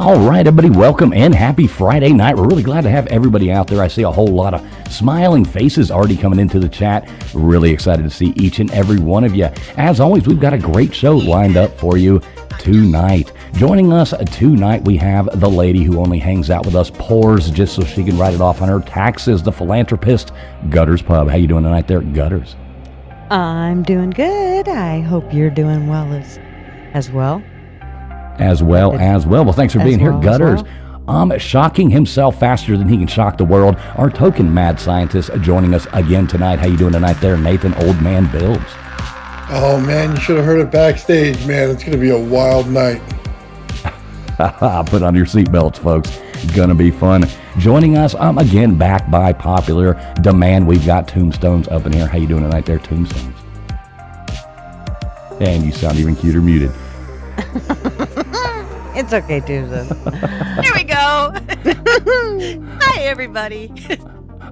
All right, everybody, welcome and happy Friday night. We're really glad to have everybody out there. I see a whole lot of smiling faces already coming into the chat. Really excited to see each and every one of you. As always, we've got a great show lined up for you tonight. Joining us tonight, we have the lady who only hangs out with us poors just so she can write it off on her taxes, the philanthropist, Gutters Pub. How you doing tonight there, Gutters? I'm doing good. I hope you're doing well as well. As well. Well, thanks for being here, Gutters. Shocking himself faster than he can shock the world. Our token mad scientist joining us again tonight. How you doing tonight there, Nathan Old Man Builds? Oh, man, you should have heard it backstage, man. It's going to be a wild night. Put on your seatbelts, folks. Gonna be fun. Joining us, again, back by popular demand, we've got Tombstones up in here. How you doing tonight there, Tombstones? And you sound even cuter muted. It's okay, Tuesday. There we go. Hi, everybody.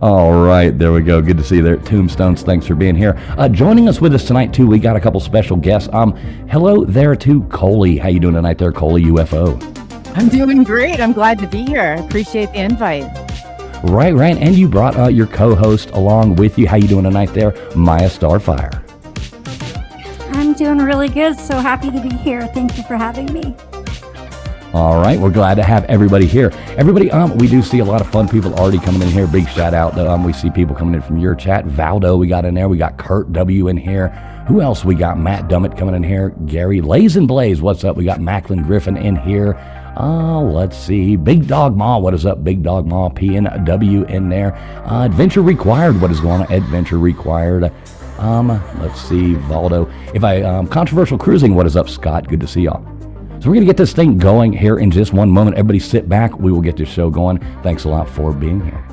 All right, there we go. Good to see you there, Tombstones. Thanks for being here. Joining us with us tonight, too, we got a couple special guests. Hello there to Coley. How you doing tonight there, Coley UFO? I'm doing great. I'm glad to be here. I appreciate the invite. Right. And you brought your co-host along with you. How you doing tonight there, Maya Starfire? I'm doing really good. So happy to be here. Thank you for having me. All right, we're glad to have everybody here. Everybody, we do see a lot of fun people already coming in here. Big shout out. We see people coming in from your chat. Valdo, we got in there. We got Kurt W in here. Who else? We got Matt Dummett coming in here. Gary Lays and Blaze, what's up? We got Macklin Griffin in here. Let's see. Big Dog Ma, what is up? Big Dog Ma, PNW in there. Adventure Required, what is going on? Adventure Required. Let's see. Valdo. Controversial Cruising, what is up? Scott, good to see y'all. So we're going to get this thing going here in just one moment. Everybody sit back. We will get this show going. Thanks a lot for being here.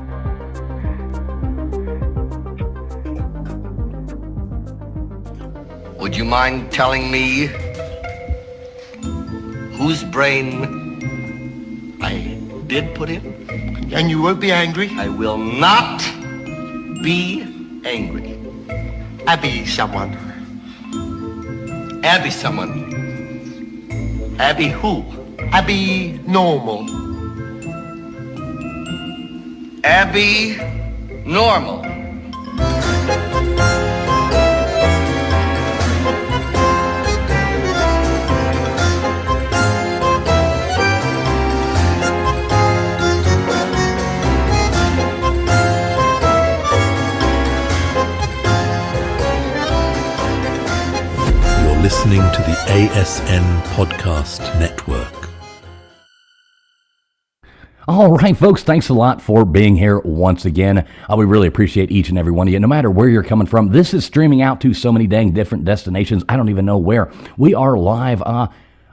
Would you mind telling me whose brain I did put in? And you won't be angry? I will not be angry. Abby someone. Abby someone. Abby who? Abby normal. Abby normal. Listening to the ASN Podcast Network. All right, folks, thanks a lot for being here once again. We really appreciate each and every one of you, no matter where you're coming from. This is streaming out to so many dang different destinations. I don't even know where. We are live.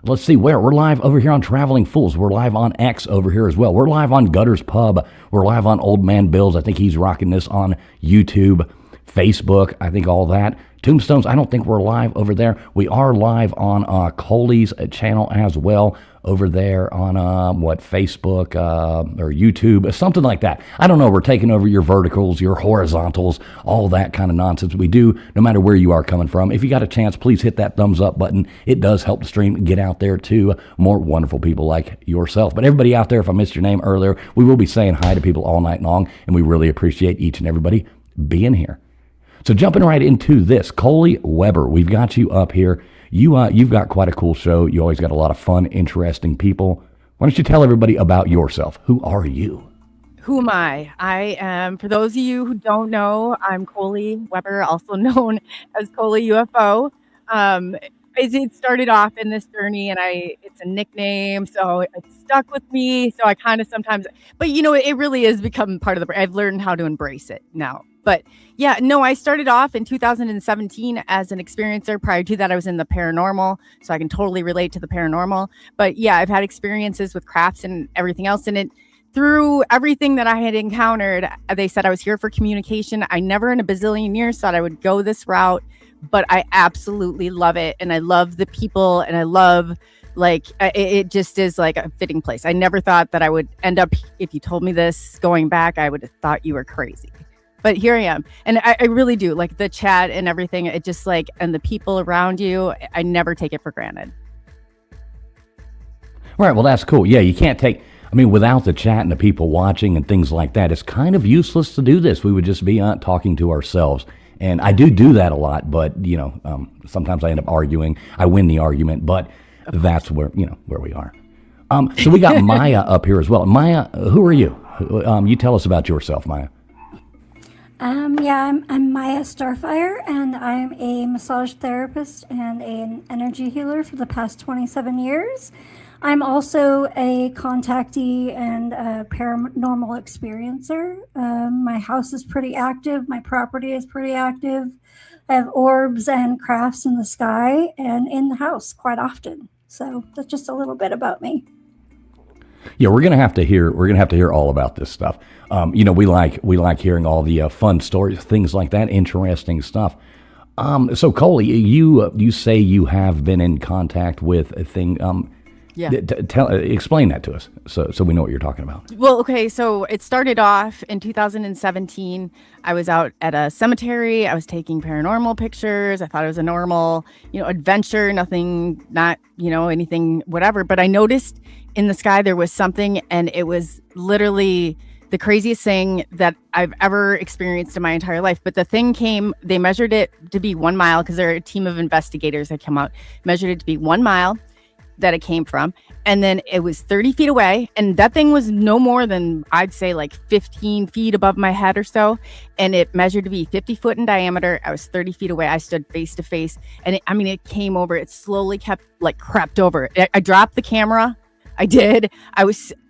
Let's see where. We're live over here on Traveling Fools. We're live on X over here as well. We're live on Gutters Pub. We're live on Old Man Bills. I think he's rocking this on YouTube, Facebook, I think all that. Tombstones, I don't think we're live over there. We are live on Coley's channel as well over there on, Facebook or YouTube, something like that. I don't know. We're taking over your verticals, your horizontals, all that kind of nonsense. We do, no matter where you are coming from. If you got a chance, please hit that thumbs up button. It does help the stream get out there to more wonderful people like yourself. But everybody out there, if I missed your name earlier, we will be saying hi to people all night long, and we really appreciate each and everybody being here. So jumping right into this, Coley Weber, we've got you up here. You've got quite a cool show. You always got a lot of fun, interesting people. Why don't you tell everybody about yourself? Who are you? Who am I? I am, for those of you who don't know, I'm Coley Weber, also known as Coley UFO. It started off in this journey, and it's a nickname, so it stuck with me. So I kind of sometimes, but it really is become part of I've learned how to embrace it now. But yeah, no, I started off in 2017 as an experiencer. Prior to that, I was in the paranormal, so I can totally relate to the paranormal. But yeah, I've had experiences with crafts and everything else in it. Through everything that I had encountered, they said I was here for communication. I never in a bazillion years thought I would go this route, but I absolutely love it. And I love the people, and I love, it just is like a fitting place. I never thought that I would end up, if you told me this going back, I would have thought you were crazy. But here I am. And I really do like the chat and everything. It just and the people around you, I never take it for granted. Right. Well, that's cool. Yeah, you can't take. I mean, without the chat and the people watching and things like that, it's kind of useless to do this. We would just be talking to ourselves. And I do that a lot, but sometimes I end up arguing. I win the argument, but that's where we are. So we got Maya up here as well. Maya, who are you? You tell us about yourself, Maya. I'm Maya Starfire, and I'm a massage therapist and an energy healer for the past 27 years. I'm also a contactee and a paranormal experiencer. My house is pretty active. My property is pretty active. I have orbs and crafts in the sky and in the house quite often. So that's just a little bit about me. Yeah, we're gonna have to hear all about this stuff. We like hearing all the fun stories, things like that, interesting stuff. So Coley, you say you have been in contact with a thing. Yeah. Explain that to us so we know what you're talking about. Well, okay, so it started off in 2017. I was out at a cemetery. I was taking paranormal pictures. I thought it was a normal, adventure, nothing, not, anything, whatever. But I noticed in the sky there was something, and it was literally the craziest thing that I've ever experienced in my entire life. But the thing they measured it to be 1 mile, because they're a team of investigators that come out, measured it to be 1 mile that it came from, and then it was 30 feet away, and that thing was no more than, I'd say, like 15 feet above my head or so, and it measured to be 50 foot in diameter. I was 30 feet away. I stood face to face, and it came over. It slowly crept over. I dropped the camera. I did.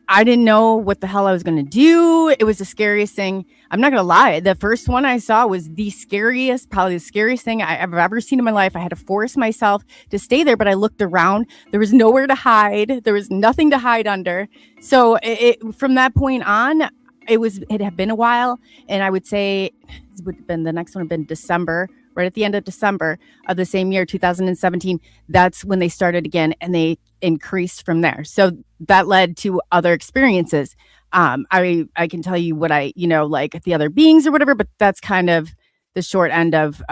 I didn't know what the hell I was going to do. It was the scariest thing. I'm not going to lie. The first one I saw was probably the scariest thing I've ever seen in my life. I had to force myself to stay there, but I looked around. There was nowhere to hide. There was nothing to hide under. So from that point on, it had been a while. And I would say the next one would have been December, right at the end of December of the same year, 2017. That's when they started again, and they increased from there. So that led to other experiences. I can tell you what like the other beings or whatever, but that's kind of the short end of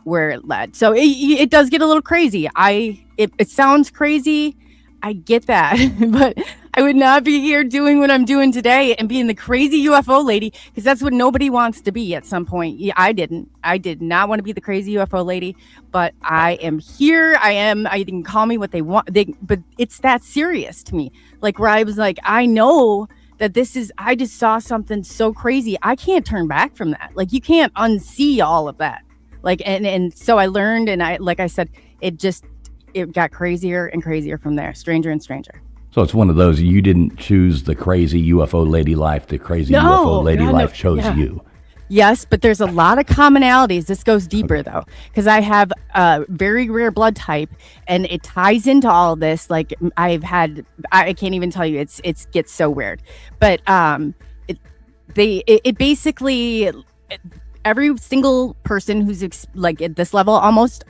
where it led. So it does get a little crazy. It sounds crazy. I get that, but I would not be here doing what I'm doing today and being the crazy UFO lady, because that's what nobody wants to be at some point. Yeah, I did not want to be the crazy UFO lady, but I am here. I can call me what they want, but it's that serious to me. Like, where I was like, I know that I just saw something so crazy. I can't turn back from that. Like, you can't unsee all of that. Like, and so I learned, and like I said, it got crazier and crazier from there, stranger and stranger. So it's one of those, you didn't choose the crazy UFO lady life. The crazy UFO lady life chose you. Yes, but there's a lot of commonalities. This goes deeper, though, because I have a very rare blood type, and it ties into all of this. Like, I can't even tell you. It gets so weird. But it basically, every single person who's like at this level, almost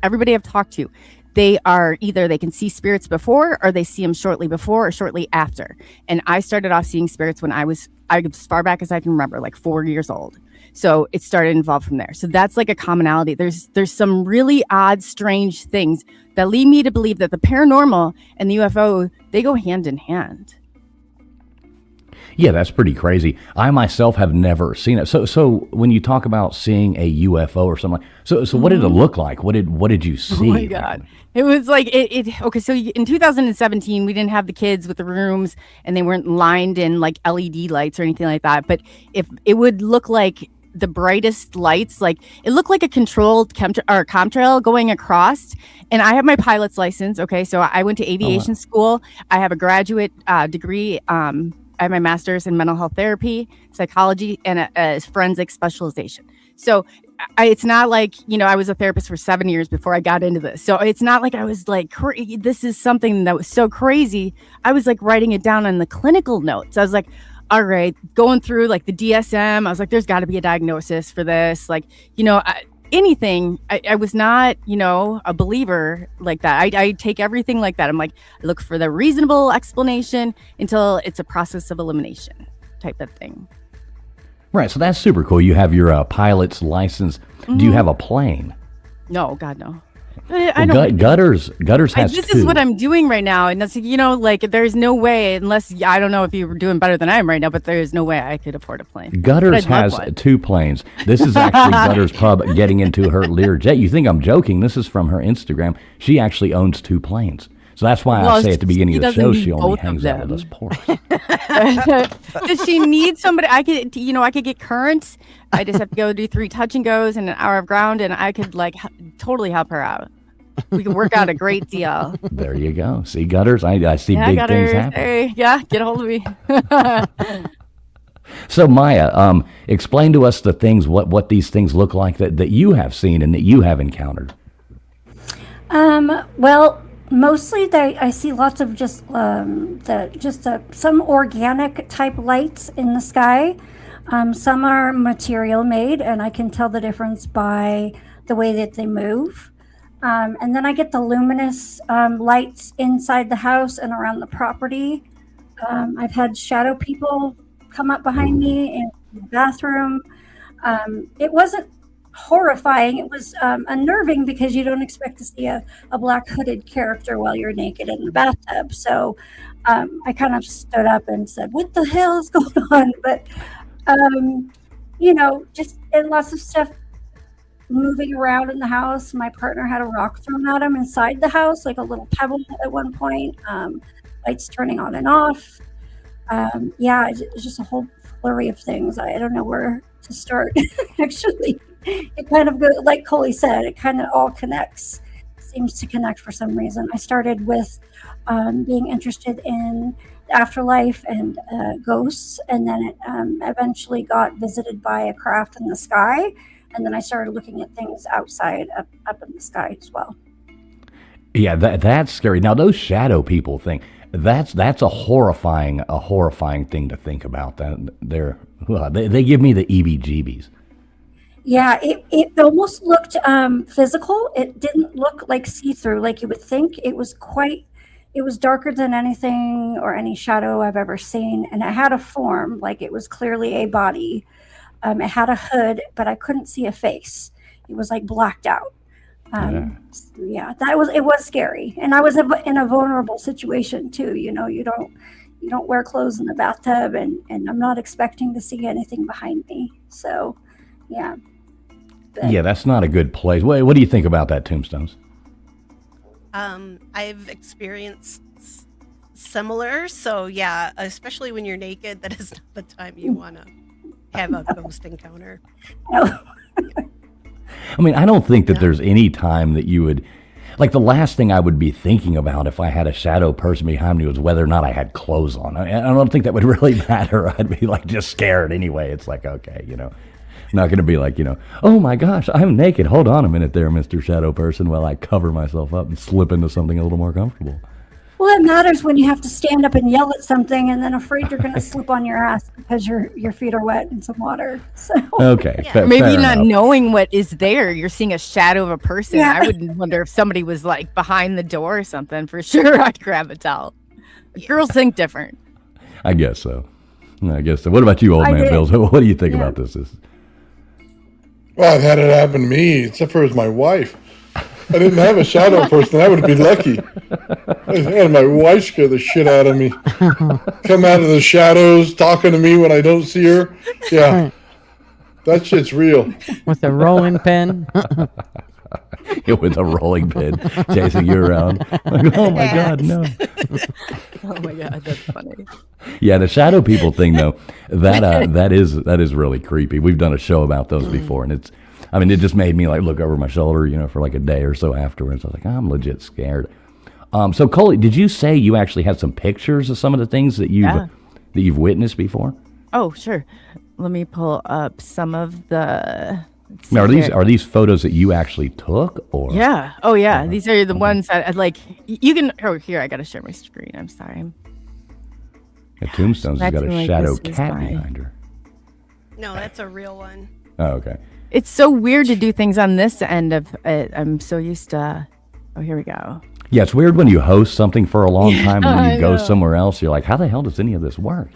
everybody I've talked to, they are either they can see spirits before, or they see them shortly before or shortly after. And I started off seeing spirits when I was as far back as I can remember, like 4 years old. So it started involved from there. So that's like a commonality. There's some really odd, strange things that lead me to believe that the paranormal and the UFO, they go hand in hand. Yeah, that's pretty crazy. I myself have never seen it. So when you talk about seeing a UFO or something, so what did it look like? What did you see? Oh my God. It was like okay, so in 2017 we didn't have the kids with the rooms, and they weren't lined in like LED lights or anything like that, but if it would look like the brightest lights, like it looked like a controlled contrail going across. And I have my pilot's license. Okay, so I went to aviation school. I have a graduate degree. I have my master's in mental health therapy, psychology, and a forensic specialization. So it's not like, I was a therapist for 7 years before I got into this. So it's not like I was like, this is something that was so crazy. I was like writing it down on the clinical notes. I was like, all right, going through like the DSM. I was like, there's got to be a diagnosis for this. Like, anything. I was not, a believer like that. I take everything like that. I'm like, I look for the reasonable explanation until it's a process of elimination type of thing. Right. So that's super cool. You have your pilot's license. Mm-hmm. Do you have a plane? No, God, no. I don't. Gutters has This two. is what I'm doing right now, and that's like there's no way unless I don't know if you're doing better than I am right now, but there is no way I could afford a plane. Gutters has 2 planes. This is actually Gutters Pub getting into her Learjet. You think I'm joking? This is from her Instagram. She actually owns 2 planes. So that's why I say at the beginning of the show she only hangs out with us poors. Does she need somebody? I could get Currents. I just have to go do 3 touch and goes and an hour of ground, and I could totally help her out. We can work out a great deal. There you go. See, Gutters, I see big Gutters, things happen. hey, get a hold of me. So Maya, explain to us the things, what these things look like that you have seen and that you have encountered. Well, mostly I see lots of some organic type lights in the sky. Some are material made, and I can tell the difference by the way that they move. And then I get the luminous lights inside the house and around the property. I've had shadow people come up behind me in the bathroom. It wasn't horrifying. It was unnerving because you don't expect to see a black hooded character while you're naked in the bathtub. So I kind of stood up and said, "What the hell is going on?" But just and lots of stuff moving around in the house. My partner had a rock thrown at him inside the house, like a little pebble at one point. Lights turning on and off. It's just a whole flurry of things. I don't know where to start. Actually, it kind of goes, like Coley said, it kind of all connects. Seems to connect for some reason. I started with being interested in the afterlife and ghosts, and then it eventually got visited by a craft in the sky. And then I started looking at things outside, up in the sky as well. Yeah, that's scary. Now those shadow people thing, that's a horrifying thing to think about. They give me the EBGBs. Yeah, it almost looked physical. It didn't look like see-through like you would think. It was darker than anything or any shadow I've ever seen, and it had a form, like it was clearly a body. It had a hood, but I couldn't see a face. It was like blacked out. It was scary, and I was in a vulnerable situation too. You don't wear clothes in the bathtub, and I'm not expecting to see anything behind me. So, yeah. Yeah, that's not a good place. What do you think about that, Tombstones? I've experienced similar. So yeah, especially when you're naked, that is not the time you want to have a ghost encounter. I mean, I don't think that there's any time that you would, like the last thing I would be thinking about if I had a shadow person behind me was whether or not I had clothes on. I don't think that would really matter. I'd be like just scared anyway. It's like, okay, not going to be like, oh my gosh, I'm naked. Hold on a minute there, Mr. Shadow Person, while I cover myself up and slip into something a little more comfortable. Well, it matters when you have to stand up and yell at something and then afraid you're going to slip on your ass because your feet are wet in some water. So okay, maybe fair not enough. knowing what is there. You're seeing a shadow of a person. Yeah. I would wonder if somebody was like behind the door or something. For sure, I'd grab a towel. Girls think different. I guess so. What about you, old man Bills? What do you think about this? Well, I've had it happen to me, except for it was my wife. I didn't have a shadow person. I would be lucky. I had my wife scare the shit out of me. Come out of the shadows, talking to me when I don't see her. Yeah, that shit's real. With a rolling pin. With a rolling pin, chasing you around. Like, oh my God, no. Oh my God, that's funny. Yeah, the shadow people thing though, that is really creepy. We've done a show about those before, and it just made me like look over my shoulder, for like a day or so afterwards. I was like, I'm legit scared. So Coley, did you say you actually had some pictures of some of the things that you've witnessed before? Oh, sure. Let me pull up some of the. Now, are these photos that you actually took, or? Yeah. Oh, yeah. These are the ones that like you can. Oh, here I got to share my screen. I'm sorry. Yeah, Tombstones has got a like shadow this was cat by- behind her. No, that's a real one. Oh, okay. It's so weird to do things on this end of it. I'm so used to. Oh, here we go. Yeah, it's weird when you host something for a long time and then I you go know. somewhere else. You're like, how the hell does any of this work?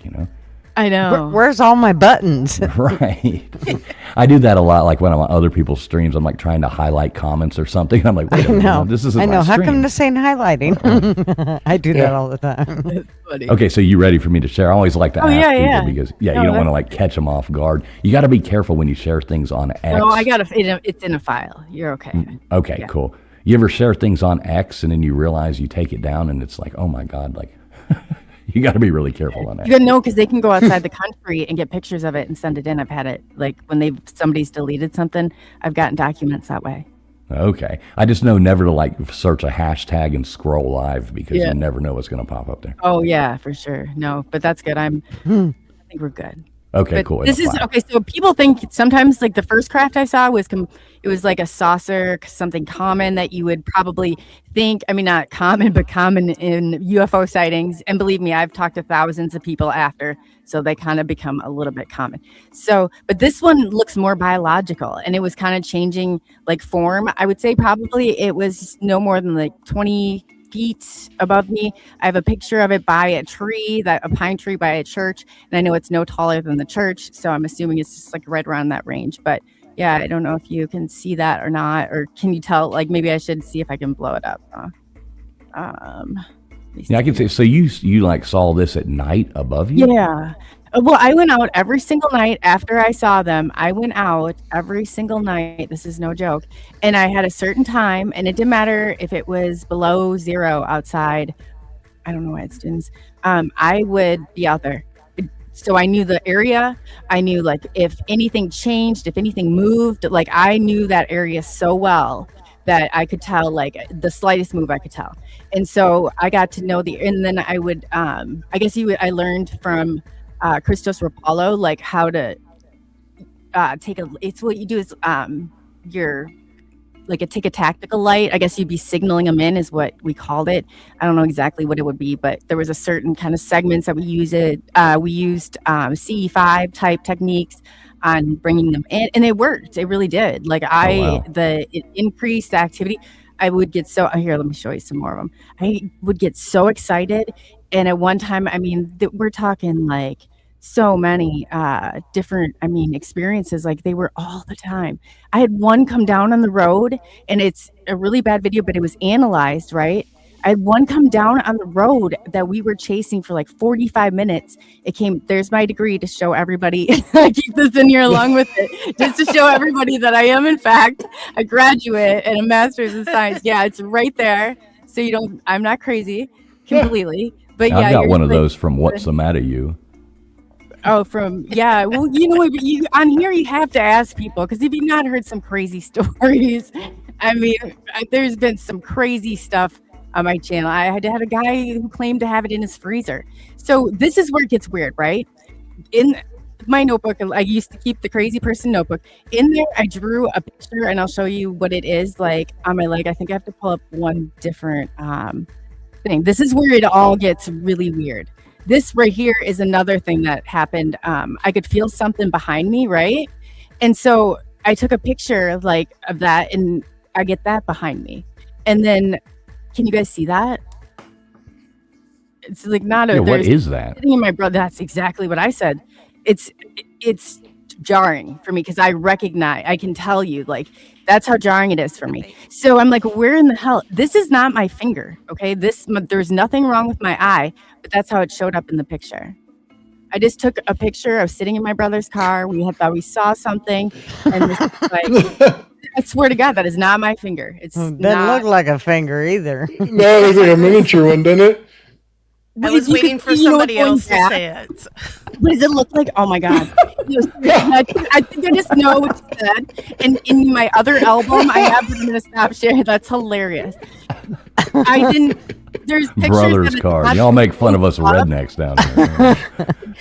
I know. Where's all my buttons? Right. I do that a lot. Like when I'm on other people's streams, I'm like trying to highlight comments or something. I'm like, wait a minute, this isn't I know. my How stream. come this ain't highlighting? I do that all the time. Funny. Okay, so you ready for me to share? I always like to ask yeah, people yeah. because No, you don't want to that's- like catch them off guard. You got to be careful when you share things on X. No, I got it's in a file. You're okay. Okay, Yeah. cool. You ever share things on X and then you realize you take it down and it's like, oh my God, like you got to be really careful on that. You gotta know because they can go outside the country and get pictures of it and send it in. I've had it like when somebody's deleted something. I've gotten documents that way. Okay. I just know never to like search a hashtag and scroll live because Yeah. you never know what's going to pop up there. Oh yeah, for sure. No, but that's good. I think we're good. Okay, But cool. this is okay. So people think sometimes like the first craft I saw was it was like a saucer, something common that you would probably think. I mean, not common, but common in UFO sightings. And believe me, I've talked to thousands of people after, so they kind of become a little bit common. So, but this one looks more biological, and it was kind of changing like form. I would say probably it was no more than like 20 feet above me. I have a picture of it by a pine tree by a church, and I know it's no taller than the church, so I'm assuming it's just like right around that range. But yeah, I don't know if you can see that or not, or can you tell? Like maybe I should see if I can blow it up. Let me Yeah, I can see. say. So you like saw this at night above you? Yeah. Well, I went out every single night after I saw them. I went out every single night. This is no joke. And I had a certain time, and it didn't matter if it was below 0 outside. I don't know why it's students. I would be out there. So I knew the area. I knew like if anything changed, if anything moved, like I knew that area so well that I could tell like the slightest move I could tell. And so I got to know and then I would, I I learned from Christos Rapallo, like how to it's what you do is take a tactical light. I guess you'd be signaling them in is what we called it. I don't know exactly what it would be, but there was a certain kind of segments that we used CE5 type techniques on bringing them in, and it worked. It really did. Like it increased the activity. I would get here, let me show you some more of them. I would get so excited. And at one time, I mean, we're talking like so many different, experiences. Like they were all the time. I had one come down on the road, and it's a really bad video, but it was analyzed, right? I had one come down on the road that we were chasing for like 45 minutes. There's my degree to show everybody. I keep this in here along with it, just to show everybody that I am, in fact, a graduate and a master's in science. Yeah, it's right there. So I'm not crazy completely. But I've yeah, got one of those from What's the Matter You? Oh, yeah. Well, you know what? On here, you have to ask people, because if you've not heard some crazy stories, there's been some crazy stuff on my channel. I had a guy who claimed to have it in his freezer. So this is where it gets weird, right? In my notebook, I used to keep the crazy person notebook. In there, I drew a picture, and I'll show you what it is like on my leg. I think I have to pull up one different thing. This is where it all gets really weird. This right here is another thing that happened. I could feel something behind me, right? And so I took a picture of that, and I get that behind me. And then, can you guys see that? It's like not a. Yeah, what is that? Sitting in my brother. That's exactly what I said. It's jarring for me because I can tell you, like, that's how jarring it is for me. So I'm like, where in the hell? This is not my finger, okay? There's nothing wrong with my eye, but that's how it showed up in the picture. I just took a picture. I was sitting in my brother's car. We thought we saw something, and this is like, I swear to God, that is not my finger. It's Doesn't not. look like a finger either. No, it looks like a miniature one, doesn't it? I was waiting for somebody else to say it. What does it look like? Oh my God. I think I just know what you said. And in my other album, I have, I'm going to stop sharing. That's hilarious. There's pictures. Brother's card. Y'all make fun of us rednecks down here.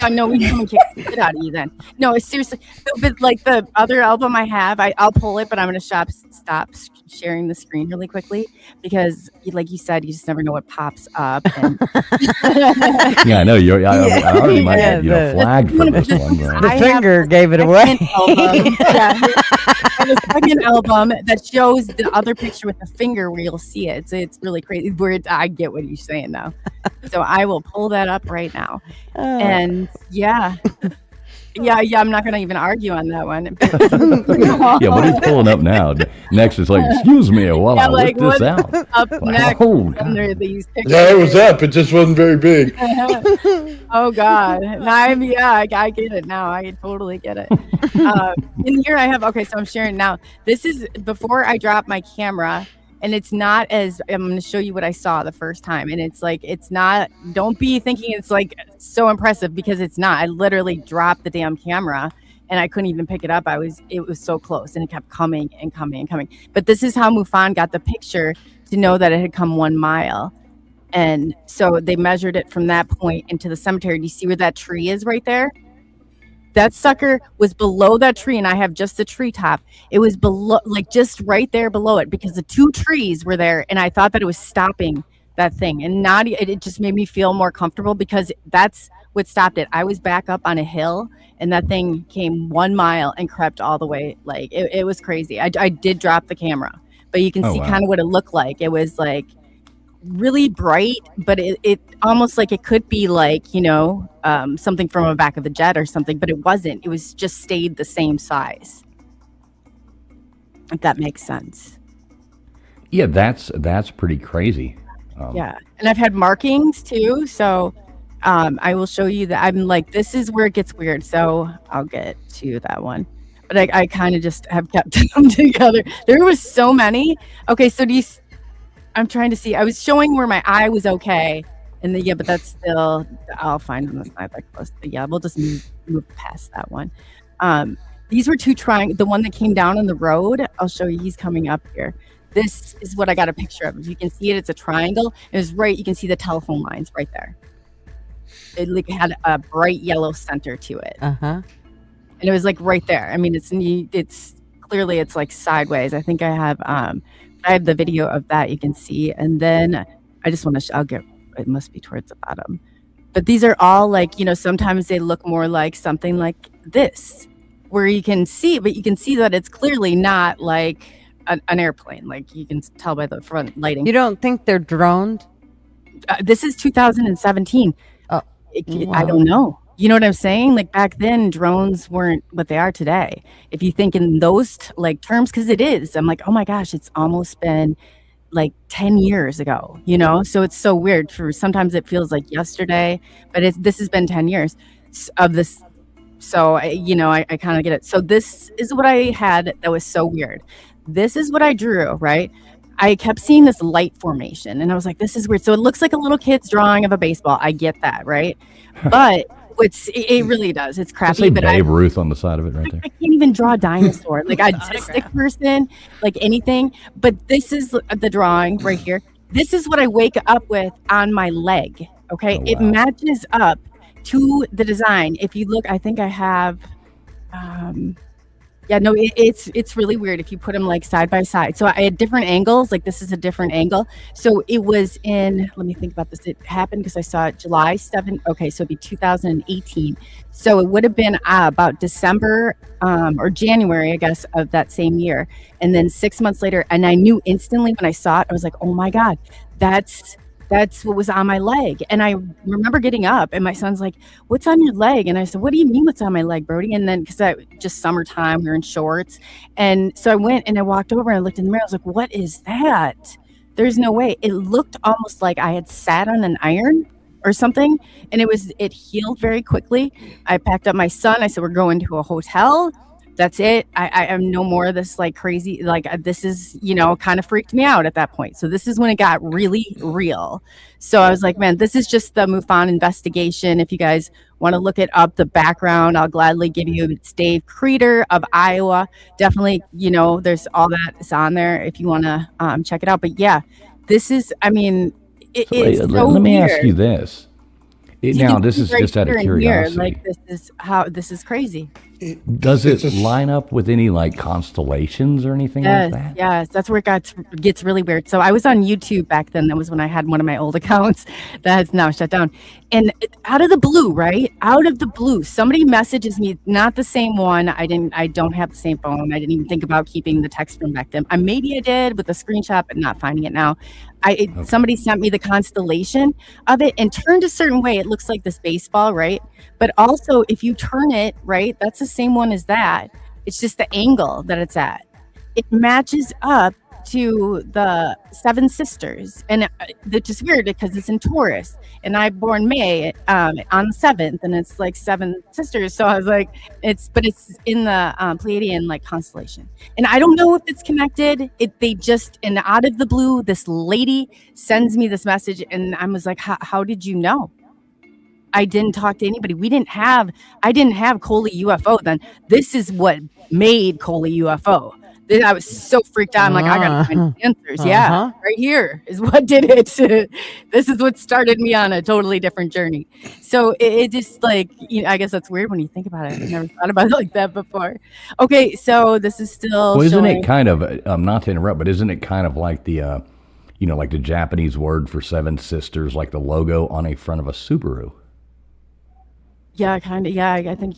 I know we come and kick the shit out of you then. No, it's seriously. But like the other album I have, I'll pull it, but I'm going to stop sharing the screen really quickly because, like you said, you just never know what pops up. And Yeah, I know. I already might have flagged for this one. Right? The finger gave it away. Yeah. have a second album that shows the other picture with the finger where you'll see it. It's really crazy. I get what you're saying now. So I will pull that up right now. And yeah. Yeah, I'm not going to even argue on that one. Yeah, what are you pulling up now? Next is like, excuse me while I like, whip this out. Up next Oh, under these pictures. Yeah, it was up. It just wasn't very big. Oh God! Now I get it now. I totally get it. In here I have so I'm sharing now. This is before I drop my camera, and it's not as I'm going to show you what I saw the first time, and it's like it's not. Don't be thinking it's like so impressive because it's not. I literally dropped the damn camera, and I couldn't even pick it up. It was so close, and it kept coming and coming and coming. But this is how MUFON got the picture to know that it had come 1 mile. And so they measured it from that point into the cemetery. Do you see where that tree is right there? That sucker was below that tree, and I have just the treetop. It was below, like just right there below it, because the 2 trees were there, and I thought that it was stopping that thing. And it just made me feel more comfortable because that's what stopped it. I was back up on a hill, and that thing came 1 mile and crept all the way. Like it was crazy. I did drop the camera, but you can see kind of what it looked like. It was like really bright, but it almost like it could be like something from the back of a jet or something, but it wasn't. It was just stayed the same size, if that makes sense. Yeah, that's pretty crazy. Yeah, and I've had markings too, so I will show you that. I'm like, this is where it gets weird, so I'll get to that one. But I kind of just have kept them together. There was so many. Okay, so I'm trying to see. I was showing where my eye was okay, and but that's still. I'll find them. That's not that close. But yeah, we'll just move past that one. These were 2 the one that came down on the road. I'll show you. He's coming up here. This is what I got a picture of. If you can see it, it's a triangle. It was right. You can see the telephone lines right there. It like had a bright yellow center to it. And it was like right there. I mean, it's clearly it's like sideways. I think I have the video of that you can see, and then I just want to it must be towards the bottom, but these are all like sometimes they look more like something like this where you can see that it's clearly not like an airplane, like you can tell by the front lighting. You don't think they're drones? This is 2017. Wow. I don't know. You know what I'm saying? Like back then, drones weren't what they are today. If you think in those terms, because it is, I'm like, oh my gosh, it's almost been like 10 years ago, So it's so weird. Sometimes it feels like yesterday, but this has been 10 years of this. So I kind of get it. So this is what I had that was so weird. This is what I drew, right? I kept seeing this light formation, and I was like, this is weird. So it looks like a little kid's drawing of a baseball. I get that, right? But it really does. It's crappy. Say Babe Ruth on the side of it right there. I can't even draw a dinosaur, like a autistic person, like anything. But this is the drawing right here. This is what I wake up with on my leg. Okay, wow. It matches up to the design. If you look, I think I have. It's really weird if you put them like side by side. So I had different angles, like this is a different angle. So it was let me think about this. It happened because I saw it July 7th. Okay, so it'd be 2018. So it would have been about December or January, I guess, of that same year. And then 6 months later, and I knew instantly when I saw it, I was like, oh my God, that's what was on my leg. And I remember getting up and my son's like, what's on your leg? And I said, what do you mean what's on my leg, Brody? And then because just summertime, we were in shorts. And so I went and I walked over and I looked in the mirror. I was like, what is that? There's no way. It looked almost like I had sat on an iron or something. And it healed very quickly. I packed up my son. I said, we're going to a hotel. That's it. I am no more of this like crazy, like this is, kind of freaked me out at that point. So this is when it got really real. So I was like, man, this is just the MUFON investigation. If you guys want to look it up, the background, I'll gladly give you. It's Dave Creeder of Iowa. Definitely, there's all that is on there if you want to check it out. But yeah, this is, I mean, it's so let me weird. ask you this. Now, this is just out of curiosity. Like this is crazy. Does it's it line up with any like constellations or anything like that? Yes, that's where it gets really weird. So I was on YouTube back then. That was when I had one of my old accounts that has now shut down. And out of the blue, right? Out of the blue, somebody messages me, not the same one. I don't have the same phone. I didn't even think about keeping the text from back then. Maybe I did with a screenshot, but not finding it now. Somebody sent me the constellation of it and turned a certain way. It looks like this baseball, right? But also, if you turn it, right, that's the same one as that. It's just the angle that it's at. It matches up to the Seven Sisters. And it's just weird because it's in Taurus. And I born May on the 7th. And it's like Seven Sisters. So I was like, it's in the Pleiadian like constellation. And I don't know if it's connected. And out of the blue, this lady sends me this message. And I was like, how did you know? I didn't talk to anybody. I didn't have Coley UFO then. This is what made Coley UFO. I was so freaked out. I'm like, I gotta find answers. Yeah, right here is what did it. This is what started me on a totally different journey. So it just like, I guess that's weird when you think about it. I never thought about it like that before. Okay, so this is still. Well, isn't it kind of not to interrupt, but isn't it kind of like the, like the Japanese word for Seven Sisters, like the logo on a front of a Subaru? Yeah, kind of. Yeah, I think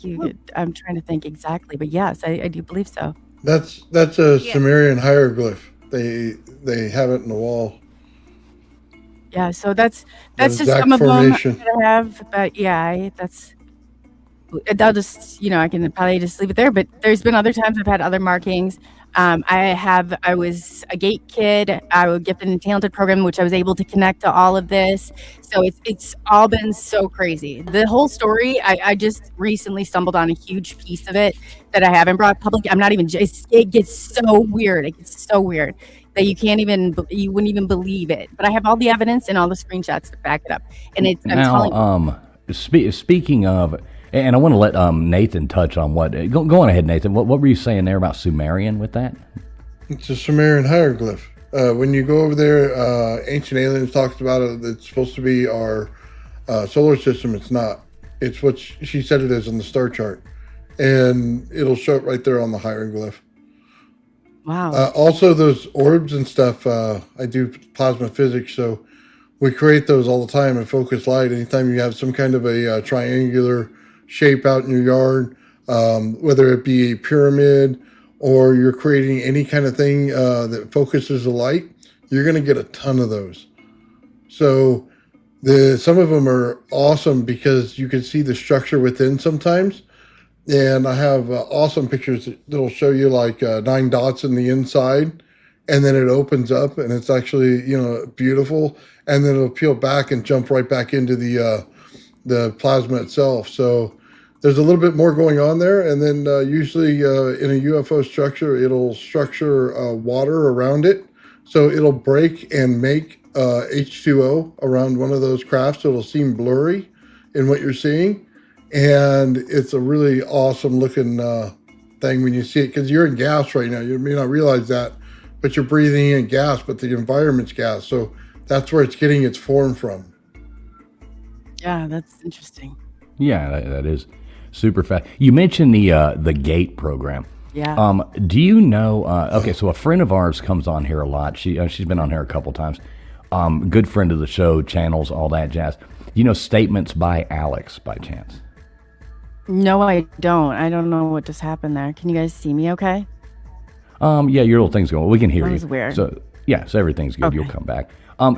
I'm trying to think exactly, but yes, I do believe so. That's a Sumerian hieroglyph. They have it in the wall. Yeah, so that's just some of formation. them that I have. But yeah, I'll just I can probably just leave it there. But there's been other times I've had other markings. I was a gate kid. I was gifted and talented program, which I was able to connect to all of this. So it's all been so crazy. The whole story, I just recently stumbled on a huge piece of it that I haven't brought public. It gets so weird. It gets so weird that you wouldn't even believe it. But I have all the evidence and all the screenshots to back it up. And speaking of, and I want to let Nathan touch on what. Go on ahead, Nathan. What were you saying there about Sumerian with that? It's a Sumerian hieroglyph. When you go over there, Ancient Aliens talks about it. It's supposed to be our solar system. It's not. It's what she said it is in the star chart. And it'll show it right there on the hieroglyph. Wow. Also, those orbs and stuff, I do plasma physics, so we create those all the time in focus light. Anytime you have some kind of a triangular shape out in your yard, whether it be a pyramid or you're creating any kind of thing that focuses the light, you're going to get a ton of those. So some of them are awesome because you can see the structure within sometimes. And I have awesome pictures that'll show you like 9 dots in the inside, and then it opens up and it's actually, beautiful. And then it'll peel back and jump right back into the plasma itself. So there's a little bit more going on there. And then usually in a UFO structure, it'll structure water around it. So it'll break and make H2O around one of those crafts. So it'll seem blurry in what you're seeing. And it's a really awesome looking thing when you see it, because you're in gas right now. You may not realize that, but you're breathing in gas, but the environment's gas. So that's where it's getting its form from. Yeah, that's interesting. Yeah, that is super fast. You mentioned the GATE program. Yeah. Do you know? Okay, so a friend of ours comes on here a lot. She's been on here a couple times. Good friend of the show, channels, all that jazz. You know Statements by Alex by chance? No, I don't. I don't know what just happened there. Can you guys see me okay? Yeah, your little thing's going. We can hear you. That was weird. So everything's good. Okay. You'll come back.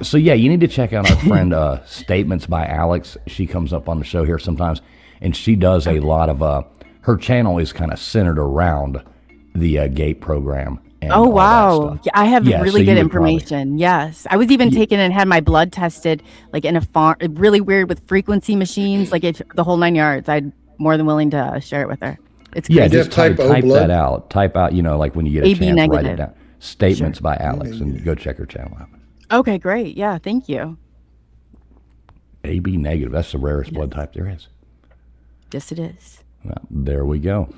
So yeah, you need to check out our friend Statements by Alex. She comes up on the show here sometimes, and she does a lot of her channel is kind of centered around the GATE program. And oh wow! Yeah, I have so really good information. Yes, I was even taken and had my blood tested, like in a farm. Really weird with frequency machines, like the whole 9 yards. I'd more than willing to share it with her. It's crazy. Yeah, just type that out. Type out, like when you get a AB chance, negative. write it down. Statements by Alex, and go check her channel out. Okay, great. Yeah, thank you. AB negative. That's the rarest blood type there is. Yes, it is. There we go.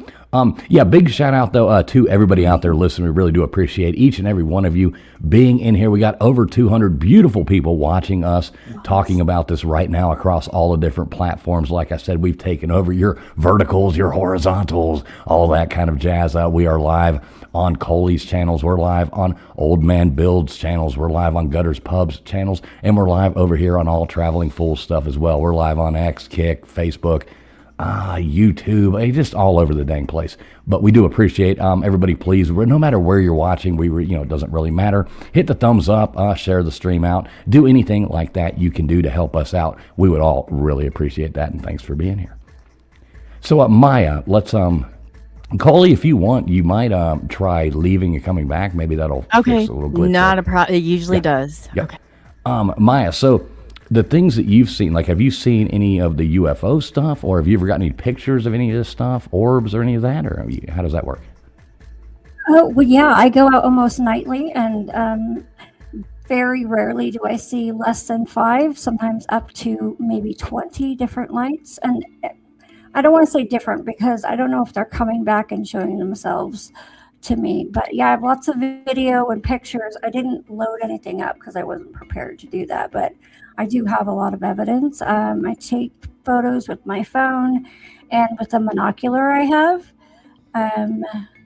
Yeah, big shout out though to everybody out there listening. We really do appreciate each and every one of you being in here. We got over 200 beautiful people watching us talking about this right now across all the different platforms. Like I said, we've taken over your verticals, your horizontals, all that kind of jazz. We are live on Coley's channels. We're live on Old Man Build's channels. We're live on Gutters Pub's channels, and we're live over here on All Traveling Fool stuff as well. We're live on X, Kick, Facebook, YouTube, just all over the dang place. But we do appreciate everybody. Please, no matter where you're watching, it doesn't really matter. Hit the thumbs up, share the stream out, do anything like that you can do to help us out. We would all really appreciate that, and thanks for being here. So, Maya, let's Coley, if you want, you might try leaving and coming back. Maybe that'll fix a little glitch. Not a problem. It usually does. Yeah. Okay. Maya, so the things that you've seen, like, have you seen any of the UFO stuff, or have you ever gotten any pictures of any of this stuff, orbs or any of that, or how does that work? Oh, well, yeah, I go out almost nightly, and very rarely do I see less than 5, sometimes up to maybe 20 different lights. And I don't want to say different because I don't know if they're coming back and showing themselves to me. But yeah, I have lots of video and pictures. I didn't load anything up because I wasn't prepared to do that, but I do have a lot of evidence. I take photos with my phone and with the monocular I have.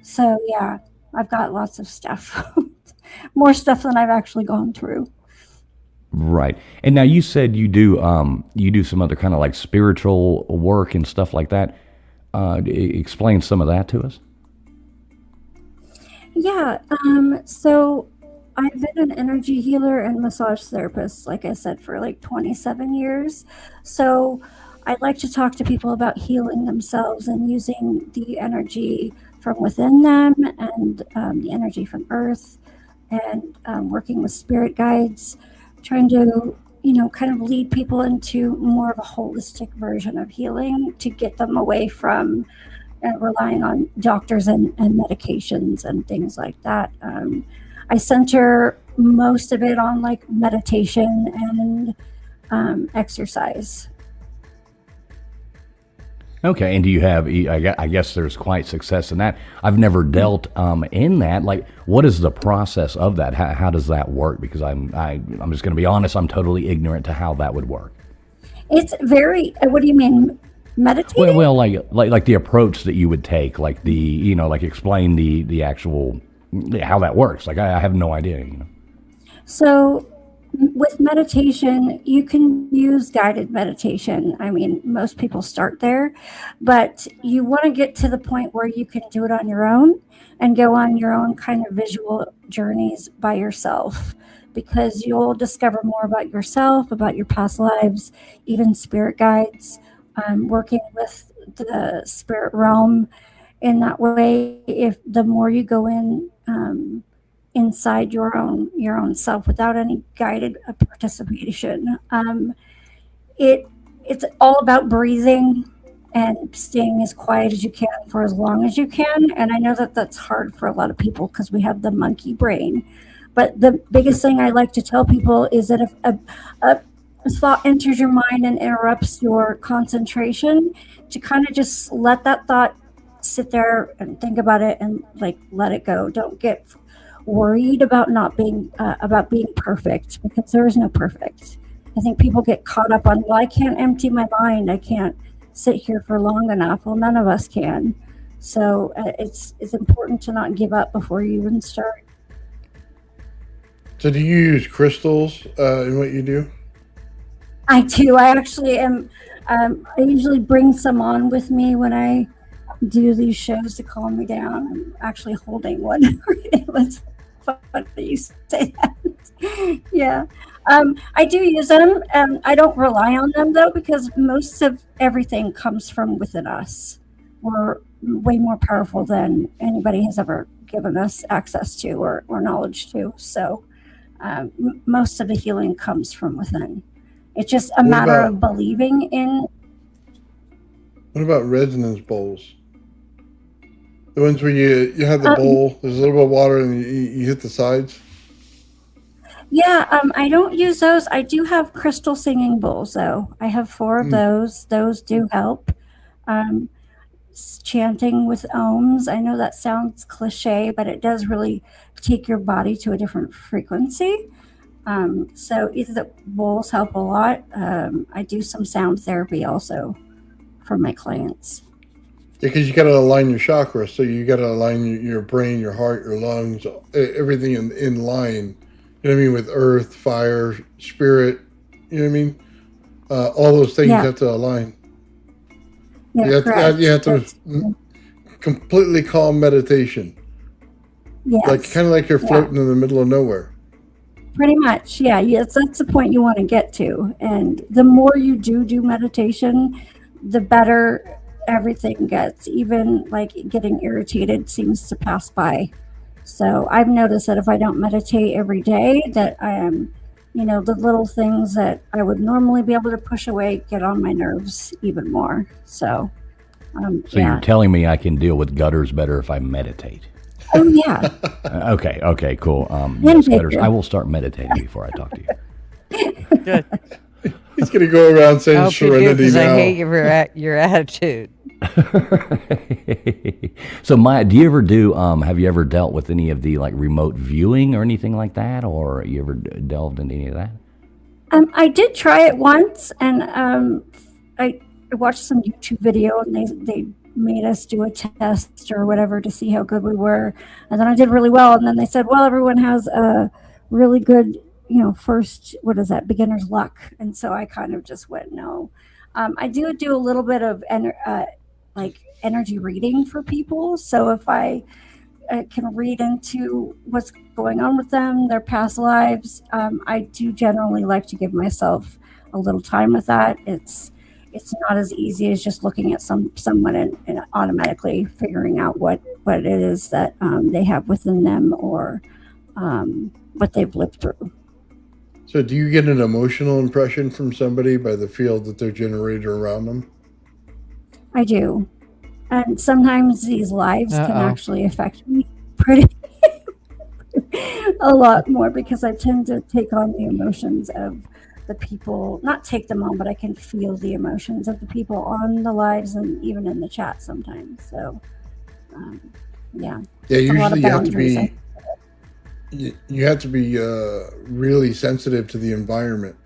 So yeah, I've got lots of stuff, more stuff than I've actually gone through. Right. And now you said you do some other kind of like spiritual work and stuff like that. Explain some of that to us. Yeah. So I've been an energy healer and massage therapist, like I said, for like 27 years. So I like to talk to people about healing themselves and using the energy from within them and the energy from Earth, and working with spirit guides, trying to, kind of lead people into more of a holistic version of healing to get them away from relying on doctors and medications and things like that. I center most of it on like meditation and exercise. Okay, and do you have, I guess there's quite success in that. I've never dealt in that. Like, what is the process of that? How does that work? Because I'm just going to be honest, I'm totally ignorant to how that would work. It's very, what do you mean? Meditating? Well, like the approach that you would take, like like explain the actual, how that works. Like, I have no idea. So with meditation, you can use guided meditation. I mean, most people start there, but you want to get to the point where you can do it on your own and go on your own kind of visual journeys by yourself, because you'll discover more about yourself, about your past lives, even spirit guides, working with the spirit realm in that way. If the more you go in, inside your own self without any guided participation, it's all about breathing and staying as quiet as you can for as long as you can. And I know that that's hard for a lot of people because we have the monkey brain. But the biggest thing I like to tell people is that if a thought enters your mind and interrupts your concentration, to kind of just let that thought sit there and think about it and like let it go. Don't get worried about not being being perfect, because there is no perfect. I think people get caught up on, well, I can't empty my mind, I can't sit here for long enough. Well, none of us can. So it's important to not give up before you even start. So do you use crystals in what you do? I do. I actually am. I usually bring some on with me when I do these shows to calm me down. I'm actually holding one. It was fun that you say that. Yeah. I do use them. I don't rely on them though, because most of everything comes from within us. We're way more powerful than anybody has ever given us access to or knowledge to. So most of the healing comes from within. It's just a matter of believing in. What about resonance bowls? The ones where you have the bowl, there's a little bit of water, and you hit the sides? Yeah, I don't use those. I do have crystal singing bowls, though. I have 4 of those. Those do help. it's chanting with ohms. I know that sounds cliche, but it does really take your body to a different frequency. So either the bowls help a lot. I do some sound therapy also for my clients. Because you got to align your chakras. So you got to align your brain, your heart, your lungs, everything in line. You know what I mean? With earth, fire, spirit. You know what I mean? All those things have to align. Yeah, you have to completely calm meditation. Yes. Like kind of like you're floating in the middle of nowhere. Pretty much, yeah. Yes, that's the point you want to get to. And the more you do meditation, the better everything gets. Even like getting irritated seems to pass by. So I've noticed that if I don't meditate every day, that I am, the little things that I would normally be able to push away get on my nerves even more. So, you're telling me I can deal with gutters better if I meditate? Oh yeah. Okay, cool. Yes, gutters. I will start meditating before I talk to you. Good. He's going to go around saying I hope you do, serenity because now. I hate your attitude. So Maya, have you ever dealt with any of the like remote viewing or anything like that, or you ever delved into any of that? I did try it once, and I watched some YouTube video, and they made us do a test or whatever to see how good we were, and then I did really well, and then they said, well, everyone has a really good first, beginner's luck. And so I kind of just went, no. I do a little bit of energy reading for people. So if I can read into what's going on with them, their past lives, I do generally like to give myself a little time with that. It's not as easy as just looking at someone and automatically figuring out what it is that they have within them, or what they've lived through. So do you get an emotional impression from somebody by the field that they're generated around them? I do. And sometimes these lives can actually affect me pretty a lot more, because I tend to take on the emotions of the people, not take them on, but I can feel the emotions of the people on the lives and even in the chat sometimes. So, yeah. Yeah, usually you have to be really sensitive to the environment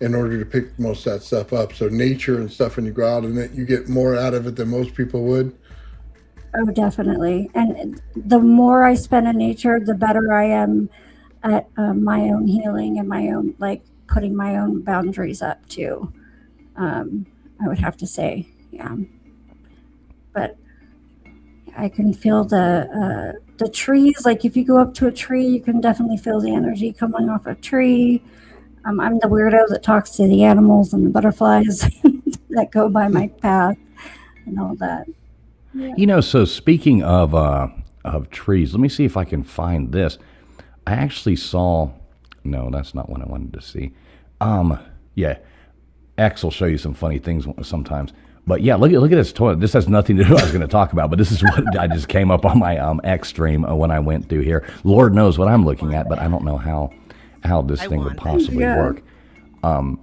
in order to pick most of that stuff up. So nature and stuff, when you go out in it, you get more out of it than most people would. Oh, definitely. And the more I spend in nature, the better I am at my own healing and my own, putting my own boundaries up too. I would have to say, yeah. But I can feel the trees. Like if you go up to a tree, you can definitely feel the energy coming off a tree. I'm the weirdo that talks to the animals and the butterflies that go by my path and all that. Yeah. So speaking of trees, let me see if I can find this. I actually saw. No, that's not what I wanted to see. Yeah, X will show you some funny things sometimes. But yeah, look at this toilet. This has nothing to do with what I was going to talk about, but this is what I just came up on my X stream when I went through here. Lord knows what I'm looking at, but I don't know how this thing would possibly work.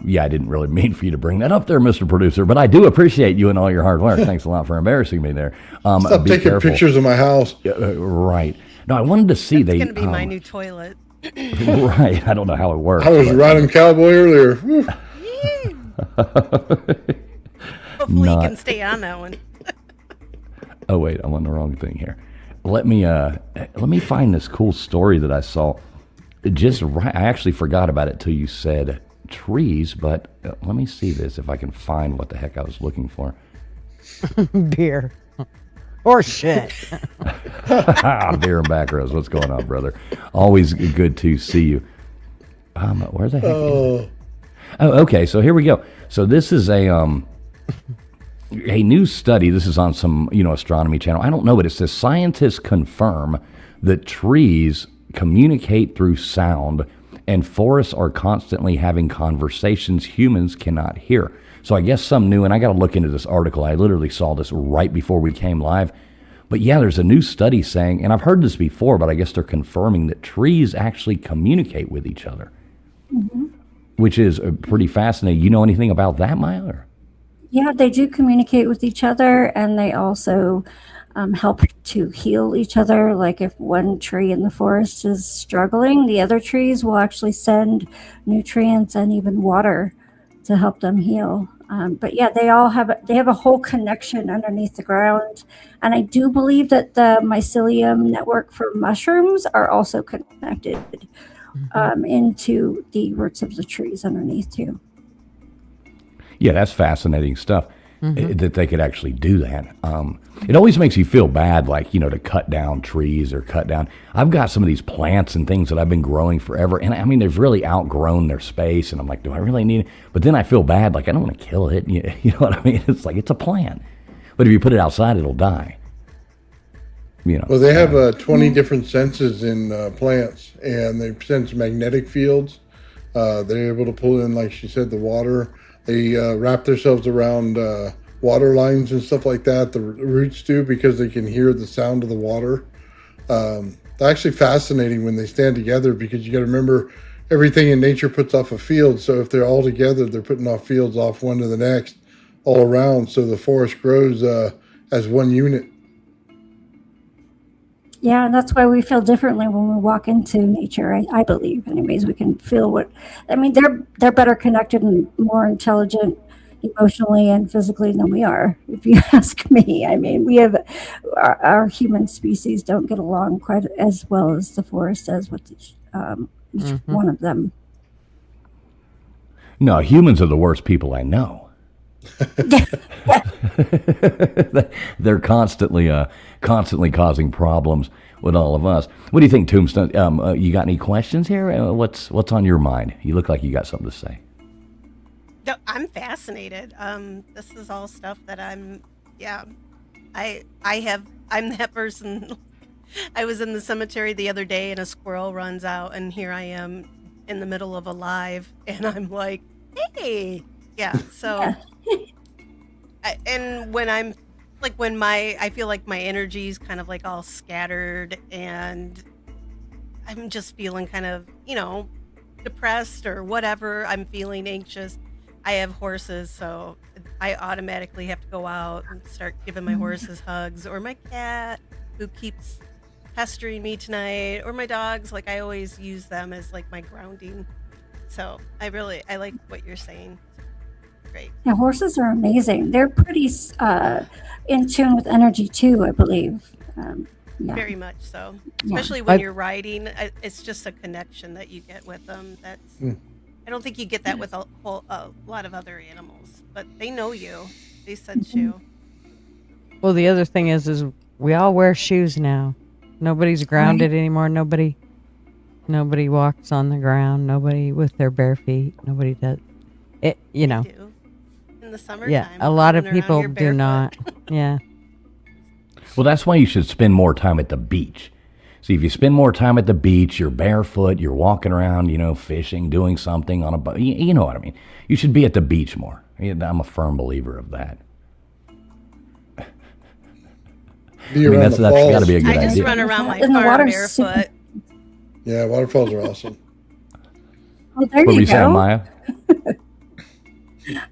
Yeah, I didn't really mean for you to bring that up there, Mr. Producer, but I do appreciate you and all your hard work. Thanks a lot for embarrassing me there. Stop taking pictures of my house. Right. No, I wanted to see. It's going to be my new toilet. Right. I don't know how it works. I was riding cowboy earlier. Hopefully you can stay on that one. Oh wait, I'm on the wrong thing here. Let me find this cool story that I saw. I actually forgot about it till you said trees, but let me see this if I can find what the heck I was looking for. Beer. Or shit. Beer and back rows. What's going on, brother? Always good to see you. Where the heck is it? Oh, okay. So here we go. So this is a new study. This is on some astronomy channel. I don't know, but it says scientists confirm that trees communicate through sound, and forests are constantly having conversations humans cannot hear. So I guess some new, and I got to look into this article. I literally saw this right before we came live. But yeah, there's a new study saying, and I've heard this before, but I guess they're confirming that trees actually communicate with each other, which is pretty fascinating. You know anything about that, Maya? Yeah, they do communicate with each other, and they also help to heal each other. Like if one tree in the forest is struggling, the other trees will actually send nutrients and even water to help them heal. But yeah, they have a whole connection underneath the ground, and I do believe that the mycelium network for mushrooms are also connected into the roots of the trees underneath too. Yeah, that's fascinating stuff that they could actually do that. It always makes you feel bad, like, to cut down trees or cut down. I've got some of these plants and things that I've been growing forever, and I mean, they've really outgrown their space, and I'm like, do I really need it? But then I feel bad, like, I don't want to kill it. You know what I mean? It's like, it's a plant. But if you put it outside, it'll die. Well, they have 20 different senses in plants, and they sense magnetic fields. They're able to pull in, like she said, the water. They wrap themselves around water lines and stuff like that. The roots do, because they can hear the sound of the water. It's actually fascinating when they stand together, because you got to remember, everything in nature puts off a field. So if they're all together, they're putting off fields off one to the next all around. So the forest grows as one unit. Yeah, and that's why we feel differently when we walk into nature. I believe, anyways, we can feel they're better connected and more intelligent emotionally and physically than we are, if you ask me. I mean, we have our human species don't get along quite as well as the forest does with each one of them. No, humans are the worst people I know. They're constantly causing problems with all of us. What do you think, Tombstone? You got any questions here? What's on your mind? You look like you got something to say. No, I'm fascinated. This is all stuff that I'm that person. I was in the cemetery the other day and a squirrel runs out, and here I am in the middle of a live, and I'm like, hey. Yeah, so and when I'm like, I feel like my energy is kind of like all scattered, and I'm just feeling kind of, depressed or whatever. I'm feeling anxious. I have horses, so I automatically have to go out and start giving my horses hugs, or my cat who keeps pestering me tonight, or my dogs. Like, I always use them as like my grounding. So I like what you're saying. Great. Yeah, horses are amazing. They're pretty in tune with energy too, I believe. Yeah. Very much so. Especially when you're riding, it's just a connection that you get with them. I don't think you get that with a lot of other animals, but they know you. They sense you. Well, the other thing is we all wear shoes now. Nobody's grounded anymore. Nobody walks on the ground. Nobody with their bare feet. Nobody does it. They do. In the summertime. Yeah, a lot of people do not. Yeah. Well, that's why you should spend more time at the beach. See, if you spend more time at the beach, you're barefoot, you're walking around, fishing, doing something on a boat. You know what I mean. You should be at the beach more. I'm a firm believer of that. That's got to be a good idea. I just run around my farm barefoot. Yeah, waterfalls are awesome. Oh, there what you were you go. saying, Maya?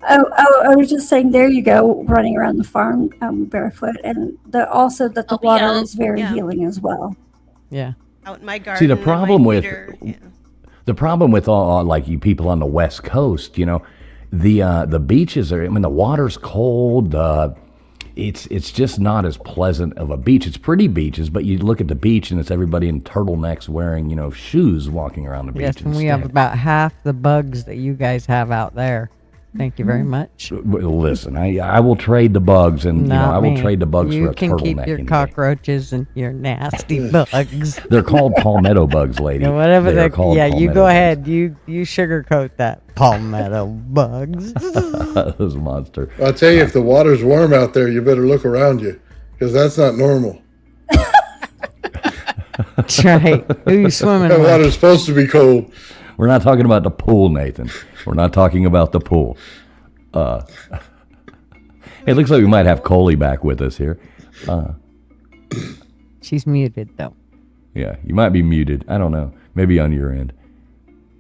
I was just saying, there you go, running around the farm barefoot, and also that the water is very healing as well. Yeah. Out in my garden. See, the problem with all like you people on the West Coast, the beaches are. I mean, the water's cold. It's just not as pleasant of a beach. It's pretty beaches, but you look at the beach and it's everybody in turtlenecks wearing shoes walking around the beach. Yes, and we have about half the bugs that you guys have out there. Thank you very much. Listen, I will trade the bugs, and I will trade the bugs for a turtleneck. You can keep your cockroaches and your nasty bugs. They're called palmetto bugs, lady. Yeah, whatever they're called. Yeah, you go ahead. You sugarcoat that palmetto bugs. This monster. I'll tell you, if the water's warm out there, you better look around you, because that's not normal. That's right. Who are you swimming That with? water's supposed to be cold. We're not talking about the pool, Nathan. We're not talking about the pool. It looks like we might have Coley back with us here. She's muted, though. Yeah, you might be muted. I don't know. Maybe on your end.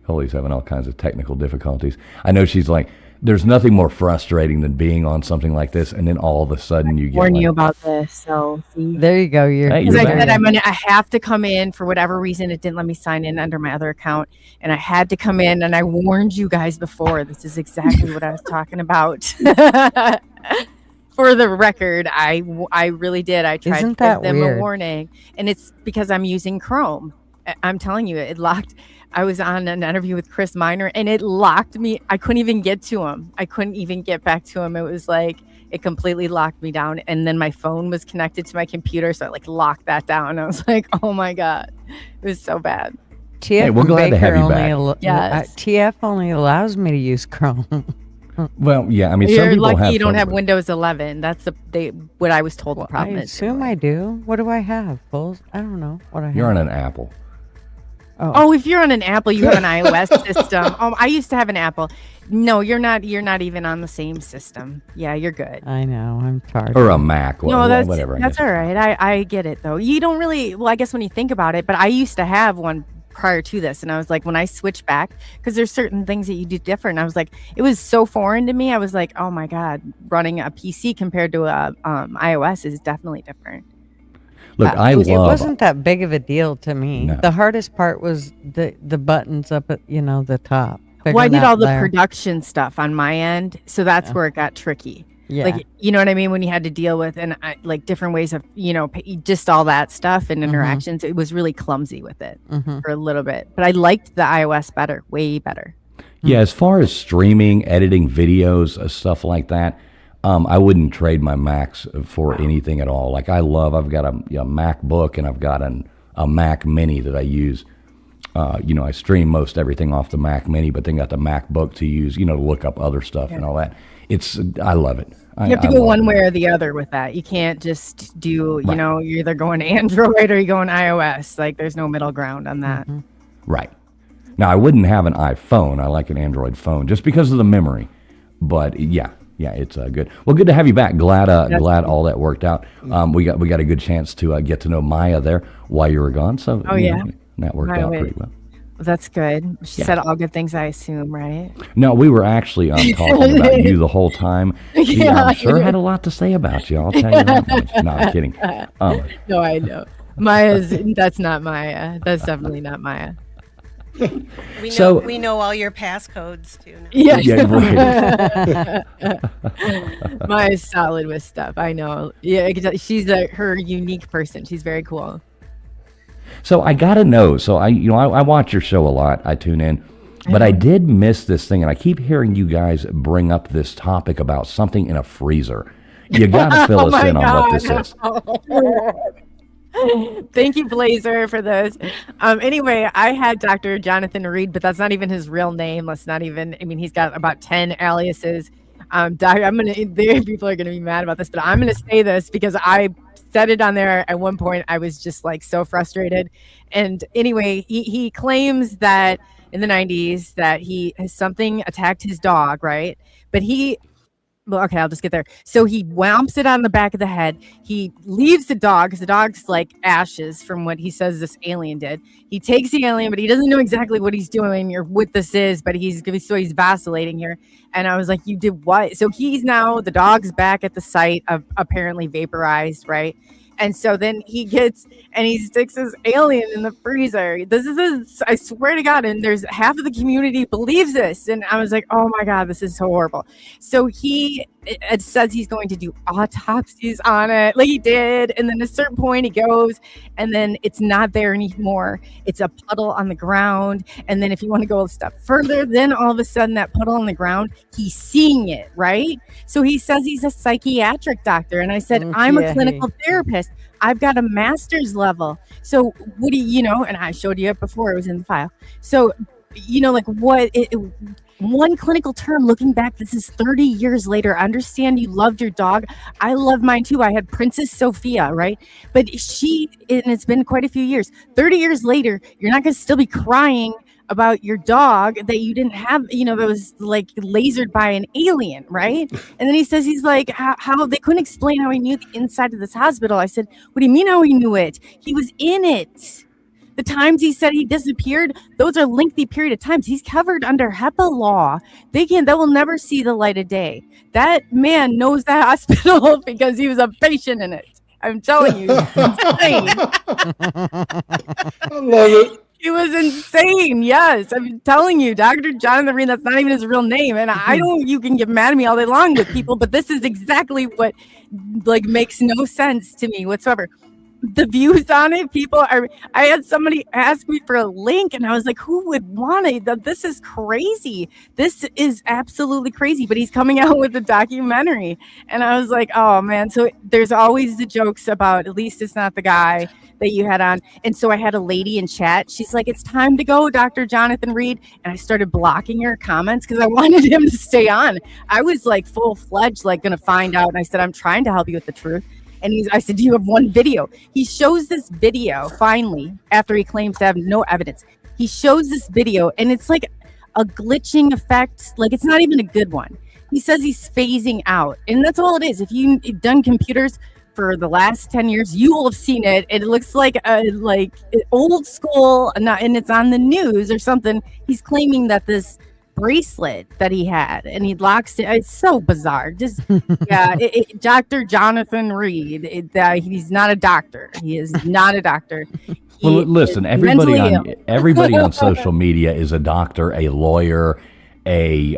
Coley's having all kinds of technical difficulties. I know she's like, There's nothing more frustrating than being on something like this, and then all of a sudden you get Warn you like, about this. So see, There you go. You're, Hey, because you're I back. said I have to come in for whatever reason. It didn't let me sign in under my other account, and I had to come in. And I warned you guys before. This is exactly what I was talking about. For the record, I really did. I tried Isn't to give that them weird? a warning, and it's because I'm using Chrome. I'm telling you, it locked. I was on an interview with Chris Miner, and it locked me. I couldn't even get to him. I couldn't even get back to him. It was like it completely locked me down. And then my phone was connected to my computer, so I like locked that down. I was like, oh my god, it was so bad. TF Hey, we're and glad to have Baker you only back. Yes. TF only allows me to use Chrome. Well, yeah, I mean, some You're people lucky have you don't trouble have with it. Windows 11. That's what I was told the I problem is. assume I do. What do I have? Bulls? I don't know what I have. You're on an Apple. Oh, if you're on an Apple, you have an iOS system. I used to have an Apple. No, you're not. You're not even on the same system. Yeah, you're good. I know. I'm tired. Or a Mac. No, that's whatever. I that's guess. all right. I get it though. You don't really. Well, I guess when you think about it, but I used to have one prior to this, and I was like, when I switched back, because there's certain things that you do different. I was like, it was so foreign to me. I was like, oh my god, running a PC compared to a iOS is definitely different. Look, I it love. wasn't that big of a deal to me. No. The hardest part was the buttons up at the top. Well, I Figuring did all out the there. production stuff on my end, so that's where it got tricky. Yeah. Like, you know what I mean? When you had to deal with like different ways of, just all that stuff and interactions, it was really clumsy with it for a little bit. But I liked the iOS better, way better. Yeah, as far as streaming, editing videos, stuff like that, I wouldn't trade my Macs for anything at all. Like I've got a MacBook and I've got a Mac Mini that I use. I stream most everything off the Mac Mini, but then got the MacBook to use, to look up other stuff and all that. I love it. You have to go one way or the other with that. You can't just do, you're either going Android or you're going iOS. Like there's no middle ground on that. Right. Now, I wouldn't have an iPhone. I like an Android phone just because of the memory. But yeah, it's good. Well, good to have you back. Glad all that worked out. We got a good chance to get to know Maya there while you were gone. So that worked out pretty well. Well, that's good. She said all good things, I assume, right? No, we were actually talking about you the whole time. I'm sure had a lot to say about you. I'll tell you that much. No, I'm kidding. No, I know. That's not Maya. That's definitely not Maya. We know all your passcodes too. Now. Yeah, right. Maya's solid with stuff. I know. Yeah, she's her unique person. She's very cool. So I gotta know. So I watch your show a lot. I tune in, but I did miss this thing, and I keep hearing you guys bring up this topic about something in a freezer. You gotta fill us in on what this is. Thank you, Blazer, for this. Anyway, I had Dr. Jonathan Reed, but that's not even his real name. He's got about 10 aliases. People are gonna be mad about this, but I'm gonna say this because I said it on there at one point. I was just like so frustrated. And anyway, he claims that in the 90s that something attacked his dog, right? But okay, I'll just get there. So he whamps it on the back of the head. He leaves the dog because the dog's like ashes from what he says this alien did. He takes the alien, but he doesn't know exactly what he's doing or what this is, but he's vacillating here. And I was like, you did what? So the dog's back at the site of apparently vaporized, right? And so then he sticks his alien in the freezer. I swear to God, and there's half of the community believes this. And I was like, oh my God, this is so horrible. So it says he's going to do autopsies on it, like he did. And then at a certain point he goes, and then it's not there anymore. It's a puddle on the ground. And then if you want to go a step further, then all of a sudden that puddle on the ground, he's seeing it, right? So he says he's a psychiatric doctor. And I said, I'm a clinical therapist. I've got a master's level. So what do you know? And I showed you it before, it was in the file. So, one clinical term looking back, this is 30 years later. I understand you loved your dog. I love mine too. I had Princess Sophia, right? But and it's been quite a few years. 30 years later, you're not going to still be crying about your dog that you didn't have, that was like lasered by an alien, right? And then he says, he's like, how they couldn't explain how he knew the inside of this hospital. I said, what do you mean how he knew it? He was in it. The times he said he disappeared, those are lengthy period of times. He's covered under HEPA law. That will never see the light of day. That man knows that hospital because he was a patient in it. I'm telling you, he's insane. I love it. He was insane. Yes, I'm telling you, Dr. Jonathan Reed. That's not even his real name. And I don't. You can get mad at me all day long with people, but this is exactly what makes no sense to me whatsoever. The views on it, I had somebody ask me for a link and I was like, who would want it? This is crazy. This is absolutely crazy. But he's coming out with a documentary. And I was like, oh man. So there's always the jokes about, at least it's not the guy that you had on. And so I had a lady in chat. She's like, it's time to go, Dr. Jonathan Reed. And I started blocking her comments because I wanted him to stay on. I was like full-fledged, going to find out. And I said, I'm trying to help you with the truth. And I said, do you have one video? He shows this video finally after he claims to have no evidence. He shows this video and it's like a glitching effect. It's not even a good one. He says he's phasing out. And that's all it is. If you've done computers for the last 10 years, you will have seen it. It looks like old school and it's on the news or something. He's claiming that this bracelet that he had and he locks it. It's so bizarre. Just Dr. Jonathan Reed. He's not a doctor. He is not a doctor. Well, listen, everybody on social media is a doctor, a lawyer, a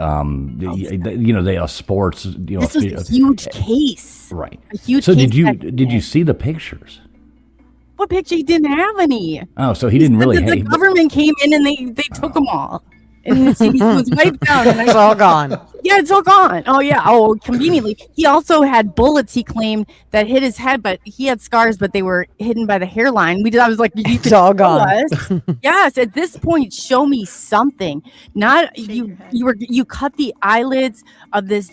sports. This was a huge case, right? A huge. So case did you see the pictures? What picture? He didn't have any. Oh, so he didn't really. The government came in and they took them all. And he was wiped out. And it's all gone. Yeah, it's all gone. Oh, yeah. Oh, conveniently. He also had bullets, he claimed, that hit his head, but he had scars, but they were hidden by the hairline. I was like, it's all gone. Yes, at this point, show me something. Not you cut the eyelids of this,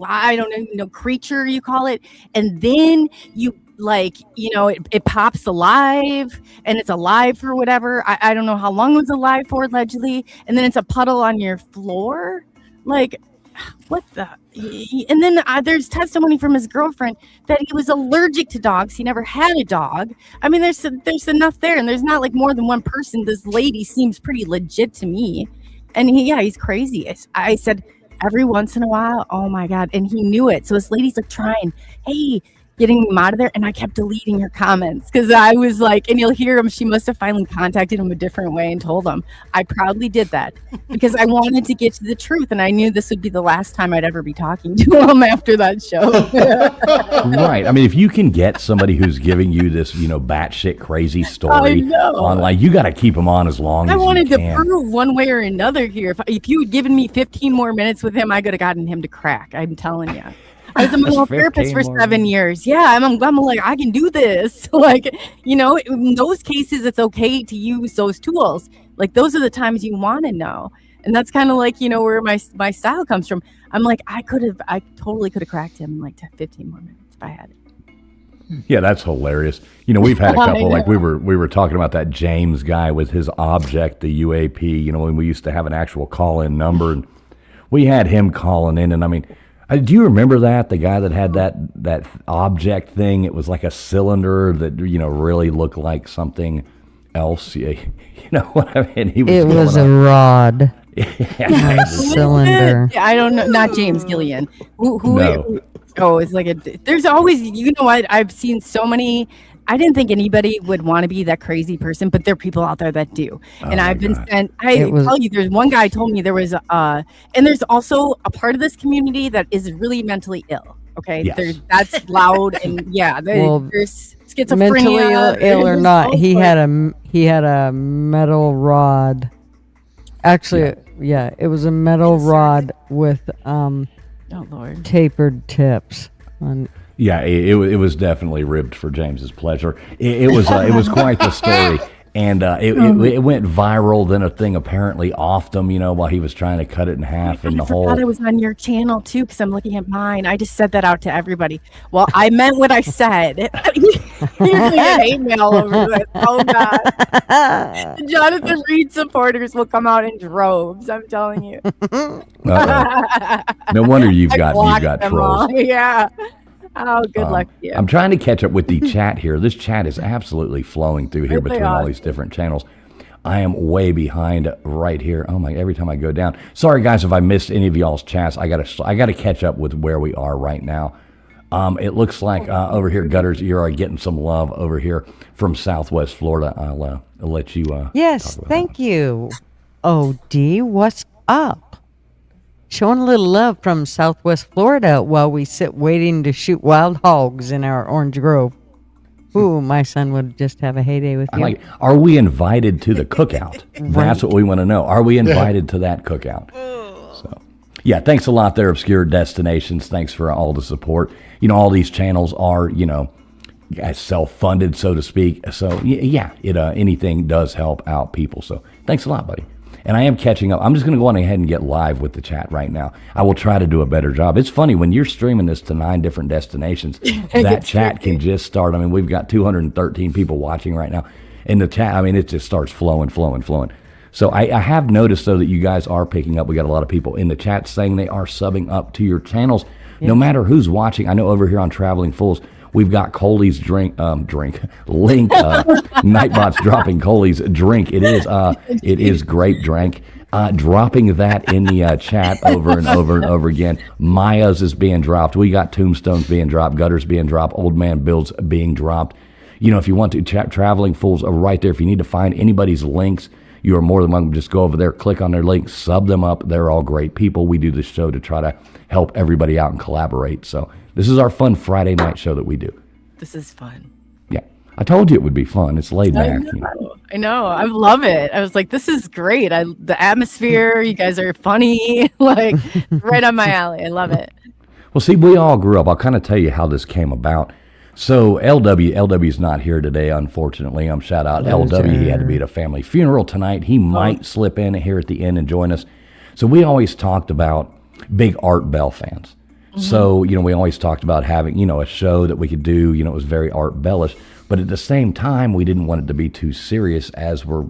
I don't know, creature you call it, and then you it pops alive and it's alive for whatever. I don't know how long it was alive for, allegedly, and then it's a puddle on your floor. What the? And then there's testimony from his girlfriend that he was allergic to dogs. He never had a dog. I mean, there's enough there, and there's not more than one person. This lady seems pretty legit to me, and he's crazy. I said every once in a while, oh my God, and he knew it. So this lady's trying, hey, getting him out of there, and I kept deleting her comments because I was like, and you'll hear him, she must have finally contacted him a different way and told him. I proudly did that because I wanted to get to the truth, and I knew this would be the last time I'd ever be talking to him after that show. Right. I mean, if you can get somebody who's giving you this, batshit crazy story online, you got to keep them on as long as you can. I wanted to prove one way or another here. If you had given me 15 more minutes with him, I could have gotten him to crack. I'm telling you. I was a mental therapist for 7 years. Yeah, I'm like, I can do this. In those cases, it's okay to use those tools. Those are the times you want to know. And that's kind of where my style comes from. I'm like, I totally could have cracked him in 15 more minutes if I had it. Yeah, that's hilarious. We've had a couple, we were talking about that James guy with his object, the UAP, when we used to have an actual call-in number, and we had him calling in, and I mean, do you remember that? The guy that had that object thing, it was like a cylinder that, really looked like something else. You know what I mean? It was a rod. Yeah. A cylinder. Yeah, I don't know. Not James Gillian. Who it's there's always, what? I've seen so many. I didn't think anybody would want to be that crazy person, but there are people out there that do. And I've been sent, tell you, there's one guy told me there was, and there's also a part of this community that is really mentally ill. Okay. Yes. That's loud. And there's schizophrenia. Mentally ill or not, he had a metal rod. Actually, it was a metal rod with, tapered tips on. Yeah, it was definitely ribbed for James's pleasure. It was quite the story, and it went viral. Then a thing apparently offed him, while he was trying to cut it in half, and the whole. I was on your channel too because I'm looking at mine. I just said that out to everybody. Well, I meant what I said. You're doing an hate mail over this. Oh God! The Jonathan Reed supporters will come out in droves. I'm telling you. No wonder you've got trolls. Yeah. Oh, good luck to you. I'm trying to catch up with the chat here. This chat is absolutely flowing through here Really between all these different channels. I am way behind right here. Oh my! Every time I go down. Sorry guys if I missed any of y'all's chats. I gotta catch up with where we are right now. It looks like over here, Gutters, you're getting some love over here from Southwest Florida. I'll let you. Yes, talk about thank you. OD, what's up? Showing a little love from Southwest Florida while we sit waiting to shoot wild hogs in our orange grove. Ooh, my son would just have a heyday with I you. like. Are we invited to the cookout? That's what we want to know. Are we invited to that cookout? So, yeah. Thanks a lot, there, Obscure Destinations. Thanks for all the support. You know, all these channels are, self-funded, so to speak. So yeah, anything does help out people. So thanks a lot, buddy. And I am catching up. I'm just going to go on ahead and get live with the chat right now. I will try to do a better job. It's funny, when you're streaming this to 9 different destinations, that chat can just start. I mean, we've got 213 people watching right now. In the chat, I mean, it just starts flowing. So I have noticed, though, that you guys are picking up. We got a lot of people in the chat saying they are subbing up to your channels. Yeah. No matter who's watching. I know over here on Traveling Fools, we've got Coley's link. Nightbot's dropping Coley's drink. It is great drink. Dropping that in the chat over and over again. Maya's is being dropped. We got Tombstones being dropped. Gutters being dropped. Old Man Bill's being dropped. You know, if you want to, Traveling Fools are right there. If you need to find anybody's links, you are more than welcome to just go over there, click on their link, sub them up. They're all great people. We do this show to try to help everybody out and collaborate. So this is our fun Friday night show that we do. This is fun. Yeah. I told you it would be fun. It's laid back. I know. I love it. I was like, this is great. The atmosphere, you guys are funny. Like, right on my alley. I love it. Well, see, we all grew up. I'll kind of tell you how this came about. So LW's not here today, unfortunately. Shout out LW. He had to be at a family funeral tonight. He might slip in here at the end and join us. So we always talked about big Art Bell fans. Mm-hmm. So, we always talked about having, a show that we could do, it was very Art Bellish. But at the same time, we didn't want it to be too serious, as we're,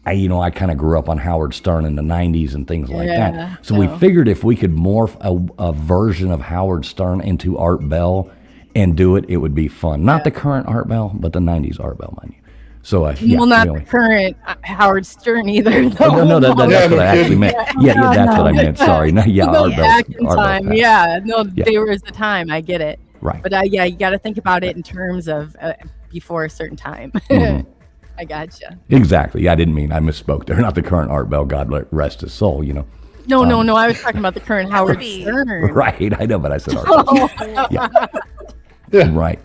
I kind of grew up on Howard Stern in the 90s and things like that. So we figured if we could morph a version of Howard Stern into Art Bell and do it, it would be fun. Not the current Art Bell, but the 90s Art Bell, mind you. So, not the current Howard Stern either. Though. No, that's what I actually meant. That's what I meant. Sorry. No, Art Bell. Time. There was the time. I get it. Right. But you got to think about it in terms of before a certain time. Mm-hmm. I gotcha. Exactly. Yeah, I didn't mean, I misspoke there. Not the current Art Bell, God rest his soul, No, I was talking about the current Howard Stern. Right. I know, but I said Art Bell. Yeah. Right.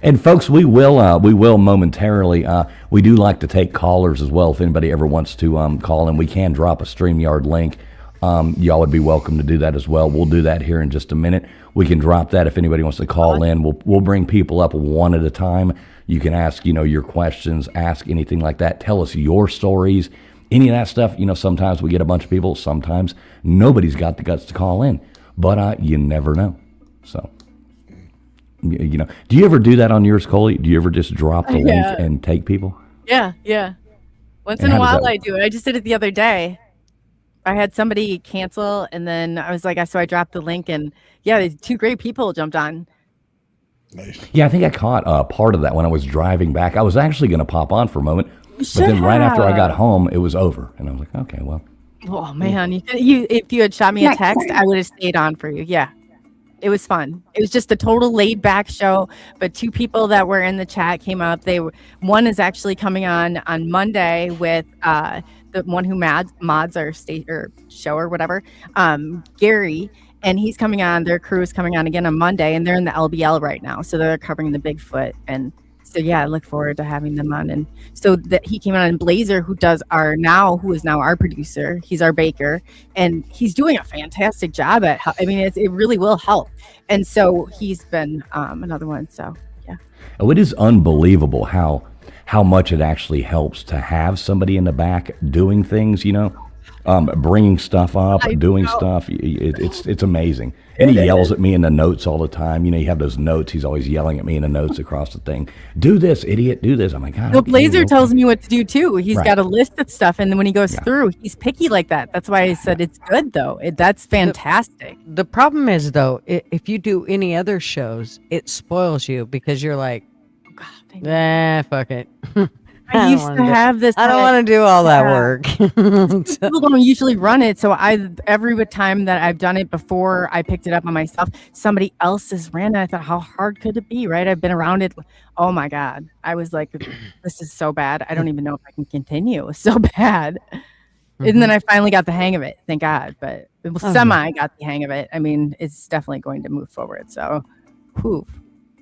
And folks, we will momentarily. We do like to take callers as well. If anybody ever wants to call in, we can drop a StreamYard link. Y'all would be welcome to do that as well. We'll do that here in just a minute. We can drop that if anybody wants to call in. We'll bring people up one at a time. You can ask, your questions, ask anything like that. Tell us your stories, any of that stuff. Sometimes we get a bunch of people. Sometimes nobody's got the guts to call in, but you never know. So. Do you ever do that on yours, Coley? Do you ever just drop the link and take people? Yeah. Once in a while I do it. I just did it the other day. I had somebody cancel, and then I was like, so I dropped the link, and these 2 great people jumped on. Nice. Yeah, I think I caught part of that when I was driving back. I was actually going to pop on for a moment, but then right after I got home, it was over, and I was like, okay, well. Oh man, if you had shot me a text, I would have stayed on for you. Yeah. It was fun. It was just a total laid back show, but 2 people that were in the chat came up. One is actually coming on Monday with the one who mods our show or whatever, Gary, and he's coming on. Their crew is coming on again on Monday, and they're in the LBL right now, so they're covering the Bigfoot. And so I look forward to having them on. And so that he came on, and Blazer, who is now our producer, he's our baker, and he's doing a fantastic job at. It really will help. And so he's been another one. So Oh, it is unbelievable how much it actually helps to have somebody in the back doing things. bringing stuff up, doing stuff. It's amazing. And he yells at me in the notes all the time. You know, you have those notes. He's always yelling at me in the notes across the thing. Do this, idiot. Do this. I'm like, God. Well, Blazer tells me what to do too. He's got a list of stuff, and then when he goes through, he's picky like that. That's why I said it's good, though. That's fantastic. The problem is, though, if you do any other shows, it spoils you because you're like, oh, God, fuck it. I used to have this. I don't want to do all that work. People don't usually run it, so every time that I've done it before, I picked it up on myself. Somebody else has ran it. I thought, how hard could it be? Right? I've been around it. Oh my God! I was like, this is so bad. I don't even know if I can continue. It was so bad. And then I finally got the hang of it. Thank God. But I got the hang of it. I mean, it's definitely going to move forward. So, poof.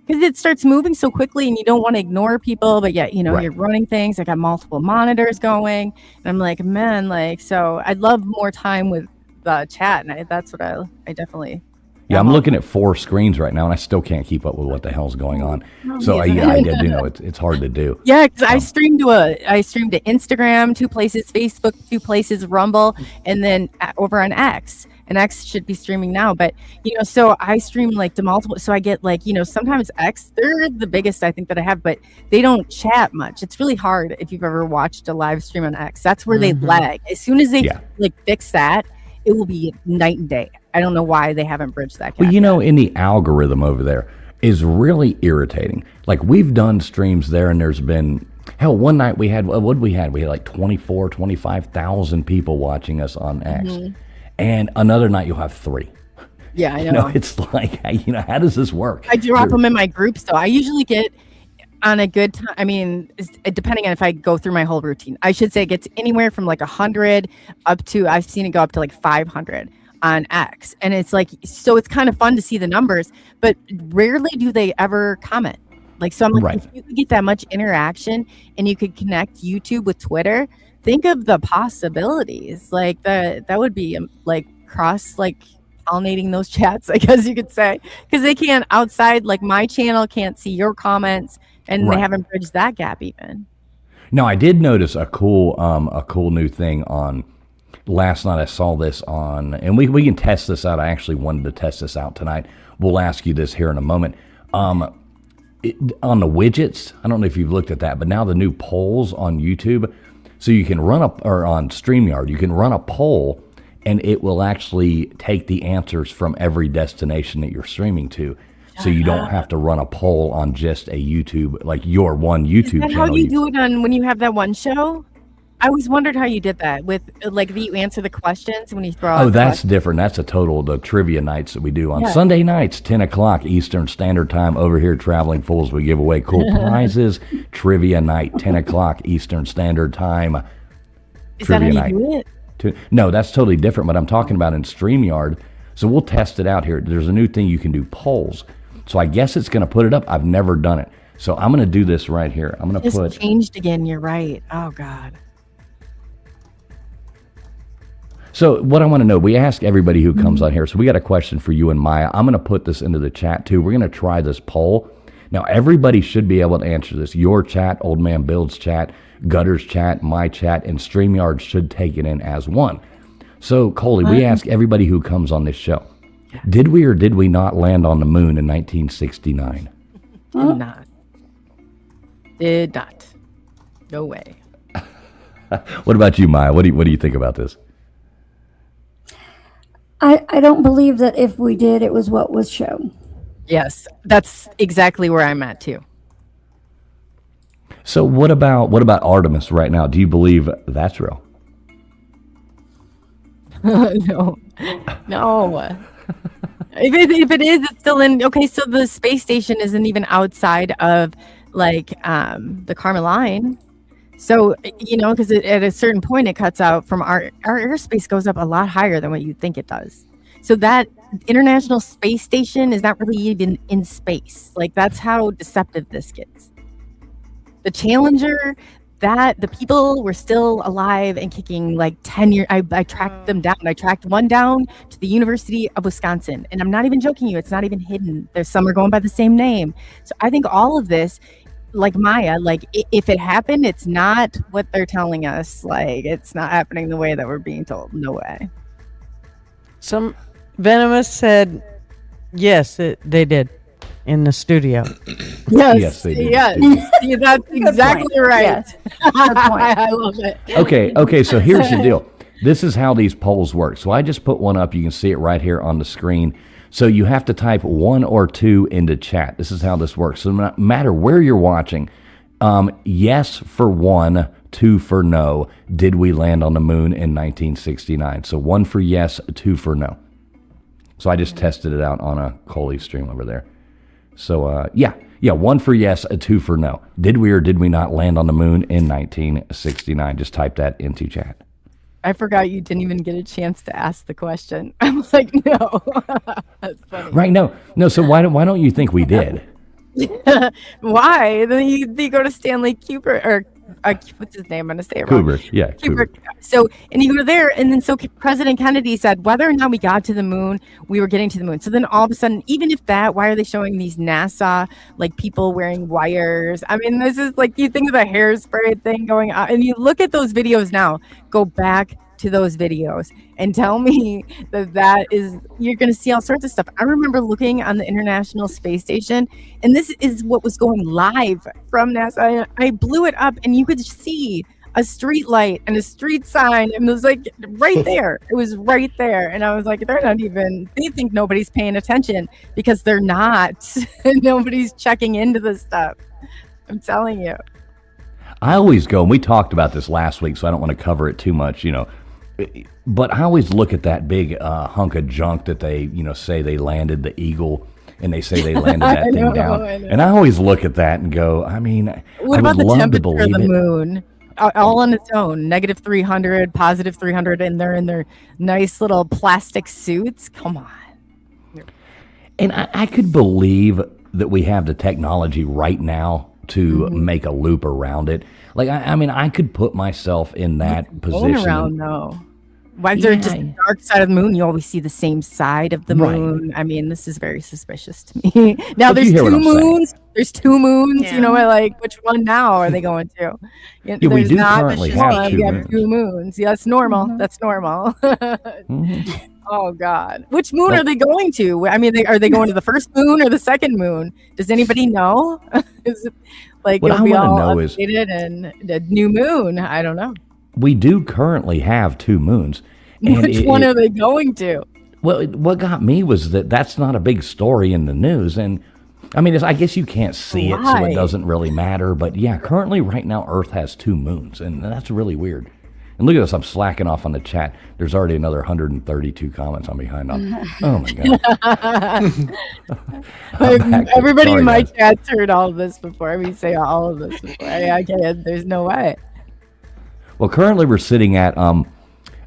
Because it starts moving so quickly and you don't want to ignore people, but yet, you're running things. I got multiple monitors going. And I'm like, man, so I'd love more time with the chat. And that's what I definitely. Yeah, I'm looking at 4 screens right now, and I still can't keep up with what the hell's going on. So I do know it's hard to do. Yeah, because I streamed to Instagram, 2 places, Facebook, 2 places, Rumble, and then over on X. And X should be streaming now, but so I stream to multiple. So I get sometimes X, they're the biggest I think that I have, but they don't chat much. It's really hard if you've ever watched a live stream on X. That's where they lag. As soon as they fix that, it will be night and day. I don't know why they haven't bridged that gap. Well, in the algorithm over there is really irritating. Like we've done streams there, and there's been one night we had we had 25,000 people watching us on X. And another night you'll have 3. Yeah, I know. It's like, how does this work? I drop them in my groups, though. I usually get on a good time. I mean, depending on if I go through my whole routine, I should say it gets anywhere from 100 up to, I've seen it go up to 500 on X. And it's so it's kind of fun to see the numbers, but rarely do they ever comment. So I'm like, if you could get that much interaction and you could connect YouTube with Twitter, think of the possibilities. That would be cross pollinating those chats, I guess you could say, because they can't outside my channel can't see your comments, and they haven't bridged that gap even. Now I did notice a cool new thing on last night. I saw this on, and we can test this out. I actually wanted to test this out tonight. We'll ask you this here in a moment. On the widgets, I don't know if you've looked at that, but now the new polls on YouTube. So you can run on StreamYard, you can run a poll, and it will actually take the answers from every destination that you're streaming to. So you don't have to run a poll on just a YouTube, your one YouTube channel. How do you do it on when you have that one show? I always wondered how you did that with that you answer the questions when you throw out. Oh, that's different. That's the trivia nights that we do on Sunday nights, 10 o'clock Eastern Standard Time. Over here, Traveling Fools, we give away cool prizes. Trivia night, 10 o'clock Eastern Standard Time. Is trivia that how you do it? No, that's totally different. But I'm talking about in StreamYard. So we'll test it out here. There's a new thing you can do, polls. So I guess it's going to put it up. I've never done it. So I'm going to do this right here. I'm going to put. It's changed again. You're right. Oh God. So what I want to know, we ask everybody who comes on here. So we got a question for you and Maya. I'm going to put this into the chat too. We're going to try this poll. Now everybody should be able to answer this. Your chat, Old Man Build's chat, Gutter's chat, my chat, and StreamYard should take it in as one. So Coley, we ask everybody who comes on this show, did we or did we not land on the moon in 1969? Did not. Did not. No way. What about you, Maya? What do you think about this? I don't believe that if we did, it was what was shown. Yes, that's exactly where I'm at too. So what about Artemis right now? Do you believe that's real? No. If it is, it's still in. Okay, so the space station isn't even outside of the Karma line. So, because at a certain point it cuts out from our airspace goes up a lot higher than what you think it does. So that International Space Station is not really even in space. That's how deceptive this gets. The Challenger, the people were still alive and kicking 10 years. I tracked them down. I tracked one down to the University of Wisconsin. And I'm not even joking you. It's not even hidden. There's some are going by the same name. So I think all of this, like Maya, like if it happened, it's not what they're telling us. Like it's not happening the way that we're being told. No way. Some Venomous said, yes, they did in the studio. Yes, Yes, they did. yes. Yeah, that's exactly right. Yes. Good point. I love it. Okay, so here's the deal. This is how these polls work. So I just put one up. You can see it right here on the screen. So you have to type 1 or 2 into chat. This is how this works. So no matter where you're watching, yes for 1, 2 for no. Did we land on the moon in 1969? So 1 for yes, 2 for no. So I just tested it out on a Coley stream over there. So yeah, 1 for yes, 2 for no. Did we or did we not land on the moon in 1969? Just type that into chat. I forgot you didn't even get a chance to ask the question. I'm like, no. That's funny. Right? No. So why don't you think we did? Why? Then you go to Stanley Kubrick, or what's his name? I'm going to say it wrong. Kubrick, yeah, Kubrick. So, and you go there, and then so President Kennedy said whether or not we got to the moon, we were getting to the moon. So then all of a sudden, even if that, why are they showing these NASA, like people wearing wires? I mean, this is like, you think of the hairspray thing going on, and you look at those videos now, go back to those videos and tell me that is, you're going to see all sorts of stuff. I remember looking on the International Space Station, and this is what was going live from NASA. I blew it up, and you could see a street light and a street sign, and it was like right there. It was right there, and I was like, they think nobody's paying attention because they're not. Nobody's checking into this stuff. I'm telling you. I always go, and we talked about this last week, so I don't want to cover it too much, but I always look at that big hunk of junk that they, say they landed the Eagle, and they say they landed that thing down. And I always look at that and go, I mean, what I about would the love to temperature believe of the it. moon? All on its own, -300, +300, and they're in their nice little plastic suits. Come on. And I could believe that we have the technology right now to make a loop around it. Like, I mean, I could put myself in that position. Going around, though. Why is there just the dark side of the moon? You always see the same side of the moon. I mean, this is very suspicious to me. Now, But you there's hear what 2 I'm saying. moons. There's 2 moons. Yeah. Like, which one now are they going to? Yeah, we There's do not currently just have one. 2 We have moons. 2 moons. Yeah, that's normal. That's normal. Oh, God. Which moon are they going to? I mean, are they going to the first moon or the second moon? Does anybody know? Is it like What it'll I be wanna all know is- updated and the new moon? I don't know. We do currently have 2 moons. And Which one are they going to? Well, what got me was that that's not a big story in the news. And I mean, I guess you can't see it, so Why? it doesn't really matter. But yeah, currently right now, Earth has 2 moons, and that's really weird. And look at this, I'm slacking off on the chat. There's already another 132 comments I'm behind on. Oh my God. I'm back. Everybody Sorry, in my guys. chat's heard all of this before. I mean, say all of this before. I can't, there's no way. Well, currently we're sitting at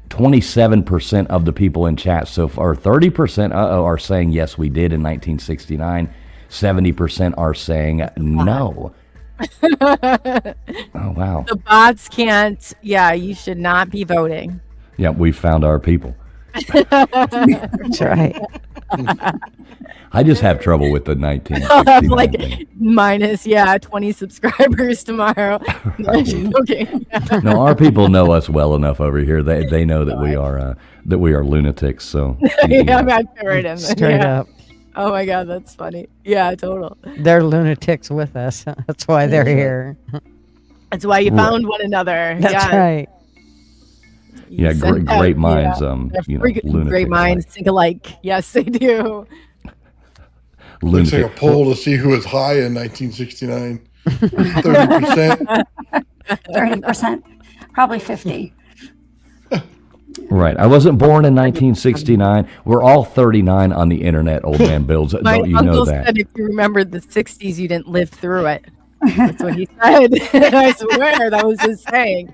27% of the people in chat so far. 30% are saying yes, we did in 1969. 70% are saying no. Oh, wow. The bots can't. Yeah, you should not be voting. Yeah, we found our people. That's right. I just have trouble with the 1969 Like thing. minus 20 subscribers tomorrow. Okay. No, our people know us well enough over here. They know that we are lunatics. So Yeah, I'm actually right in there. Straight Yeah. up. Oh my God, that's funny. Yeah, total. They're lunatics with us. That's why they're here. That's why you found one another. That's Yeah. right. You Yeah, sent great out- minds, yeah. lunatics Great minds think alike. Yes, they do. Looks like a lunatic. poll to see who was high in 1969. 30%. 30%, probably 50. Right. I wasn't born in 1969. We're all 39 on the internet, old man builds. My Don't you uncle know that? said if you remembered the 60s, you didn't live through it. That's what he said. I swear that was his saying.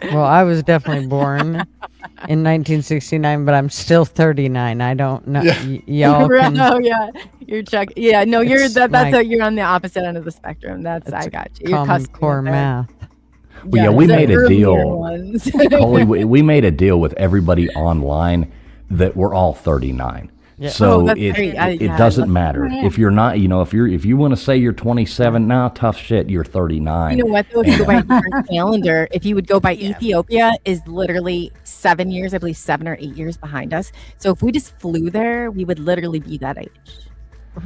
Well, I was definitely born in 1969, but I'm still 39. I don't know. Yeah. Y'all can. Oh yeah, you're check. Yeah, no, you're It's that's my- you're on the opposite end of the spectrum. That's I got you. You're Common customary core there. math. Well, yeah, we the made a earlier deal. ones. Coley, we made a deal with everybody online that we're all 39. So Oh, that's it great. it Yeah, I doesn't love matter that. if you're not. If you want to say you're 27, nah, tough shit. You're 39. You know what, though? If you go by a different calendar, if you would go by Yeah. Ethiopia, is literally 7 years, I believe 7 or 8 years behind us. So if we just flew there, we would literally be that age.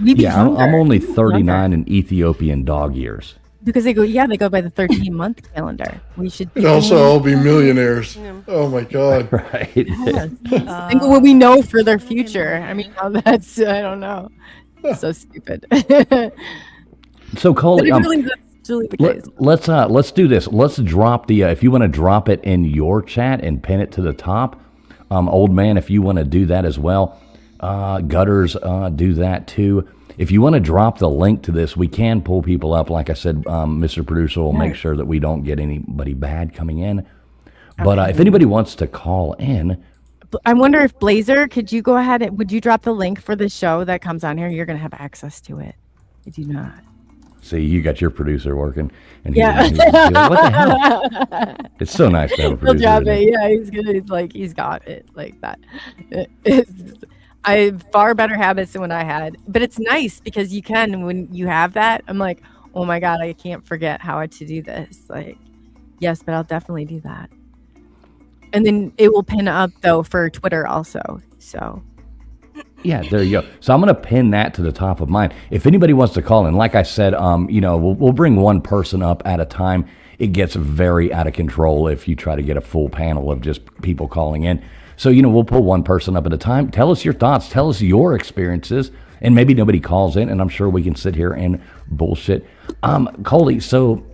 We'd be Yeah, I'm younger. only We'd be 39 younger. in Ethiopian dog years. Because they go by the 13-month calendar. We should be And also, doing- I'll be millionaires. Oh my God. Right. Yes. Think of what we know for their future. I mean, how that's, I don't know. So stupid. So But Coley, it really, that's really the case. let's do this. Let's drop the if you want to drop it in your chat and pin it to the top. Old man, if you want to do that as well. Gutters, do that too. If you want to drop the link to this, we can pull people up. Like I said, Mr. Producer will make sure that we don't get anybody bad coming in. But if anybody wants to call in, I wonder if Blazer, could you go ahead and would you drop the link for the show that comes on here? You're going to have access to it. I do not. see, you got your producer working. And Yeah. he's what the hell? It's so nice to have a He'll producer. drop isn't it. Yeah, he's good. He's got it like that. I have far better habits than when I had, but it's nice because you can, when you have that, I'm like, oh my God, I can't forget how to do this. Like, yes, but I'll definitely do that. And then it will pin up though for Twitter also. So Yeah, there you go. So I'm going to pin that to the top of mine. If anybody wants to call in, like I said, we'll bring one person up at a time. It gets very out of control if you try to get a full panel of just people calling in. So, we'll pull one person up at a time. Tell us your thoughts. Tell us your experiences. And maybe nobody calls in, and I'm sure we can sit here and bullshit. Coley, so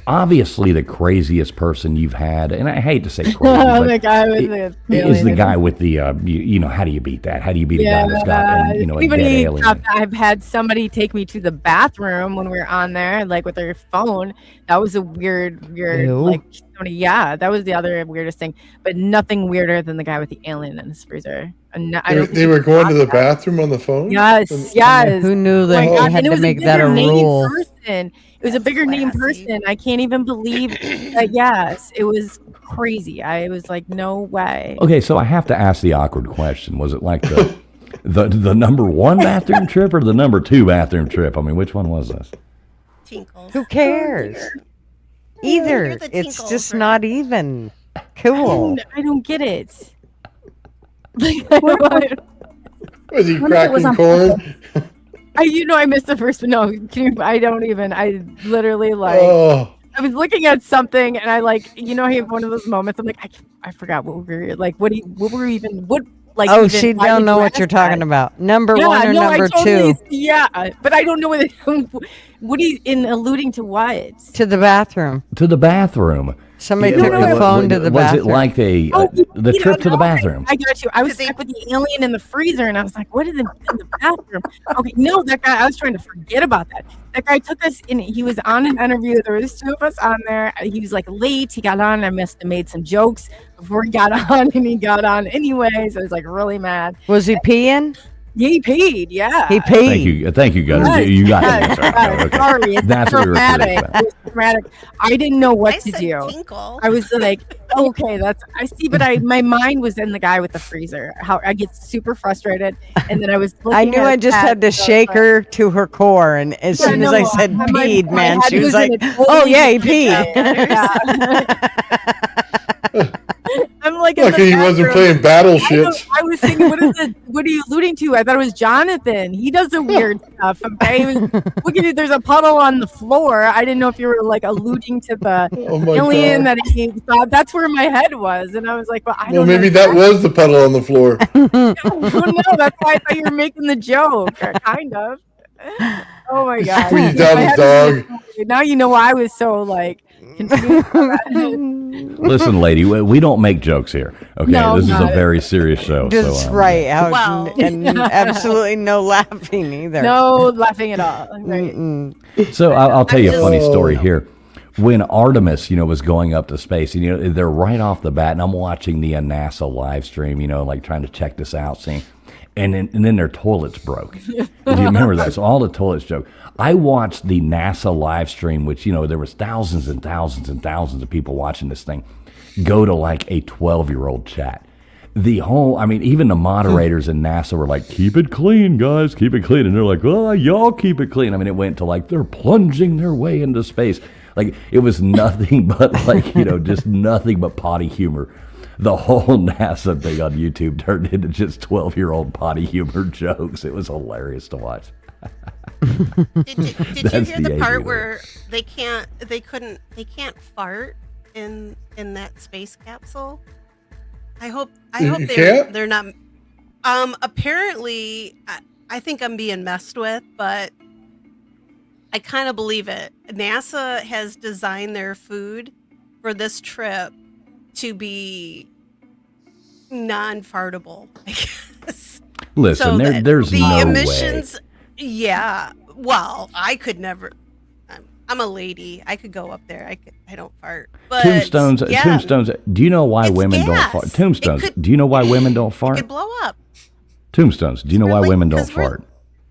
obviously the craziest person you've had, and I hate to say crazy, but the guy with the is the alien. guy with the, how do you beat that? How do you beat a guy that's got, a dead alien? I've had somebody take me to the bathroom when we were on there, like with their phone. That was a weird, Ew. like, yeah, that was the other weirdest thing. But nothing weirder than the guy with the alien in his freezer. And I don't They were going to the bathroom on the phone? Yes, yes. Who knew Oh that my you God, had and it to was a make that a bigger name rule? person. It was a That's bigger name classy. person. I can't even believe that. Yes, it was crazy. I was like, no way. Okay, so I have to ask the awkward question. Was it like the number one bathroom trip or the number two bathroom trip? I mean, which one was this? Tinkles. Who cares? Either. You're the It's tinkles, just right? not even. Cool. I don't get it. Like, I don't- Was he wonder if it was cracking on corn? I missed the first, but no, I don't even. I literally like. Oh, I was looking at something and I like, I have one of those moments. I'm like, I forgot what we were like. What were we even? What like? Oh, even, she why don't did know you what you're ask talking that? about. Number Yeah, one or no, number I totally, two? Yeah, but I don't know what. What he in alluding to what? To the bathroom. To the bathroom. Somebody Yeah, took the phone to the was bathroom. it like the trip to the bathroom? I got you. I was stuck with the alien in the freezer, and I was like, "What is in the bathroom?" Okay, no, that guy. I was trying to forget about that. That guy took us in. He was on an interview. There was two of us on there. He was like late. He got on. I must have made some jokes before he got on, and he got on anyways. I was like really mad. Was he peeing? Yeah, he paid. Yeah. He peed. Thank you, Gutter. Yes, You got yes, the answer. yes. Okay. Sorry, it's That's what we were dramatic. curious about. It was dramatic. I didn't know what I to said do. tinkle. I was like, okay, I see, but my mind was in the guy with the freezer. How I get super frustrated, and then I was. I looking knew at I just that, had to and I was shake like, her to her core, and as soon as I said my peed, man, head she was in like, a "Oh totally yeah, he different peed." Yeah. I'm like, in lucky the he wasn't bathroom. playing battleships. I was thinking, what are you alluding to? I thought it was Jonathan. He does the weird stuff. Okay, look at it. There's a puddle on the floor. I didn't know if you were like alluding to the Oh my alien God. that he thought. That's where my head was, and I was like, well, I Well, don't maybe know. that was the puddle on the floor. I don't know. That's why I thought you were making the joke, or kind of. Oh my god! Freeze down My his head dog. was- Now you know why I was so like confused. Listen, lady, we don't make jokes here. Okay, No, this is a not- very serious show. Just so, right out, Well. and absolutely no laughing either. No laughing at all. Right. Mm-mm. So I'll tell you a funny Oh. story here. When Artemis, was going up to space, and they're right off the bat, and I'm watching the NASA live stream, like trying to check this out, seeing, and then their toilets broke. Do you remember that? So all the toilets broke. I watched the NASA live stream, which there was thousands and thousands and thousands of people watching this thing, go to like a 12-year-old chat. the whole, I mean, even the moderators in NASA were like, keep it clean, guys, keep it clean. And they're like, oh, y'all keep it clean. I mean, it went to like, they're plunging their way into space. Like, it was nothing but like, just nothing but potty humor. The whole NASA thing on YouTube turned into just 12-year-old potty humor jokes. It was hilarious to watch. Did you hear the part where they can't fart in that space capsule? I hope they're not. Apparently, I think I'm being messed with, but I kind of believe it. NASA has designed their food for this trip to be non-fartable, I guess. Listen, So there's the no emissions, way. yeah. Well, I could never. I'm a lady. I could go up there. I don't fart. But Tombstones. Do you know why It's women don't gas. fart? Tombstones. It could- Do you know why women don't it fart? could blow up Tombstones. Do you know why women don't fart?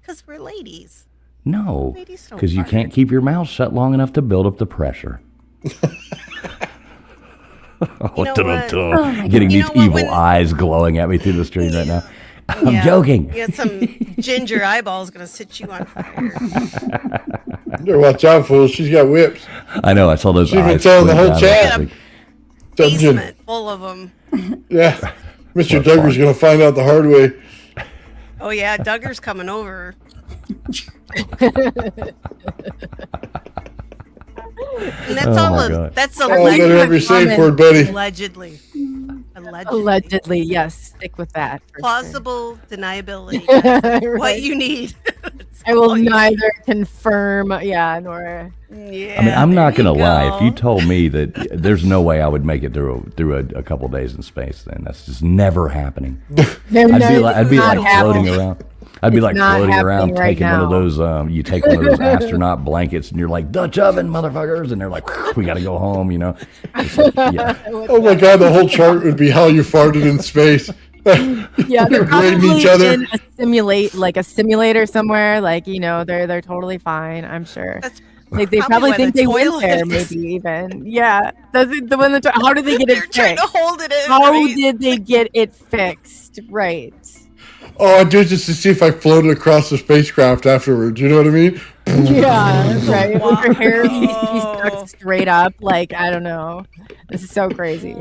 because we're ladies. No, Ladies don't because you fart. can't keep your mouth shut long enough to build up the pressure. You know what? Oh my Getting You these know what, evil when- eyes glowing at me through the screen right now. I'm Yeah. joking. You got some ginger eyeballs gonna set you on fire. Better watch out, fool. She's got whips. I know. I saw those She's been eyes. telling the squint whole out. chat. I was like, Basement full of them. Yeah. Mr. What Duggar's fun. going to find out the hard way. Oh yeah, Duggar's coming over. And that's Oh, all. my God. That's Oh, better have your safe comment. word, buddy. allegedly. Allegedly, yes. Stick with that. for sure. Plausible deniability. What Right. you need. That's I will all you neither confirm, nor. need. Yeah, I mean, I'm not there gonna you lie. If you go. told me that there's no way I would make it through a couple days in space, then that's just never happening. I'd be like floating around. I'd be It's like not floating around, happening right taking one of now. those. You take one of those astronaut blankets, and you're like Dutch oven, motherfuckers, and they're like, we got to go home. It's like, yeah. Oh my God, the whole chart would be how you farted in space. Yeah, they're Grading probably each other. in a simulator somewhere. Like they're totally fine. I'm sure. That's Like they probably probably why think the they went toilet there. is- Maybe even. Yeah. Does it the one that? How did they get They're it trying to fixed? hold it in. How right? did they get it fixed? Right. Oh, I'd do it just to see if I floated across the spacecraft afterwards. You know what I mean? Yeah. Right. With your hair needs to be Whoa. stuck straight up. Like I don't know. This is so crazy.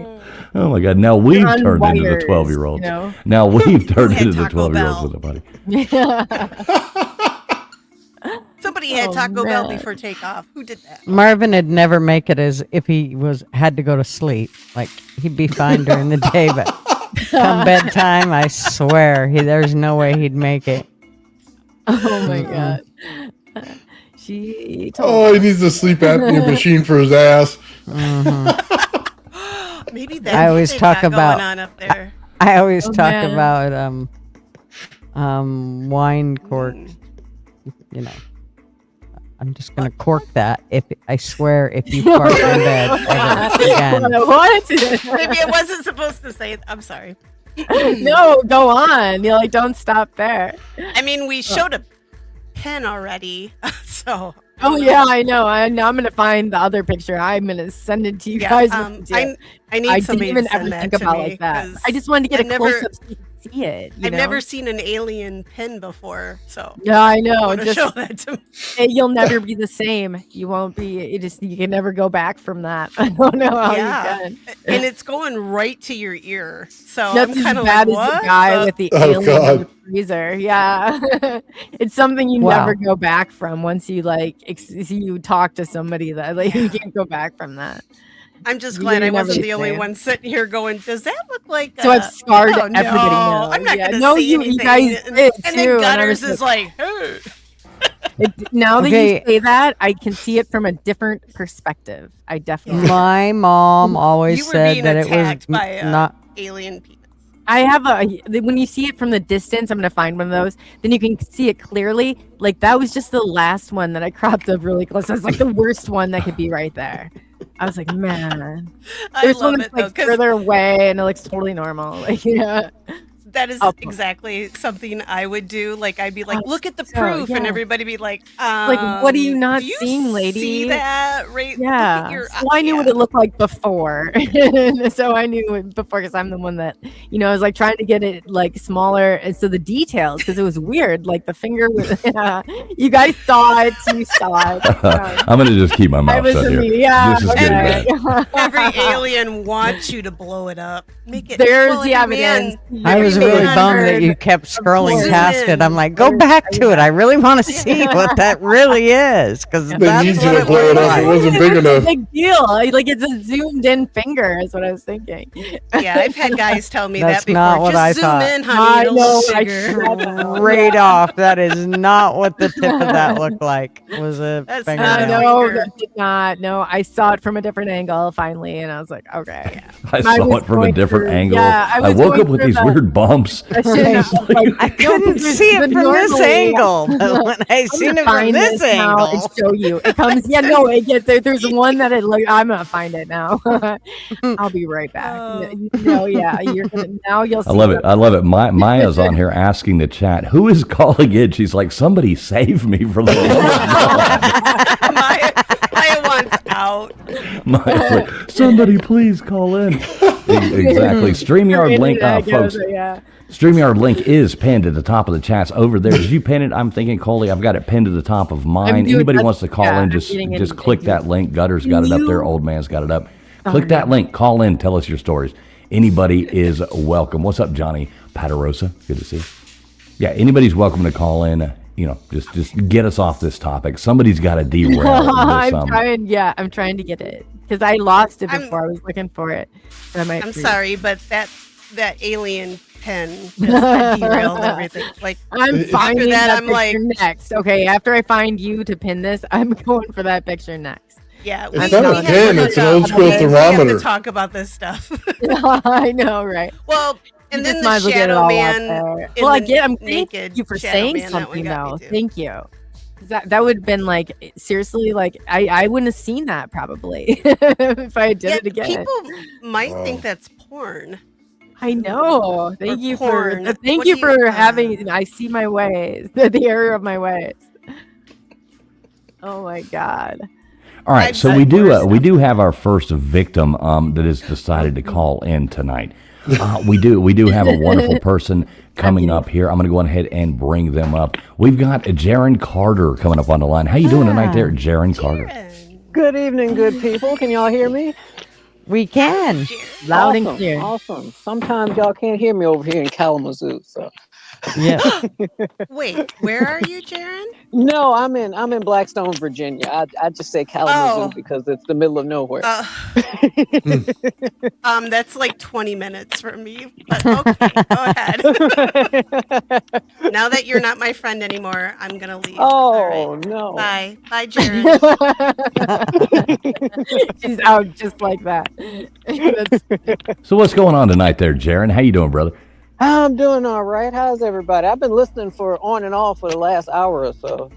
Oh my God! Now we've on turned into the wires, 12-year-olds. you know? Now we've turned had into the Taco 12-year-olds Bell. with a buddy. Yeah. Somebody had Oh, Taco Bell man. before takeoff. Who did that? Marvin would never make it as if he had to go to sleep. Like he'd be fine during the day, but come bedtime, I swear, there's no way he'd make it. Oh my God. She told Oh, he needs a sleep apnea machine for his ass. Maybe that's I always what they've talk got about- going on up there. I always Oh, talk man. about wine cork. You know, I'm just gonna cork that. I swear, if you fart in bed ever again, What? Maybe I wasn't supposed to say it. I'm sorry. No, go on. You're like, don't stop there. I mean, we showed a pen already, so. Oh yeah, I know. I'm gonna find the other picture. I'm gonna send it to you Yeah, guys. I need I somebody didn't even to send ever that think to about me, like that. 'cause I just wanted to get I've a never- close up so you can see it. I've never seen an alien pin before, so. Yeah, I I know. want to Just show that to me. you'll never be the same. You won't be. You can never go back from that. I don't know how Yeah. you can. And it's going right to your ear, so That's I'm as kind of bad like, as what? the guy with the Oh, alien in God. the freezer. Yeah, it's something you Wow. never go back from. Once you you talk to somebody that you can't go back from that. I'm just You glad I never wasn't get the only there. one sitting here going, does that look like So I've scarred oh, everybody no, now. I'm not Yeah. gonna No, say you anything. guys and, did, and too, then and I Gutters was is like, hey. Now that Okay. you say that, I can see it from a different perspective. I definitely. my mom always You were said being that it was attacked by not. alien penis. I have when you see it from the distance, I'm gonna find one of those. Then you can see it clearly. Like that was just the last one that I cropped up really close. That's like the worst one that could be right there. I was like, man. I There's love one it that's though, like because further away and it looks totally normal. Like yeah. That is I'll- exactly something I would do. Like I'd be like, Oh, "Look at the so, proof," and yeah. everybody be like, What are you not do you seeing, lady?" See that? Right? Look Yeah. at your, So I knew what yeah. it looked like before. So I knew it before because I'm the one that, I was like trying to get it like smaller. And so the details, because it was weird, like the finger was, you guys saw it. You saw it. I'm going to just keep my I mouth was shut in here. the, yeah. This is getting bad. Every alien wants you to blow it up. Make it. There's well, the every evidence. man- I every was man really bummed that heard- you kept scrolling course. past Zoom it. I'm in. like, go back to it. I really want to see what that really is, because They that's need you what to it blow it looked up. like. It wasn't big enough. Big deal. Like it's a zoomed in finger is what I was thinking. Yeah, I've had guys tell me That's that before. not what Just I zoom thought. in, honey. I It'll know, look I bigger. tried that. Straight off, that is not what the tip of that looked like. Was a That's fingernail. not- No, Finger. that did not. No, I saw it from a different angle finally, and I was like, okay. I I saw was it from a going different through- angle. yeah, I I was woke going up with through these the- weird bumps. I shouldn't have, like, I couldn't because see it the from this normally- angle, but when I seen it from Find this now and angle, show you. It comes. Yeah, no, it gets there. There's one that I'm gonna find it now. I'll be right back. Oh. No, yeah, you're gonna now. You'll see. I love it. I love it. Maya's on here asking the chat, who is calling in? She's like, somebody save me from the Maya wants out. Maya's like, somebody please call in. Exactly. StreamYard link, folks. Yeah. StreamYard link is pinned at the top of the chats over there. Did you pin it? I'm thinking, Coley, I've got it pinned to the top of mine. doing Anybody that- wants to call yeah, in, I'm just getting in- click that link. Gutter's got it up there. You- Old man's got it up. Click that link. Call in. Tell us your stories. Anybody is welcome. What's up, Johnny Patarosa? Good to see you. Yeah, anybody's welcome to call in. Just get us off this topic. Somebody's got to derail this. I'm trying. Yeah, I'm trying to get it because I lost it I'm- before. I was looking for it. So I might. I'm sorry, but that alien pen just derailed everything. Like I'm After finding that, that I'm picture like- next. Okay, after I find you to pin this, I'm going for that picture next. yeah, It's not a have pen, to it's an talk- old school we have thermometer. to talk about this stuff. I know, right? Well, and You then just the might as well get it shadow all out man. there. in Well, I the get. I'm naked thank you for shadow saying man, that one something got me though. too. Thank you. That would have been like seriously, like I wouldn't have seen that probably if I did Yeah, it again. people might Wow. think that's porn. I know. Thank Or you porn. for thank What you do you- for having. I see my ways, the error of my ways. Oh my god. All right, I've so said we worse do have our first victim that has decided to call in tonight. We do have a wonderful person coming up here. I'm going to go ahead and bring them up. We've got Jaron Carter coming up on the line. How you doing tonight, there, Jaron Carter? Good evening, good people. Can y'all hear me? we can. Loud awesome, and clear. Awesome. Sometimes y'all can't hear me over here in Kalamazoo. So Yeah. Wait, where are you, Jaron? no, I'm in Blackstone, Virginia. I just say Kalamazoo Oh. because it's the middle of nowhere. That's like 20 minutes from me. But okay, go ahead. Now that you're not my friend anymore, I'm gonna leave. All oh right. no. Bye, Jaron. She's out just like that. That's- So what's going on tonight, there, Jaron? How you doing, brother? I'm doing all right. How's everybody? I've been listening for on and off for the last hour or so.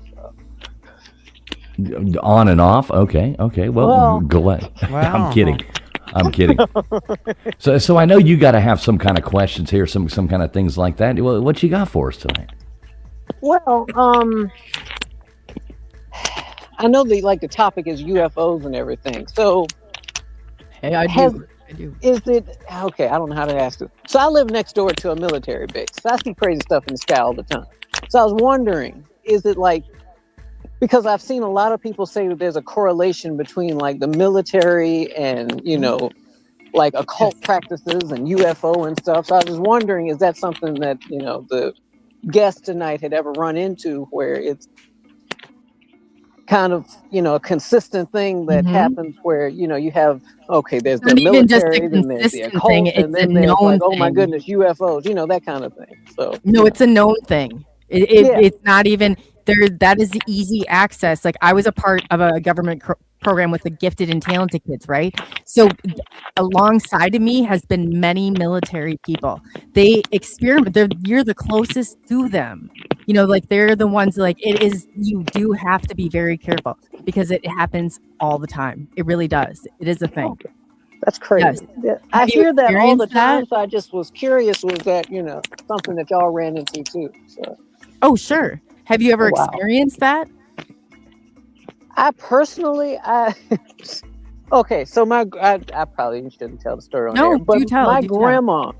On and off. Okay. Well, go ahead. Wow. I'm kidding. So I know you got to have some kind of questions here, some kind of things like that. What you got for us tonight? Well, I know the topic is UFOs and everything. So Hey, I Has- do. I do. is it okay? I don't know how to ask it. So I live next door to a military base. So I see crazy stuff in the sky all the time. So I was wondering, is it like, because I've seen a lot of people say that there's a correlation between like the military and, like occult practices and UFO and stuff. So I was wondering, is that something that, the guest tonight had ever run into where it's kind of, a consistent thing that Mhm. happens where, you have, there's the Not even just a military, then there's the consistent occult, thing, and it's then a there's known like, oh my thing. goodness, UFOs, that kind of thing. So No, it's a known thing. Yeah. It's not even there. That is easy access. Like I was a part of a government program with the gifted and talented kids, right? So alongside of me has been many military people. They experiment. You're the closest to them. Like they're the ones. Like it is. You do have to be very careful because it happens all the time. It really does. It is a thing. That's crazy. Yeah, I Have you hear that all the experienced time, that? so I just was curious. Was that something that y'all ran into too? So, Oh, sure. Have you ever wow. experienced that? I personally, okay. So I probably shouldn't tell the story on No, air, but do tell. my Do tell. grandma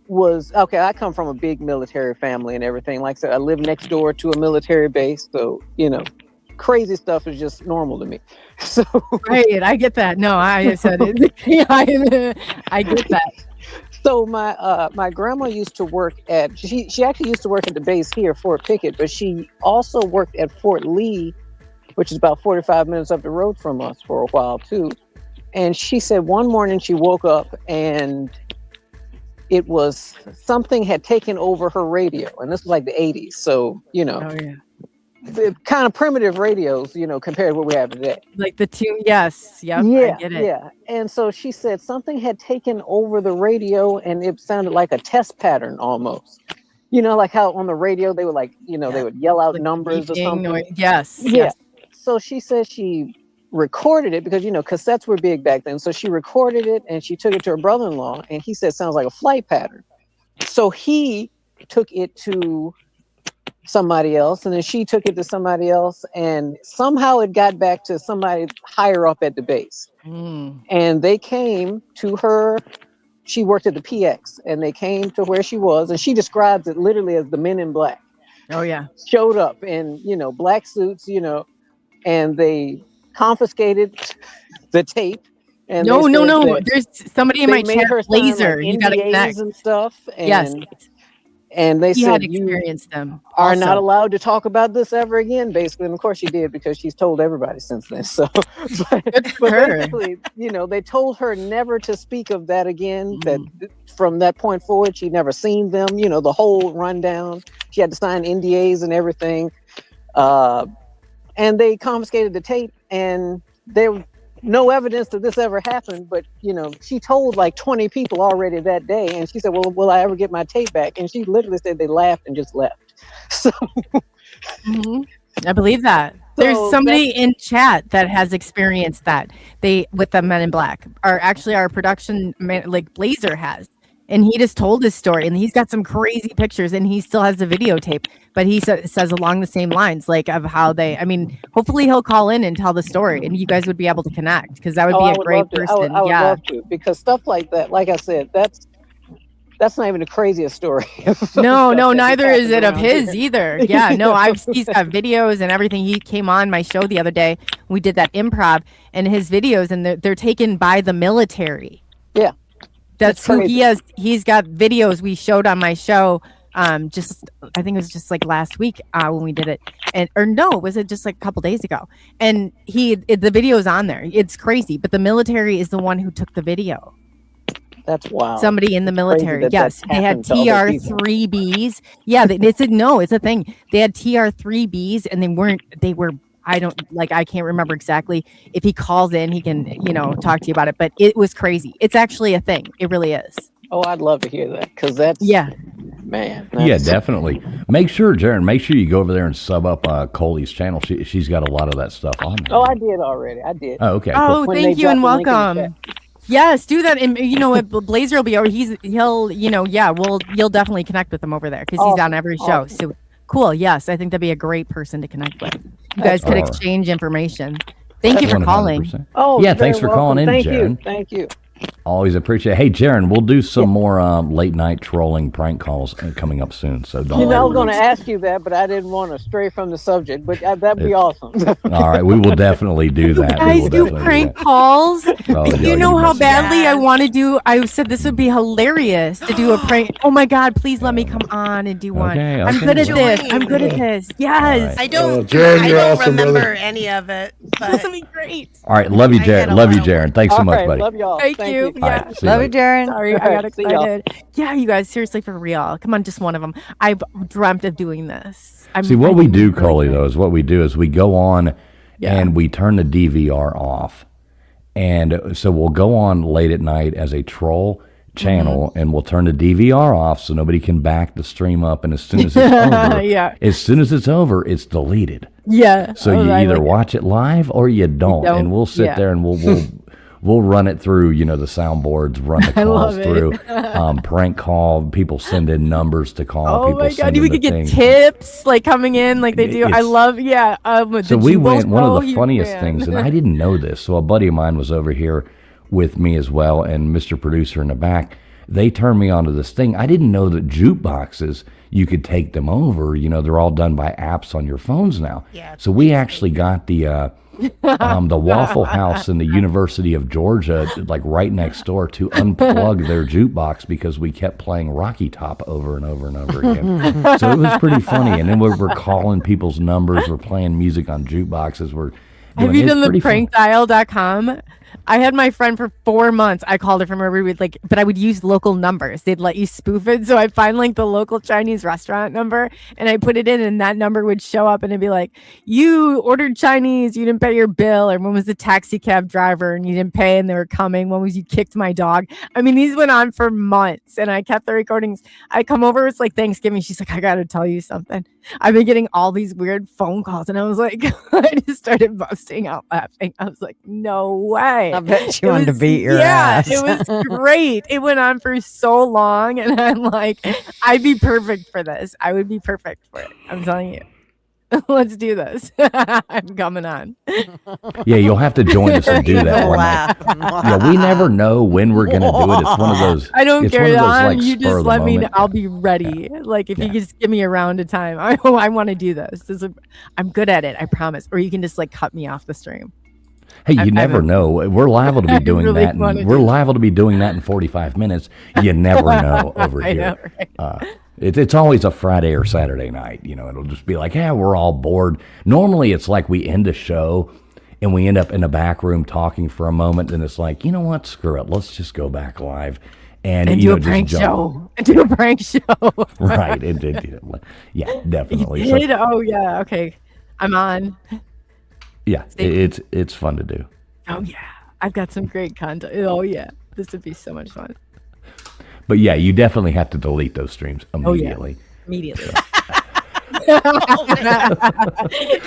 was okay. I come from a big military family and everything. Like I said, I live next door to a military base, so crazy stuff is just normal to me. So Right, I get that. No, I said it. Yeah, I get that. So my grandma used to work at she actually used to work at the base here, Fort Pickett, but she also worked at Fort Lee, which is about 45 minutes up the road from us for a while too. And she said one morning she woke up and it was something had taken over her radio, and this was like the 80s. So, Oh yeah. the kind of primitive radios, compared to what we have today. Like the tune, yes. Yep, I Yeah, get it. yeah. And so she said something had taken over the radio and it sounded like a test pattern almost. Like how on the radio they would they would yell out Like numbers or beeping something. yes, Yeah. yes. So she said she recorded it because cassettes were big back then. So she recorded it and she took it to her brother-in-law and he said sounds like a flight pattern. So he took it to somebody else and then she took it to somebody else and somehow it got back to somebody higher up at the base. And they came to her. She worked at the PX and they came to where she was and she describes it literally as the Men in Black. Oh yeah. Showed up in black suits, and they confiscated the tape. And No. that There's somebody in my they made chat, her sign, Blazer. like, You gotta NDAs connect. and stuff. Yes. And they He said had you experienced them. are also. not allowed to talk about this ever again, basically. And of course she did because she's told everybody since then. So but her. basically, they told her never to speak of that again. That from that point forward, she'd never seen them, the whole rundown. She had to sign NDAs and everything. And they confiscated the tape and there was no evidence that this ever happened, but she told like 20 people already that day, and she said, well, will I ever get my tape back? And she literally said they laughed and just left. So I believe that. There's somebody in chat that has experienced that. With the Men in Black, or actually our production man, like Blazer has. And he just told his story, and he's got some crazy pictures, and he still has the videotape. But he says along the same lines, like of how hopefully he'll call in and tell the story, and you guys would be able to connect because that would be a great person. I would love to, because stuff like that, like I said, that's not even the craziest story. No, neither is it of his either. Yeah, no, he's got videos and everything. He came on my show the other day. We did that improv, and his videos, and they're taken by the military. Yeah. That's who he is. He's got videos we showed on my show. I think it was just like last week when we did it, was it just like a couple days ago? And the video's on there. It's crazy, but the military is the one who took the video. That's wild. Somebody in the military. Yes, they had TR3Bs. Yeah, they said no. It's a thing. They had TR3Bs, and they were. I can't remember exactly. If he calls in, he can, talk to you about it. But it was crazy. It's actually a thing. It really is. Oh, I'd love to hear that, because that's man. Yeah, definitely. Make sure, Jaron, you go over there and sub up Coley's channel. She's got a lot of that stuff on there. Oh, I did already. I did. Oh, okay. Oh, Cool. thank you and welcome. Yes, do that. And Blazer will be over. You'll definitely connect with him over there because he's on every show. So cool. Yes, I think that'd be a great person to connect with. You guys could exchange information. Thank you for calling. 100%. Oh, yeah, thanks for calling in, Jaron. Thank you. Always appreciate it. Hey, Jaron, we'll do some more late night trolling prank calls coming up soon. So don't. I was going to ask you that, but I didn't want to stray from the subject. But that'd be awesome. All right, we will definitely do that. You guys do prank calls. Oh, you know how badly I want to do. I said this would be hilarious to do a prank. Oh my God! Please let me come on and do one. Okay, I'm good at this. I'm good at this. Yes. Right. I don't Jaron, you're awesome, remember brother. any of it. But This will be great. All right, love you, Jaron. Love you, Jaron. Thanks so much, buddy. Love y'all. Thank you. All Yeah. right, see Love you, later. Jaron. Sorry, I got See y'all. excited. Yeah, you guys, seriously, for real. Come on, just one of them. I've dreamt of doing this. See, what we do, Coley, though, is we go on and we turn the DVR off. And so we'll go on late at night as a troll channel, and we'll turn the DVR off so nobody can back the stream up. And as soon as it's over, it's deleted. Yeah. So you either watch it live or you don't. And we'll sit there and we'll run it through, the soundboards, run the I calls love through, it. prank call, people send in numbers to call, Oh people my God. send You in could the get things. tips like coming in like they do. I It's- love, yeah. So the we Jubal went, one Show, of the huge funniest fan. things, and I didn't know this, so a buddy of mine was over here with me as well, and Mr. Producer in the back, they turned me onto this thing. I didn't know that jukeboxes, you could take them over. They're all done by apps on your phones now. Yeah, So we actually got the Waffle House in the University of Georgia, like right next door, to unplug their jukebox because we kept playing Rocky Top over and over and over again. So it was pretty funny. And then we're calling people's numbers. We're playing music on jukeboxes. Have you done the pretty fun. prankdial.com? I had my friend for 4 months. I called her from wherever we would but I would use local numbers. They'd let you spoof it. So I'd find like the local Chinese restaurant number and I put it in and that number would show up and it'd be like, you ordered Chinese, you didn't pay your bill. Or when was the taxi cab driver and you didn't pay and they were coming? When was you kicked my dog? I mean, these went on for months and I kept the recordings. I come over, it's like Thanksgiving. She's like, I got to tell you something. I've been getting all these weird phone calls. And I was like, I just started busting out laughing. I was like, no way. I bet she wanted to beat your ass. It was great. It went on for so long. And I'm like, I'd be perfect for this. I would be perfect for it. I'm telling you. Let's do this. I'm coming on. Yeah, you'll have to join us and do that one night. Yeah, we never know when we're going to do it. It's one of those. I don't it's care. one of those, like, You spur just of the let me know. moment. I'll be ready. Like if you just give me a round of time. I want to do this. I'm good at it. I promise. Or you can just like cut me off the stream. Hey, you never know. We're liable to be doing really that. wanna We're do liable to be doing that in 45 minutes. You never know over I here. know, right? It's always a Friday or Saturday night. It'll just be like, yeah, we're all bored. Normally, it's like we end a show and we end up in the back room talking for a moment, and it's like, you know what? Screw it. Let's just go back live and do a just prank jump. show. Do a prank show. Right. Yeah, definitely. You did? Oh yeah. Okay. I'm on. Yeah, it's fun to do. Oh yeah. I've got some great content. Oh yeah. This would be so much fun. But yeah, you definitely have to delete those streams immediately. Oh, yeah. Immediately.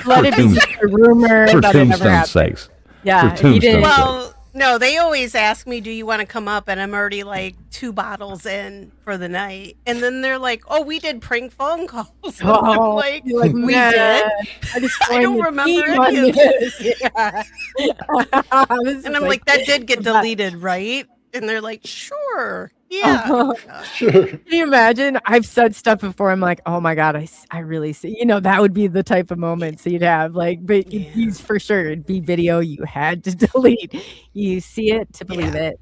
Let it be just a rumor. For that it never Tombstone's happened. sakes. Yeah. For He did. Tombstone's Well, no, they always ask me, do you want to come up? And I'm already like 2 bottles in for the night. And then they're like, oh, we did prank phone calls. And I'm like, you're like, we "Nah, did? I just I don't joined the remember team on any of this." Yeah. This is And I'm like, that did get deleted, right? And they're like, sure. Yeah. Sure. Can you imagine? I've said stuff before. I'm like, oh my God, I really see. That would be the type of moments you'd have. Like, but these for sure, it'd be video you had to delete. You see it to believe it.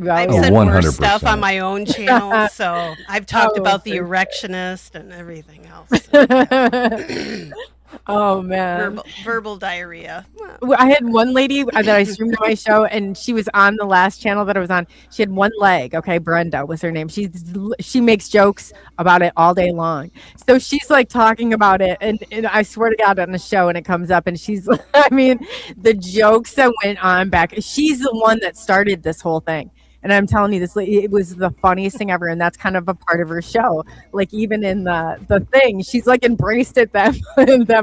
I've said worse stuff on my own channel. So I've talked about the erectionist and everything else. So, yeah. Oh man, verbal diarrhea. I had one lady that I streamed on my show, and she was on the last channel that I was on. She had one leg. Okay, Brenda was her name. She makes jokes about it all day long. So she's like talking about it, and I swear to God, on the show, and it comes up, and she's, I mean, the jokes that went on back. She's the one that started this whole thing. And I'm telling you, it was the funniest thing ever. And that's kind of a part of her show. Like, even in the thing, she's like embraced it that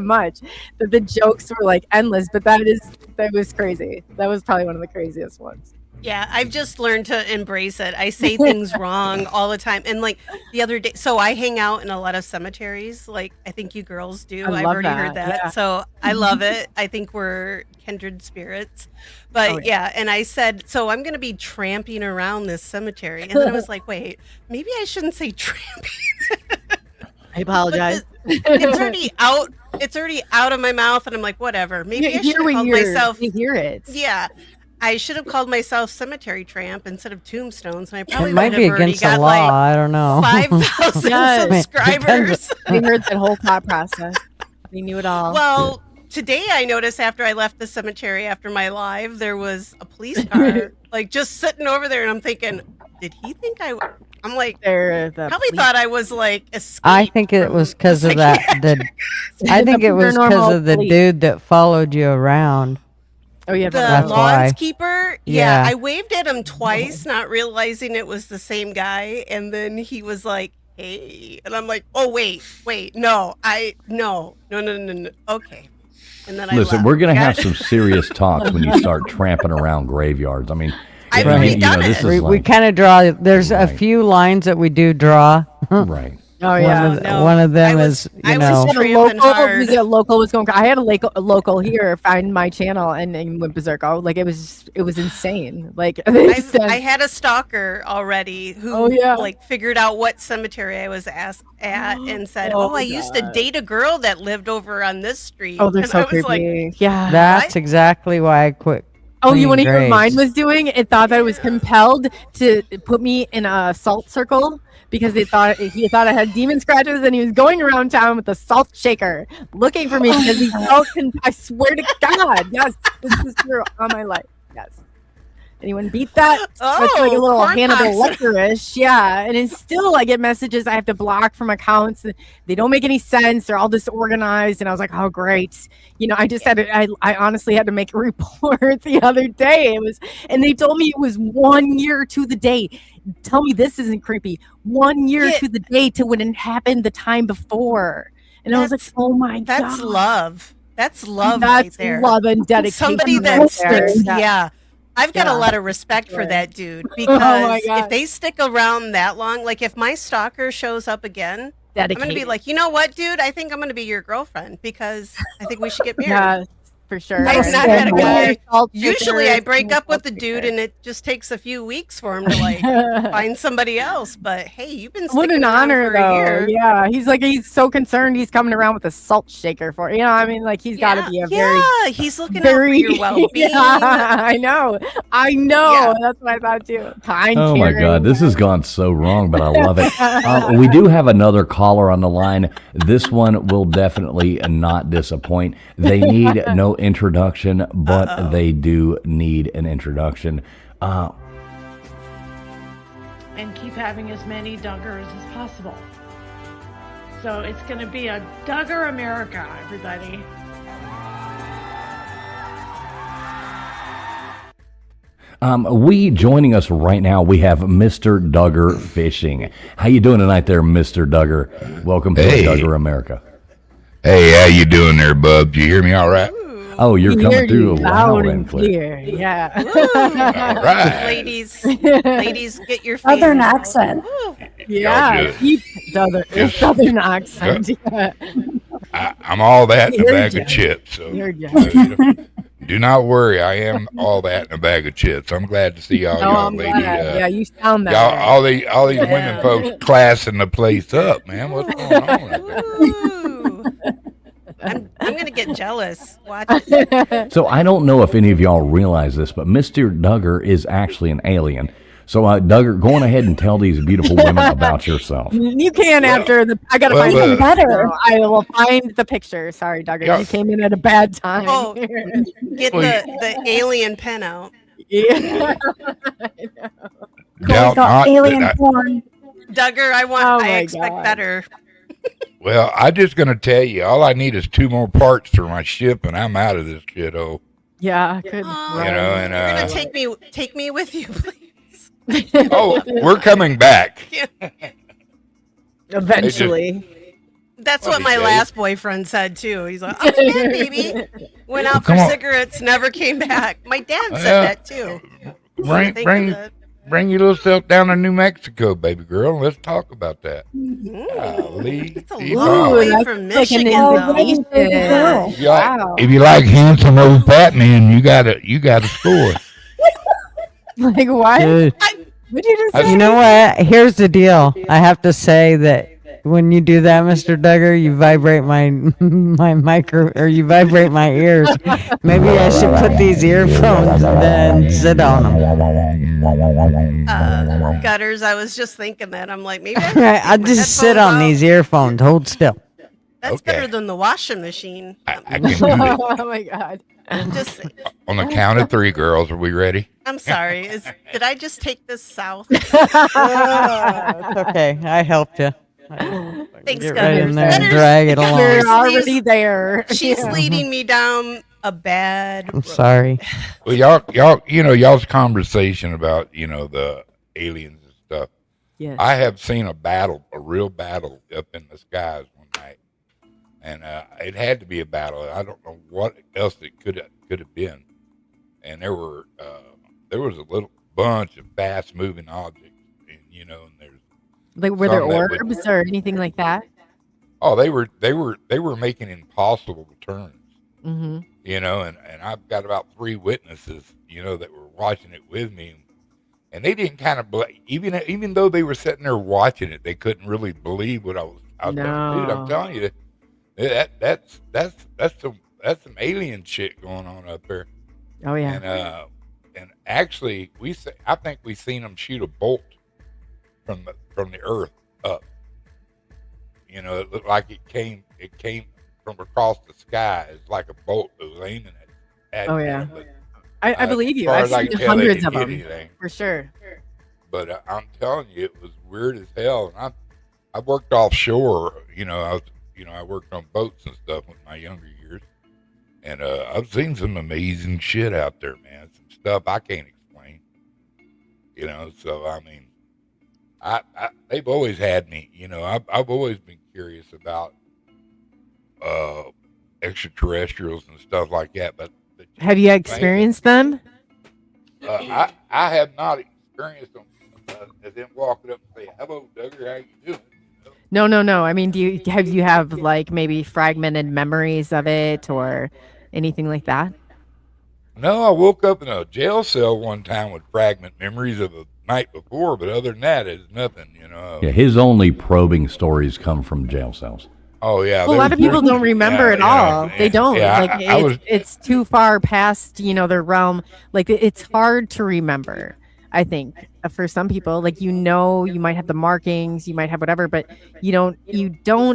much that the jokes were like endless. But that was crazy. That was probably one of the craziest ones. Yeah, I've just learned to embrace it. I say things wrong all the time. And like the other day, so I hang out in a lot of cemeteries, like I think you girls do. I've already heard that. Yeah. So I love it. I think we're kindred spirits. But yeah, and I said, so I'm going to be tramping around this cemetery. And then I was like, wait, maybe I shouldn't say tramping. I apologize. It's already out. It's already out of my mouth. And I'm like, whatever. Maybe I should have called myself. You hear it. Yeah. I should have called myself Cemetery Tramp instead of Tombstones, and I probably it might be against the law. I don't know. 5,000 subscribers. We heard that whole thought process. We knew it all. Well, today I noticed after I left the cemetery after my live, there was a police car like just sitting over there, and I'm thinking, did he think I'm like, probably thought I was like escaped. I think it was because of that. I think it was because of the dude that followed you around. Oh yeah, the lawnskeeper. Yeah, I waved at him twice, not realizing it was the same guy, and then he was like, "Hey," and I'm like, "Oh wait, no, no. Okay, And then I Listen, left. we're going to have some serious talks when you start tramping around graveyards. I mean, I've I mean, already done this it. is We like, kind of draw. There's a Right. few lines that we do draw. right. Oh yeah. One of them I was- is, I you was know, Had a tramping local, hard. was it a local was going. I had a local here find my channel and went berserk. Like it was insane. Like they said, I had a stalker already who Oh, yeah. like figured out what cemetery I was asked at and said, Oh, "Oh, I used to God. date a girl that lived over on this street." oh, they're and so I was like, creepy. Yeah. that's exactly why I quit. Oh, you want to cleaning hear what mine graves. was doing? It thought that it was compelled to put me in a salt circle because he thought I had demon scratches, and he was going around town with a salt shaker looking for me because he felt. I swear to God, yes, this is true on my life. Yes. Anyone beat that? It's like a Oh, little corn Hannibal pox. Lecter-ish, yeah. And it's still, I get messages I have to block from accounts. They don't make any sense. They're all disorganized. And I was like, oh, great. You know, I just had to, I honestly had to make a report the other day. And they told me it was 1 year to the day. Tell me this isn't creepy. 1 year Yeah. to the day to when it happened the time before. And I was like, oh my God. That's love. That's love right That's there. love and dedication. Somebody right that there. sticks. Yeah. I've got Yeah. a lot of respect for Sure. that dude Oh because my if God. they stick around that long, like if my stalker shows up again, I'm gonna be Dedicated. like, you know what, dude? I think I'm gonna be your girlfriend because I think we should get married. Yeah, for sure. I've And not had a then guy. salt Usually, I shakers, break up with the salt dude, shakers. and it just takes a few weeks for him to like find somebody else. But hey, you've been What sticking an around honor, for a though. year. Yeah, he's so concerned. He's coming around with a salt shaker for you know. I mean, like he's got to be a very, he's looking out for very. your well-being. Yeah, I know. Yeah. That's what I thought too. Kind. Oh my caring. God, this has gone so wrong, but I love it. We do have another caller on the line. This one will definitely not disappoint. They need no introduction, but they do need an introduction. And keep having as many Duggars as possible. So it's going to be a Duggar America, everybody. We joining us right now, we have Mr. Duggar Fishing. How you doing tonight there, Mr. Duggar? Welcome to Hey. Duggar America. Hey, how you doing there, bub? Do you hear me all right? Oh, you're We coming hear through you loud and clear. Yeah. All right. ladies, get your Southern fingers out. accent. Woo. Yeah. good. Keep southern accent. Yeah. I'm all that in a Heard bag ya. of chips. So Heard ya. do not worry. I am all that in a bag of chips. I'm glad to see all Oh, y'all I'm lady. glad. Yeah, you sound that. Y'all, way. all these women folks classing the place up, man. What's going on? out there? Woo. I'm gonna get jealous. Watch it. So I don't know if any of y'all realize this, but Mr. Duggar is actually an alien. So Duggar, go on ahead and tell these beautiful women about yourself. You can after the. I gotta well, find uh, the better. I will find the picture. Sorry, Duggar. Yeah. You came in at a bad time. Oh, get Well, the alien pen out. Yeah. Doubt Got not alien that I- porn. Duggar, I Oh my expect God. better. well, I'm just gonna tell you, all I need is 2 more parts for my ship, and I'm out of this shit. Oh, Yeah. Good. Oh, you know, and You're gonna take me with you, please. oh, we're coming back. Eventually. That's Well, what my okay. last boyfriend said too. He's like, "Oh yeah, baby." Went out for Come on. cigarettes, never came back. My dad said Yeah. that too. Bring, Think bring, of that. bring your little self down to New Mexico, baby girl. Let's talk about that. Ooh, Golly. it's a Keep long on. way that's from like an Michigan, though. invitation. invitation. If you like- Wow. If you like handsome old Batman, you got to score. Like what? Dude, What did you just I- say? you know what? Here's the deal. I have to say that when you do that, Mr. Duggar, you vibrate my my micro, or you vibrate my ears. Maybe I should put these earphones and then sit on them. Gutters, I was just thinking that. I'm like, maybe I should Right, take I'll my just sit headphones on off. these earphones. Hold still. That's Okay. better than the washing machine. I can do it. Oh my God. Just, On the count of 3, girls. Are we ready? I'm sorry. Did I just take this south? It's okay. I helped you. Thanks, Get right in Gutters. there and Gutters- drag it along. Gutters We're already leads- there. She's Yeah. leading me down a bad I'm road. sorry. Well, y'all, y'all's conversation about, the aliens and stuff. Yes. I have seen a real battle up in the skies one night. and it had to be a battle. I don't know what else it could have been. And there was a little bunch of fast moving objects, and and there's Like, were there some that would. orbs or anything like that? Oh, they were making impossible turns. Mm-hmm. And I've got about 3 witnesses, that were watching it with me, and they didn't kind of even though they were sitting there watching it, they couldn't really believe what I was telling. Dude, I'm telling you, that's some alien shit going on up there. Oh yeah. And actually, I think we seen them shoot a bolt from the earth up. It looked like it came from across the sky. It's like a bolt that was aiming at Oh me, yeah. but, I believe as you. far I've as I seen can tell, they hundreds didn't of hit them anything. for sure. But I'm telling you, it was weird as hell. And I worked offshore. I worked on boats and stuff in my younger years, and I've seen some amazing shit out there, man. Some stuff I can't explain. So I mean, they've always had me. I've always been curious about extraterrestrials and stuff like that. But Have you experienced them? I have not experienced them. And then walking up and say, "Hello, Duggar, how you doing?" No. I mean, do you have like maybe fragmented memories of it or anything like that? No, I woke up in a jail cell one time with fragment memories of the night before, but other than that, it's nothing. Yeah, his only probing stories come from jail cells. Oh yeah. Well, a lot of people don't remember at all. They don't. Yeah, like it's too far past, their realm. Like it's hard to remember. I think for some people, like you might have the markings, you might have whatever, but you don't.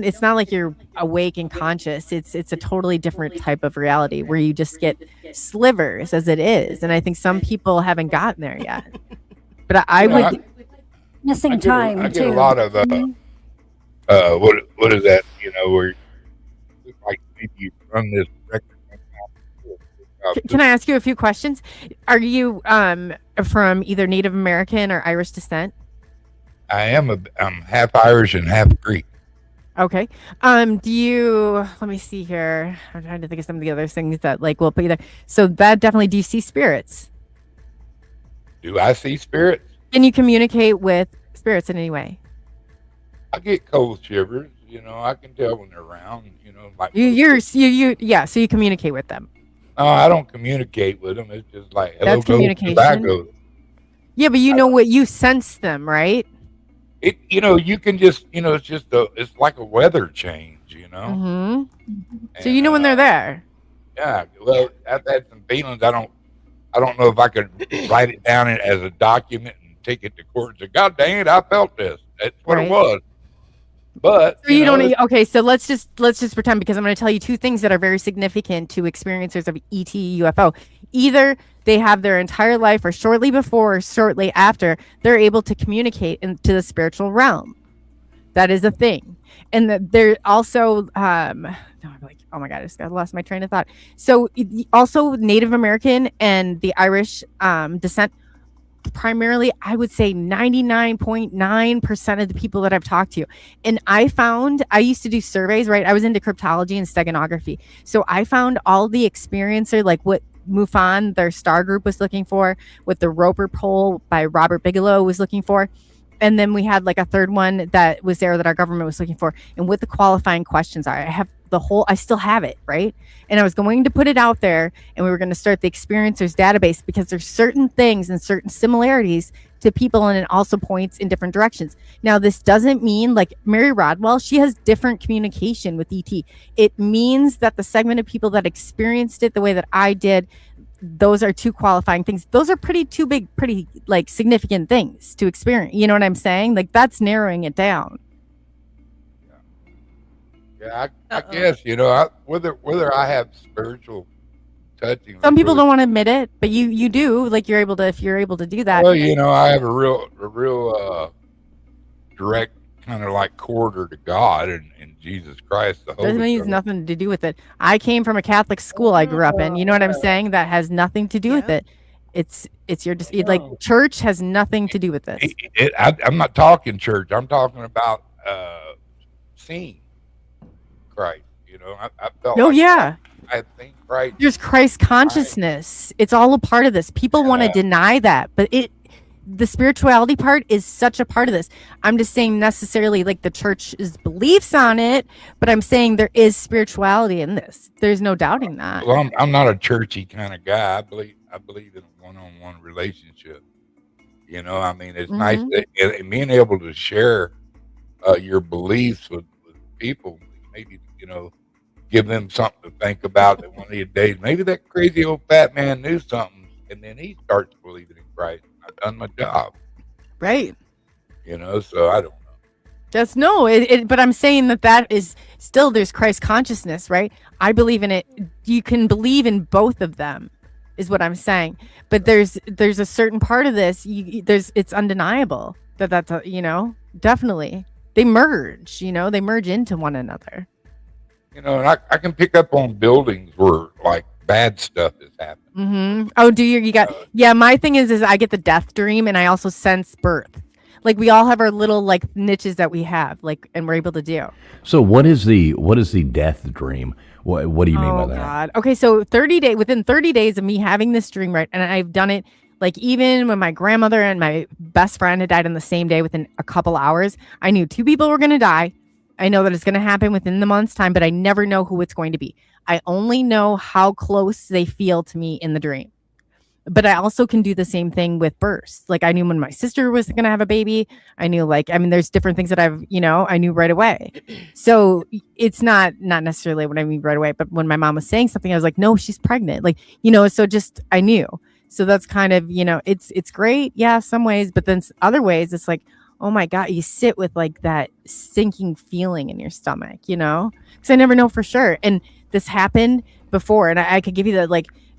It's not like you're awake and conscious. It's a totally different type of reality where you just get slivers as it is. And I think some people haven't gotten there yet. But I would missing time I too. get a lot of what is that? Where like maybe you run this record. Can I ask you a few questions? Are you from either Native American or Irish descent? I'm half Irish and half Greek. Okay. Let me see here. I'm trying to think of some of the other things that will put you there. So that definitely, do you see spirits? Do I see spirits? Can you communicate with spirits in any way? I get cold shivers. I can tell when they're around. Like So you communicate with them. No, I don't communicate with them. It's just like hello, That's communication. tobacco. Yeah, but what you sense them, right? It you can just it's like a weather change, Mm-hmm. And, So when they're there. Yeah, well, I've had some feelings. I don't know if I could write it down as a document and take it to court and say, "God dang it, I felt this." That's what it was. But so you don't. Okay, so let's just pretend, because I'm going to tell you 2 things that are very significant to experiencers of ET UFO. Either they have their entire life, or shortly before or shortly after, they're able to communicate into the spiritual realm. That is a thing. And they're also I'm like, oh my god, I just lost my train of thought. So also Native American and the Irish descent. Primarily, I would say 99.9% of the people that I've talked to. And I used to do surveys, right? I was into cryptology and steganography. So I found all the experiencer, like what MUFON, their star group, was looking for, what the Roper poll by Robert Bigelow was looking for. And then we had like a third one that was there that our government was looking for, and what the qualifying questions are. I still have it, right? And I was going to put it out there, and we were going to start the experiencers database, because there's certain things and certain similarities to people, and it also points in different directions. Now, this doesn't mean, like Mary Rodwell, she has different communication with ET. It means that the segment of people that experienced it the way that I did, those are 2 qualifying things. Those are pretty like significant things to experience. You know what I'm saying? Like, that's narrowing it down. Yeah, I guess whether I have spiritual touching. Some people don't want to admit it, but you do. Like, if you're able to do that. Well, I have a real direct kind of like corridor to God and Jesus Christ. The Holy Doesn't mean it's nothing to do with it. I came from a Catholic school I grew up in. You know what I'm saying? That has nothing to do with it. It's like church has nothing to do with this. I'm not talking church. I'm talking about seeing Christ. You know, I felt Oh like yeah. I had seen Christ. There's Christ consciousness. It's all a part of this. People want to deny that, but the spirituality part is such a part of this. I'm just saying necessarily like the church's beliefs on it, but I'm saying there is spirituality in this. There's no doubting that. Well, I'm not a churchy kind of guy. I believe in a one-on-one relationship. You know, I mean, it's nice that, and being able to share your beliefs with people, maybe, you know, give them something to think about that one of these days. Maybe that crazy old fat man knew something, and then he starts believing in Christ. I've done my job. Right. You know, so I don't know. That's but I'm saying that is still, there's Christ consciousness, right? I believe in it. You can believe in both of them, is what I'm saying. But there's a certain part of this. It's undeniable that's you know, definitely they merge. You know, they merge into one another. You know, and I can pick up on buildings where like bad stuff is happening. Oh, do you got? Yeah, my thing is I get the death dream, and I also sense birth. Like we all have our little like niches that we have, like, and we're able to do. So what is the death dream? What do you mean by that? God. Okay, so within 30 days of me having this dream, right, and I've done it like even when my grandmother and my best friend had died on the same day within a couple hours. I knew 2 people were going to die. I know that it's going to happen within the month's time, but I never know who it's going to be. I only know how close they feel to me in the dream. But I also can do the same thing with bursts. Like I knew when my sister was going to have a baby. I knew there's different things that I knew right away. So it's not necessarily what I mean right away, but when my mom was saying something, I was like, no, she's pregnant. Like, so just, I knew. So that's kind of, it's great. Yeah, some ways, but then other ways it's like, oh my God, you sit with like that sinking feeling in your stomach, because I never know for sure. And this happened before, and I could give you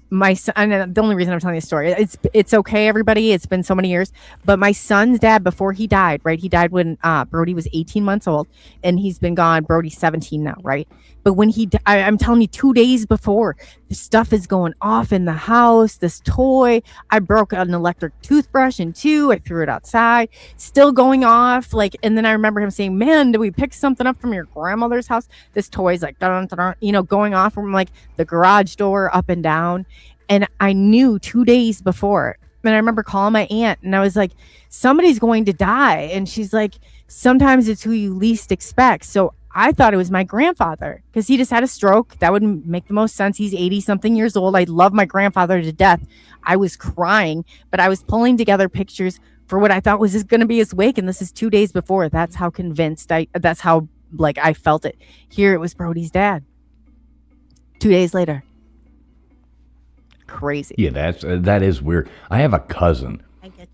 my son, and the only reason I'm telling this story, it's okay, everybody. It's been so many years, but my son's dad, before he died, right? He died when Brody was 18 months old, and he's been gone. Brody's 17 now, right? But when I'm telling you, 2 days before, the stuff is going off in the house. This toy, I broke an electric toothbrush in two. I threw it outside, still going off. And then I remember him saying, "Man, did we pick something up from your grandmother's house?" This toy's like, dun, dun, dun, going off from the garage door up and down. And I knew 2 days before. And I remember calling my aunt, and I was like, somebody's going to die. And she's like, sometimes it's who you least expect. So I thought it was my grandfather, because he just had a stroke. That would make the most sense. He's 80 something years old. I love my grandfather to death. I was crying, but I was pulling together pictures for what I thought was just going to be his wake. And this is 2 days before. That's how convinced that's how I felt it. Here it was Brody's dad. 2 days later. Crazy. Yeah, that is weird. I have a cousin,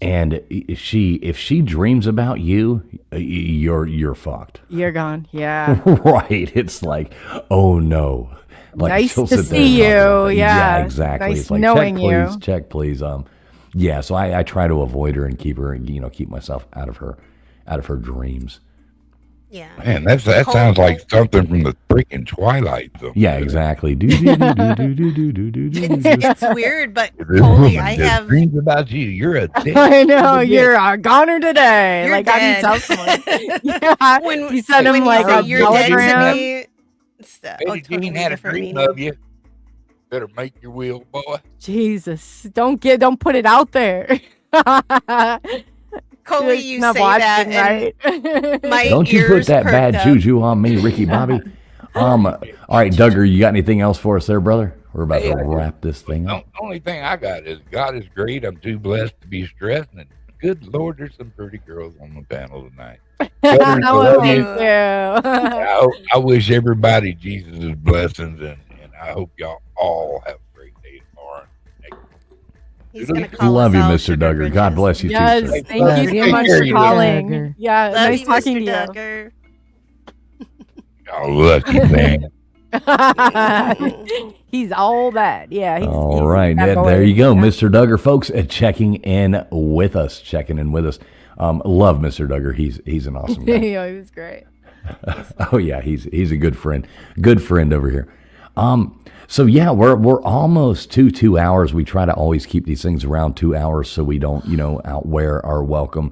and if she dreams about you, you're fucked. You're gone. Yeah. Right. It's like, oh no. Nice to see you. Yeah. Exactly. Nice it's like, knowing check please. Yeah. So I try to avoid her and keep her, and keep myself out of her dreams. Yeah. Man, that sounds like something from the freaking Twilight Zone. Yeah, exactly. It's weird, but Coley, I have dreams about you. You're a dick. I know, you're a goner today. You're dead. How do you tell someone? Yeah. When you send him a you're dead to telegram. me, it's Betty Jean had a dream of you. Better make your will, boy. Jesus, don't put it out there. Coley, you not say watching, that, right? My Don't you put ears that perked bad up. juju on me, Ricky Bobby. All right, Duggar, you got anything else for us there, brother? We're about to wrap this thing up. The only thing I got is God is great. I'm too blessed to be stressed. And good Lord, there's some pretty girls on the panel tonight. I wish everybody Jesus' blessings, and I hope y'all all have a great day tomorrow. He's gonna call Love you, us all Mr. sugar Duggar. God bitches. bless you Yes, too, sir. thank you so much for calling. Yeah, Love nice you, talking Mr. to you. Duggar. Y'all lucky, man. He's all that. Yeah. All right. There you go. Mr. Duggar, folks, checking in with us. Love Mr. Duggar. He's an awesome guy. Yeah, he was great. Oh yeah, he's a good friend. Good friend over here. So yeah, we're almost to 2 hours. We try to always keep these things around 2 hours so we don't, outwear our welcome.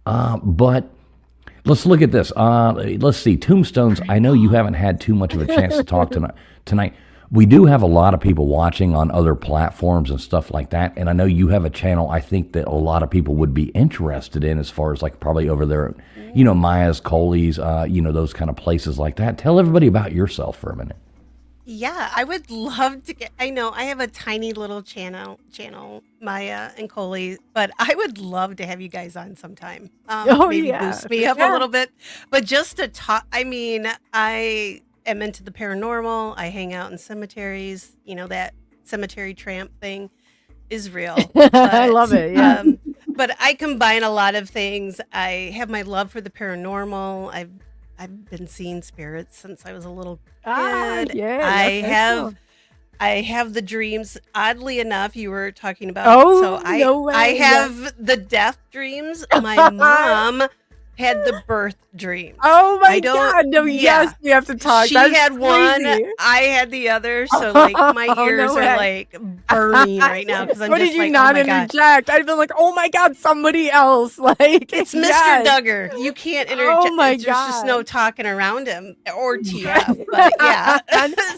But Let's look at this. Let's see. Tombstones, I know you haven't had too much of a chance to talk tonight. We do have a lot of people watching on other platforms and stuff like that. And I know you have a channel I think that a lot of people would be interested in as far as like probably over there, Maya's, Coley's, those kind of places like that. Tell everybody about yourself for a minute. Yeah, I would love to I know I have a tiny little channel, Maya and Coley, but I would love to have you guys on sometime. Maybe boost me up a little bit. But just to talk, I am into the paranormal. I hang out in cemeteries. That cemetery tramp thing is real. But, I love it. Yeah. But I combine a lot of things. I have my love for the paranormal. I've been seeing spirits since I was a little kid. Yeah. I have the dreams. Oddly enough, you were talking about. Oh, I no way. I have the death dreams. My mom had the birth dream. Oh my God! No, yes, we have to talk. She That's had one. crazy. I had the other. So like my ears are like burning right now because I'm What just did you like, not oh my God. interject? I'd been like, oh my God, somebody else. Like It's Mr. yes. Duggar. You can't interject. Oh my There's just God. no talking around him or TF. But yeah.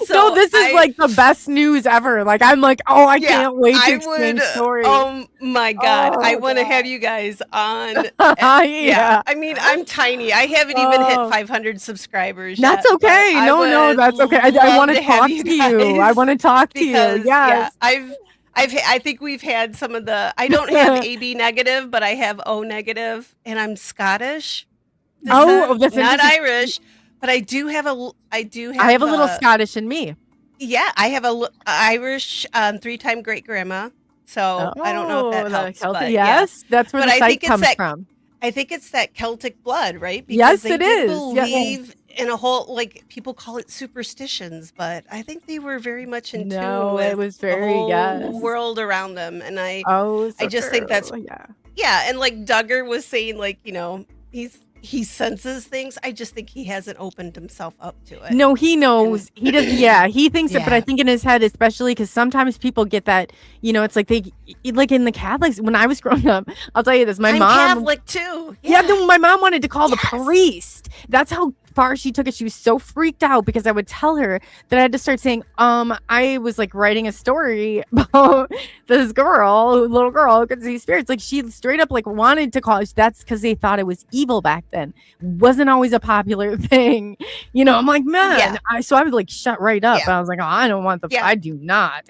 No, this is like the best news ever. Like I'm like, oh, I can't wait to exchange stories. Oh my God. I want to have you guys on. Yeah. I mean, I'm tiny. I haven't even hit 500 subscribers yet. That's okay. but No, that's okay. I want to talk to you. I want to talk to you. Yes. Yeah, I think we've had some of the. I don't have AB negative, but I have O negative, and I'm Scottish. That's not Irish, but I do have a. I have a little Scottish in me. Yeah, I have a Irish 3-time great grandma. So I don't know if that helps. But yes, that's where the site comes from. I think it's that Celtic blood, right? Yes, they it did is. believe in a whole, like people call it superstitions, but I think they were very much in tune with it was very the whole world around them. And I just think that's and like Duggar was saying, like he senses things. I just think he hasn't opened himself up to it. No, he knows. He does. Yeah, he thinks it, but I think in his head, especially because sometimes people get that. It's like they, like in the Catholics. When I was growing up, I'll tell you this. I'm Catholic too. Yeah, my mom wanted to call the priest. That's how far she took it. She was so freaked out because I would tell her that I had to start saying, I was like writing a story about this little girl who could see spirits. Like she straight up like wanted to call it. That's because they thought it was evil back then. Wasn't always a popular thing. I'm like, man. So I would like shut right up. I was like, oh, I don't want I do not.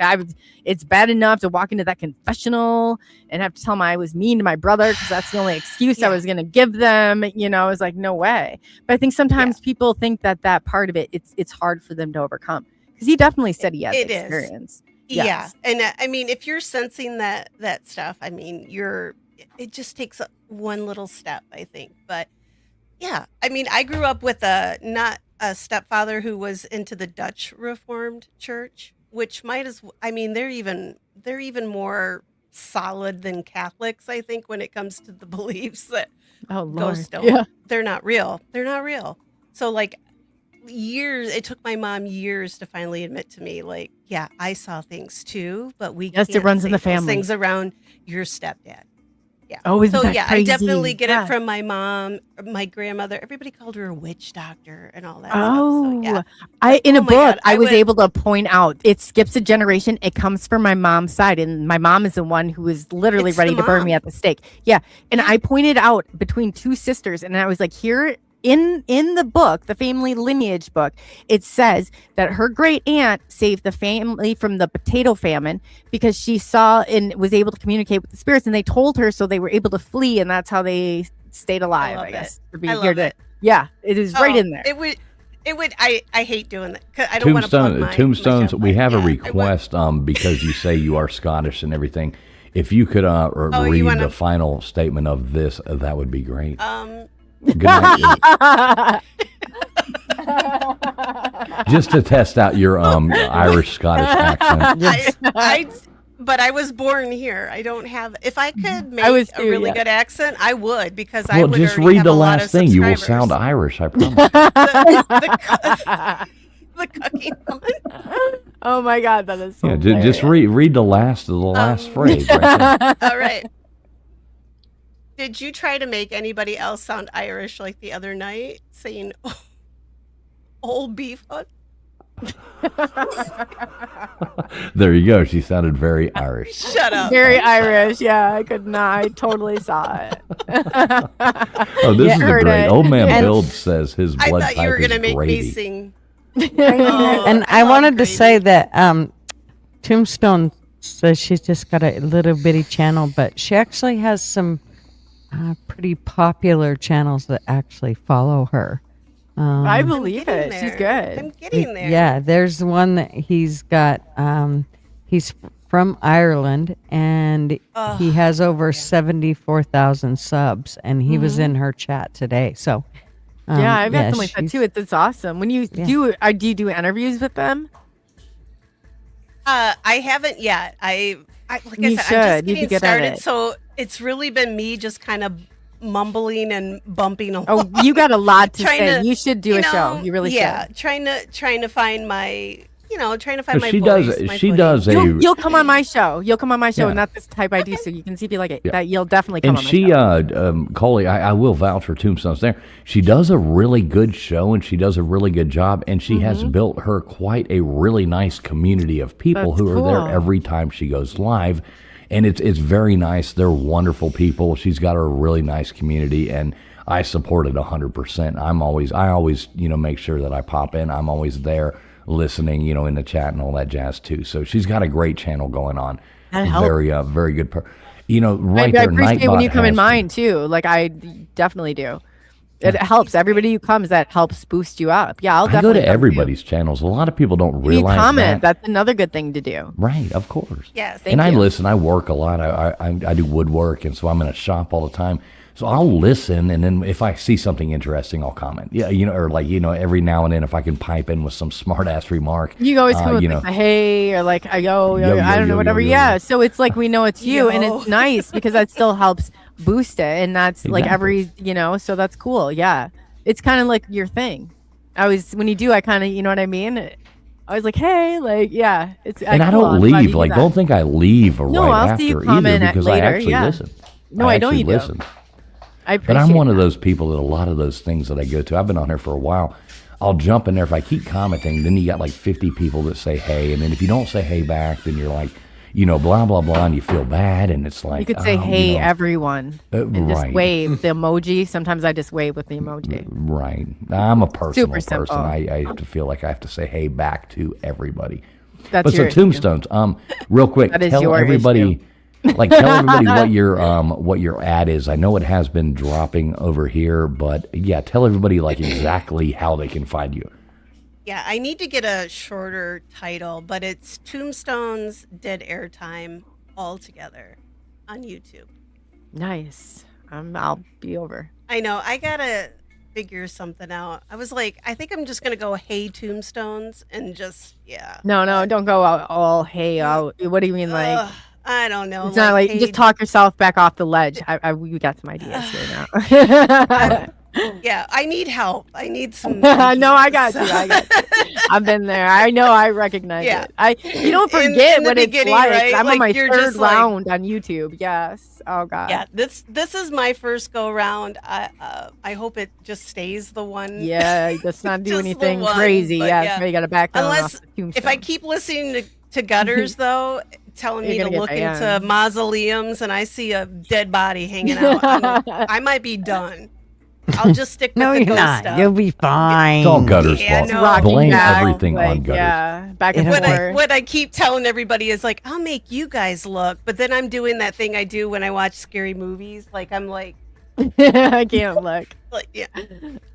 It's bad enough to walk into that confessional and have to tell them I was mean to my brother because that's the only excuse I was going to give them. I was like, no way. But I think sometimes people think that part of it, it's hard for them to overcome because he definitely said he has experience. Yes. Yeah. And I mean, if you're sensing that stuff, I mean, it just takes one little step, I think. But yeah, I mean, I grew up with not a stepfather who was into the Dutch Reformed Church, which they're even more solid than Catholics, I think, when it comes to the beliefs that ghosts they're not real. They're not real. So like it took my mom years to finally admit to me, like, yeah, I saw things too, but it runs in the family. Things around your stepdad. Yeah. Oh, isn't that I crazy? definitely get it from my mom, my grandmother. Everybody called her a witch doctor and all that Oh, stuff. So, in a book, I was able to point out it skips a generation. It comes from my mom's side, and my mom is the one who is literally ready to burn me at the stake. Yeah, and I pointed out between two sisters, and I was like, here. In the book, the family lineage book, it says that her great aunt saved the family from the potato famine because she saw and was able to communicate with the spirits, and they told her, so they were able to flee, and that's how they stayed alive. I guess to be here to it is right in there. It would. I hate doing that. 'Cause I don't want to plug Tombstones. We have a request because you say you are Scottish and everything. If you could read the final statement of this, that would be great. Good night. Just to test out your Irish Scottish accent. But I was born here. I don't have. If I could make a really good accent, I would because I would. Just read the last thing. You will sound Irish. I promise. The cooking one. Oh my God, that is so. Just read the last phrase. Right there. All right. Did you try to make anybody else sound Irish like the other night, saying old beef hut? There you go. She sounded very Irish. Shut up. Very Irish. Yeah, I could not. I totally saw it. Oh, this is a heard great. it. Old Man And- Build says his I blood thought you were type gonna is make me gravy. sing. And I love wanted to say gravy. that Tombstone says she's just got a little bitty channel, but she actually has some pretty popular channels that actually follow her. I believe getting it. She's there. good. I'm getting there. Yeah, there's one that he's got. He's from Ireland, and he has over 74,000 subs, and he was in her chat today. So, Yeah, I've got something like that she's- too. It's awesome. When you do you do interviews with them? I haven't yet. I like I You said, should. I'm just You getting could get at started, it. so it's really been me just kind of mumbling and bumping along. Oh, you got a lot to Trying say. to- You should do a show. You really should. trying to find my, trying to find But my she voice. does. my She footing. does a. You'll come on my show. You'll come on my show, Yeah. and that's the type I do. So you can see if you like it. Yeah. That you'll definitely come And on my she, show. Coley, I will vouch for Tombstones there. She does a really good show and she does a really good job. And she has built her quite a really nice community of people That's who are cool. there every time she goes live. And it's very nice. They're wonderful people. She's got a really nice community and I support it 100%. I always, make sure that I pop in. I'm always there listening, in the chat and all that jazz too. So she's got a great channel going on. That helps. Very good. Right I there. appreciate when Nightbot you come in has- mine too. Like I definitely do. It helps. Everybody who comes, that helps boost you up. Yeah, I'll I go definitely to come too. everybody's channels. A lot of people don't You realize comment. that. That's another good thing to do. Right, of course. Yes. Thank And I you. listen. I work a lot. I do woodwork, and so I'm in a shop all the time. So I'll listen, and then if I see something interesting, I'll comment. Yeah, or every now and then, if I can pipe in with some smart ass remark. You always come with you like know, a hey or like a yo, Yo, I don't know, yo, whatever. yo, Yeah. yo. So it's like we know it's you, and Yo. it's nice because that still helps boost it, and that's like every so that's cool. Yeah, it's kind of like your thing. When you do, I kind of you know what I mean. I was like, hey, like yeah, it's and I cool. don't I'm glad you leave. do Like, that. don't think I leave No, right I'll see you after either comment because later, I actually yeah. listen. No, I know actually you do. listen. I But I'm appreciate one of that. those people that a lot of those things that I go to, I've been on here for a while. I'll jump in there. If I keep commenting, then you got like 50 people that say hey. And then if you don't say hey back, then you're like, blah, blah, blah. And you feel bad. And it's like, You could say, oh, hey, everyone, and just right. wave the emoji. Sometimes I just wave with the emoji. Right. I'm a personal Super person. simple. I have to feel like I have to say hey back to everybody. That's But so your issue. Tombstones, real quick, That is tell your everybody, tell everybody what your ad is. I know it has been dropping over here, but yeah, tell everybody exactly how they can find you. Yeah, I need to get a shorter title, but it's Tombstones Dead Airtime all together on YouTube. Nice. I'll be over. I know. I gotta figure something out. I was like, I think I'm just gonna go hey Tombstones and just No, don't go out all hey out. What do you mean like? Ugh, I don't know. It's not like hey, just talk yourself back off the ledge. We got some ideas here now. Yeah, I need help. I need some. No, I ideas. got you. I've been there. I know. I recognize Yeah. it. You don't In forget the what it's beginning, like. right? I'm on Like, my you're third just like- round on YouTube. Yes. Oh God. Yeah, this is my first go round. I hope it just stays the one. Yeah. Let's not do Just the anything one, crazy. but Yeah. yeah. So you got to back down. Unless off the if I tombstone. keep listening to gutters though, telling You're me to gonna get look banned. into mausoleums and I see a dead body hanging out, I might be done. I'll just stick with No, the you're ghost not. stuff. You'll be fine. It's all Gutters' Yeah, fault. no. Rocky Blame now, everything on like, Gutters. Yeah. Back and It'll forth. What I keep telling everybody is like, I'll make you guys look, but then I'm doing that thing I do when I watch scary movies. Like I'm like I can't look. yeah,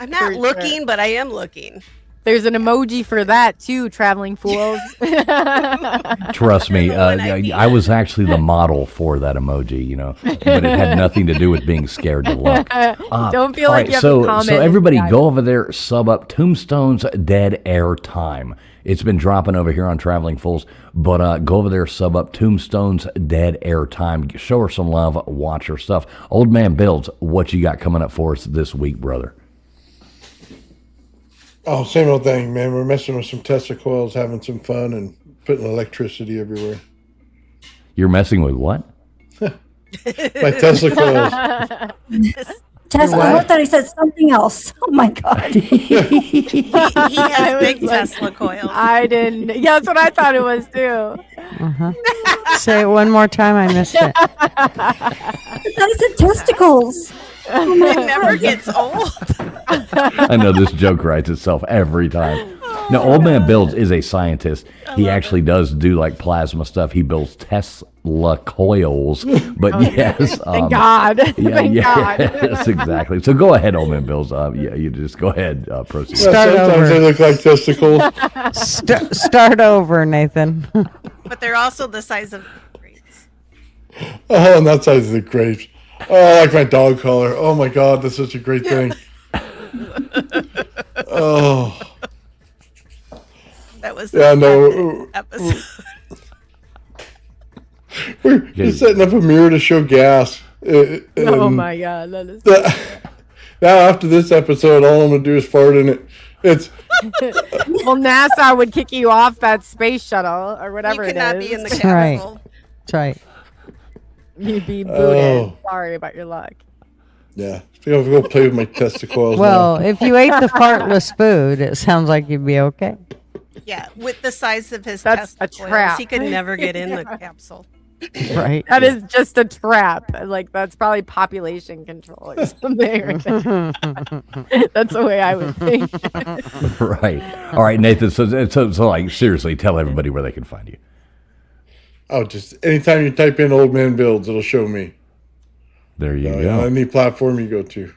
I'm not For sure. looking, but I am looking. There's an emoji for that too, traveling fools. Trust me, When I need I was actually the model for that emoji, but it had nothing to do with being scared to look. Don't feel All like right, you have so to comment. so everybody Yeah. go over there, sub up Tombstone's Dead Air Time. It's been dropping over here on Traveling Fools, but go over there, sub up Tombstone's Dead Air Time. Show her some love, watch her stuff. Old Man Builds, what you got coming up for us this week, brother? Oh, same old thing, man. We're messing with some Tesla coils, having some fun, and putting electricity everywhere. You're messing with what? My testicles. Tesla, I thought he said something else. Oh my God. He has I big was like, Tesla coils. I didn't. Yeah, that's what I thought it was too. Say it one more time. I missed it. That said testicles. It never gets old. I know this joke writes itself every time. Now, Old Man Builds is a scientist. He actually does do like plasma stuff. He builds Tesla coils. But yes, Thank God. yeah, Thank God. yes, exactly. So go ahead, Old Man Builds. Yeah, you just go ahead, proceed. Yeah, sometimes they look like testicles. Start over, Nathan. But they're also the size of grapes. Oh, and that size of the grapes. Oh, I like my dog collar. Oh my God, that's such a great thing. Oh. That was Yeah, the no. episode. We're just setting up a mirror to show gas. Oh my God, that is. Now after this episode, all I'm gonna do is fart in it. It's Well, NASA would kick you off that space shuttle or whatever You it cannot is. be in the That's right. capsule. That's right. You'd be booted. Oh. Sorry about your luck. yeah. I think I'll go play with my testicles. Well, if you ate the fartless food, it sounds like you'd be okay. Yeah, with the size of his That's a testicles, trap. he could never get in the capsule. Right. That is just a trap. Like that's probably population control or something. That's the way I would think. Right. All right, Nathan. So, like, seriously, tell everybody where they can find you. Oh, just anytime you type in Old Man Builds, it'll show me. There you On go. any platform you go to.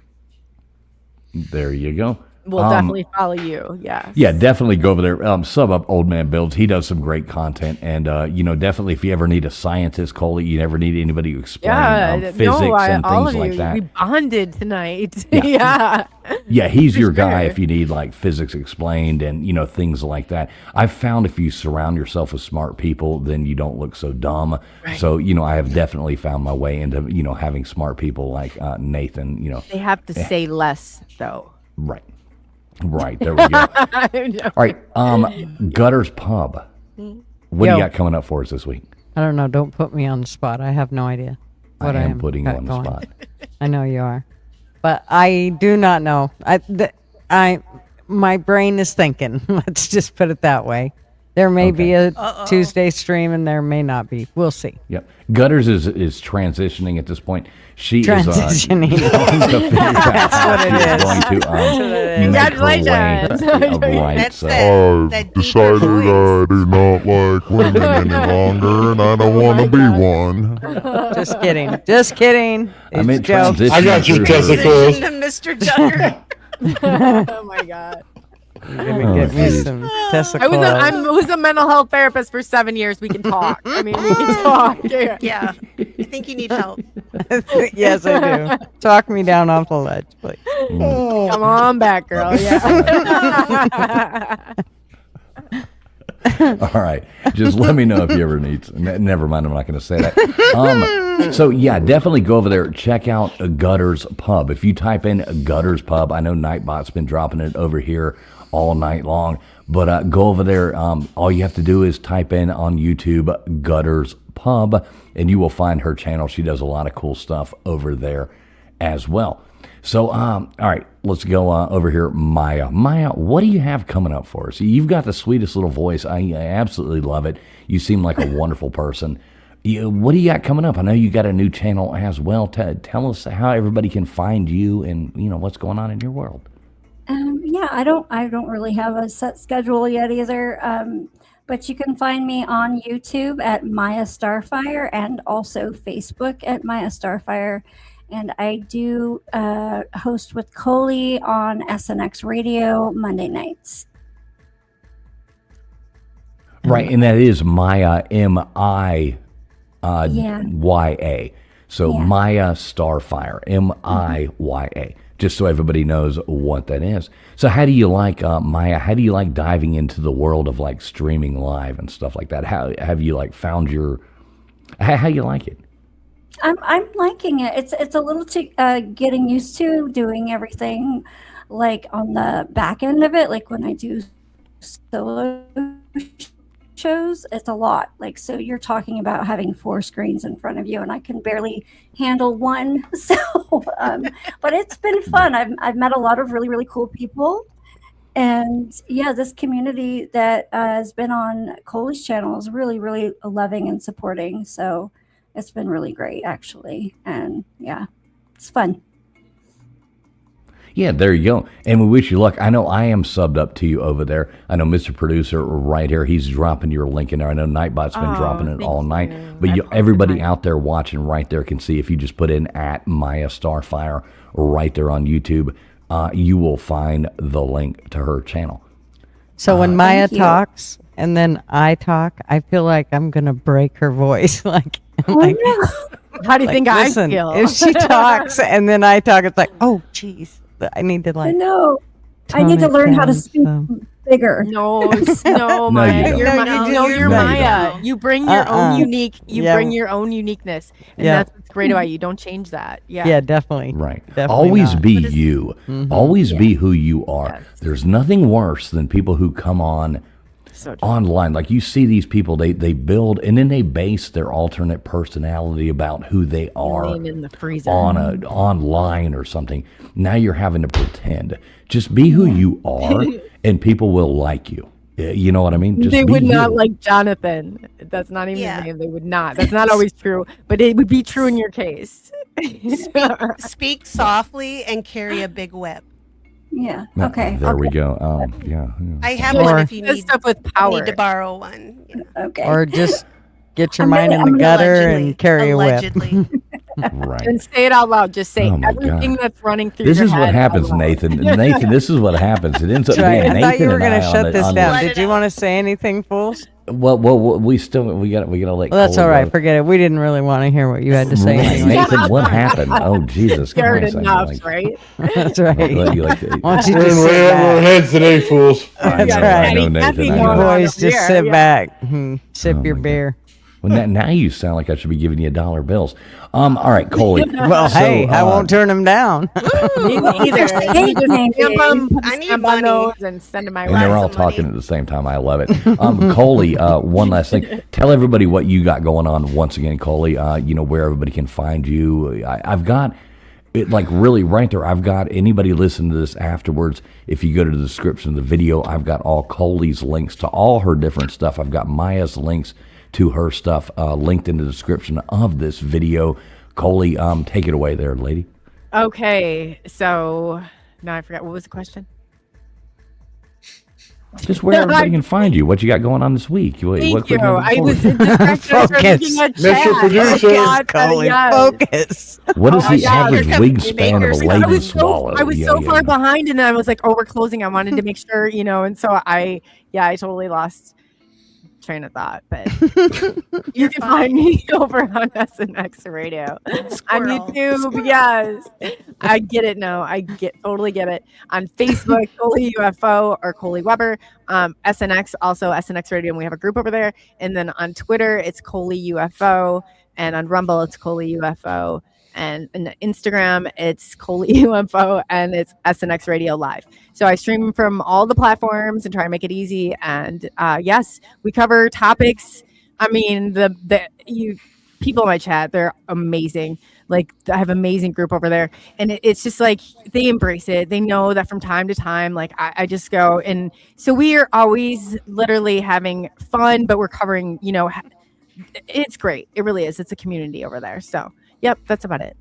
There you go. We'll definitely follow you. Yeah. Yeah, definitely go over there. Sub up Old Man Builds. He does some great content, and definitely if you ever need a scientist, Coley, you never need anybody to explain physics and all things of like you, that. we bonded tonight. Yeah. Yeah. Yeah, he's For your guy sure. if you need like physics explained and things like that. I've found if you surround yourself with smart people, then you don't look so dumb. Right. So I have definitely found my way into having smart people like Nathan. They have to say less though. Right. Right, there we go. All right, Gutters Pub. What do you got coming up for us this week? I don't know. Don't put me on the spot. I have no idea what I am putting you got on the going. spot. I know you are, but I do not know. My brain is thinking. Let's just put it that way. There may be a Tuesday stream, and there may not be. We'll see. Yep. Gutters is transitioning at this point. She Transitioning. is going to figure out That's how what she it is is. going to make her way. Congratulations. Right, That's so. that deeper Decided I voice. do not like women any longer, and I don't want to be one. Just kidding. Just kidding. I meant It's jokes. transitioning I got your through her- testicles. Transition to Mr. Duggar. Oh my God. You're gonna get me geez. some Tesla I coils. was a mental health therapist for 7 years. We can talk. I mean, we can talk. Yeah. Yeah, I think you need help. Yes, I do. Talk me down off the ledge, please. Come on back, girl. Yeah. All right. Just let me know if you ever need. Never mind. I'm not going to say that. So yeah, definitely go over there. Check out Gutters Pub. If you type in Gutters Pub, I know Nightbot's been dropping it over here all night long. But go over there. All you have to do is type in on YouTube Gutters Pub, and you will find her channel. She does a lot of cool stuff over there as well. So, all right, let's go over here. Maya, what do you have coming up for us? You've got the sweetest little voice. I absolutely love it. You seem like a wonderful person. What do you got coming up? I know you got a new channel as well. Tell us how everybody can find you and what's going on in your world. Yeah, I don't really have a set schedule yet either. But you can find me on YouTube at Maya Starfire and also Facebook at Maya Starfire. And I do host with Coley on SNX Radio Monday nights. Right, and that is Maya, M-I-Y-A. So Yeah. Maya Starfire, M-I-Y-A. Just so everybody knows what that is. So how do you like, Maya, how do you like diving into the world of like streaming live and stuff like that? How have you like found your, how you like it? I'm liking it. It's a little too getting used to doing everything like on the back end of it, like when I do solo shows, it's a lot. Like, so you're talking about having 4 screens in front of you, and I can barely handle one. So, but it's been fun. I've met a lot of really, really cool people. And yeah, this community that has been on Coley's channel is really, really loving and supporting. So it's been really great, actually. And yeah, it's fun. Yeah, there you go. And we wish you luck. I know I am subbed up to you over there. I know Mr. Producer right here, he's dropping your link in there. I know Nightbot's been dropping it all night. But everybody out there watching right there can see if you just put in at Maya Starfire right there on YouTube, you will find the link to her channel. So when Maya talks and then I talk, I feel like I'm going to break her voice. How do you think I feel? If she talks and then I talk, it's like, oh, geez. I need to I know. I need to learn how to speak bigger. No, Maya. You're Maya. don't. You bring your own unique. Bring your own uniqueness, and that's what's great about you. Don't change that. Yeah, definitely. Right. Definitely Always not. be you. Always be who you are. There's nothing worse than people who come on online. Like you see these people, they build and then they base their alternate personality about who they are in the freezer. Online or something. Now you're having to pretend. Just be who you are and people will like you. You know what I mean? Just they be would not you. like Jonathan. That's not even his name. They would not. That's not always true, but it would be true in your case. Speak softly and carry a big whip. Yeah. Yeah, Okay. There we go. Yeah. I have one if you need stuff with power. need to borrow one. Yeah. Okay. Or just get your mind in the gutter and carry a whip. Right. And say it out loud. Just say Oh my everything God. that's running through This your is head what out happens, loud. Nathan. Nathan, this is what happens. It ends up That's right. being I Nathan thought you were and going I to on shut the- this on the- down. Did you want to say anything, fools? Well, we gotta let. Well, that's Coley all right. go. Forget it. We didn't really want to hear what you had to say. Right. anyway. Nathan, what happened? Oh, Jesus Scared Christ! enough, right? That's right. You like to- Why don't you We're just in sit way over our back? heads today, fools. I know, I know, Nathan. I You know. boys just Yeah, sit yeah. back, sip Oh your my God. beer. Well, now you sound like I should be giving you $1 bills. All right, Coley. Well, So, hey, I won't turn them down. Me neither. Hey, You just stamp them, I need stamp on money. those, and send them my And they're way. all some money. talking at the same time. I love it. Coley, one last thing. Tell everybody what you got going on once again, Coley. Where everybody can find you. I've got it like really right there. I've got anybody listen to this afterwards. If you go to the description of the video, I've got all Coley's links to all her different stuff. I've got Maya's links to her stuff linked in the description of this video. Coley, take it away there, lady. Okay, so now I forgot what was the question. Just where everybody can find you. What you got going on this week? Thank you. I was distracted. I started Focus. looking at Mr. chat. Producer. God, Coley, yes. focus. What is Oh my the God, average they're wingspan of a makers. lady I was swallow? I was so far behind, and then I was like, "Oh, we're closing." I wanted to make sure, and so I totally lost train of thought. But you can find me over on SNX Radio on Squirrel. YouTube. Yes, I get it now. Totally get it. On Facebook, Coley UFO or Coley Weber. SNX, also SNX Radio, and we have a group over there. And then on Twitter, it's Coley UFO, and on Rumble, it's Coley UFO. And on Instagram, it's Coley UFO, and it's SNX Radio Live. So I stream from all the platforms and try to make it easy. And yes, we cover topics. I mean, you people in my chat, they're amazing. Like, I have an amazing group over there, and it's just like they embrace it. They know that from time to time, like I just go, and so we are always literally having fun, but we're covering, it's great. It really is. It's a community over there. So. Yep, that's about it.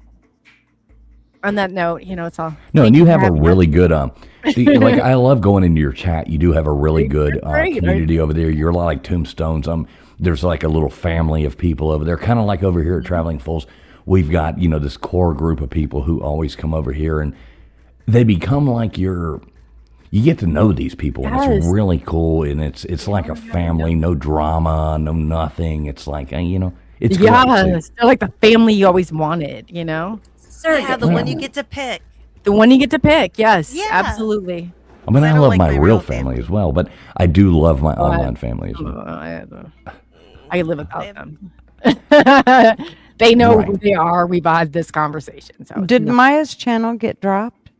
On that note, it's all. No, and you have a really good like I love going into your chat. You do have a really good great. community over there. You're a lot like Tombstones. There's like a little family of people over there, kind of like over here at Traveling Fools. We've got this core group of people who always come over here, and they become like you get to know these people, and it's really cool, and it's like a family. No drama, no nothing. It's like it's great. they're like the family you always wanted, Yeah, the one you get to pick. The one you get to pick, yes, Yeah. absolutely. I mean, I I don't love like my my real real family as well, but I do love my online family as well. I live without them. They know who they are. We've had this conversation. So Did Maya's channel get dropped?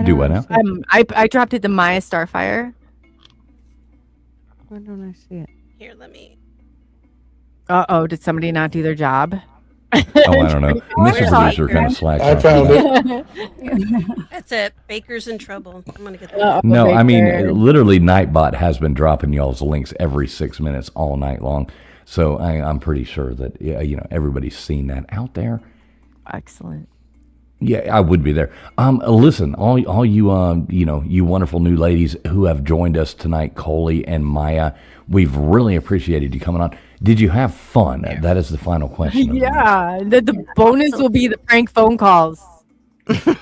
Do what now? I dropped it to Maya Starfire. Why don't I see it? Here, let me. Uh-oh, did somebody not do their job? Oh, I don't know. Mr. Producer kind of slacks I off found today. it. That's it. Baker's in trouble. I'm gonna get that. No, I mean, literally, Nightbot has been dropping y'all's links every 6 minutes all night long. So I'm pretty sure that, everybody's seen that out there. Excellent. Yeah, I would be there. Listen, all you, you wonderful new ladies who have joined us tonight, Coley and Maya, we've really appreciated you coming on. Did you have fun? That is the final question. Yeah, the bonus will be the prank phone calls.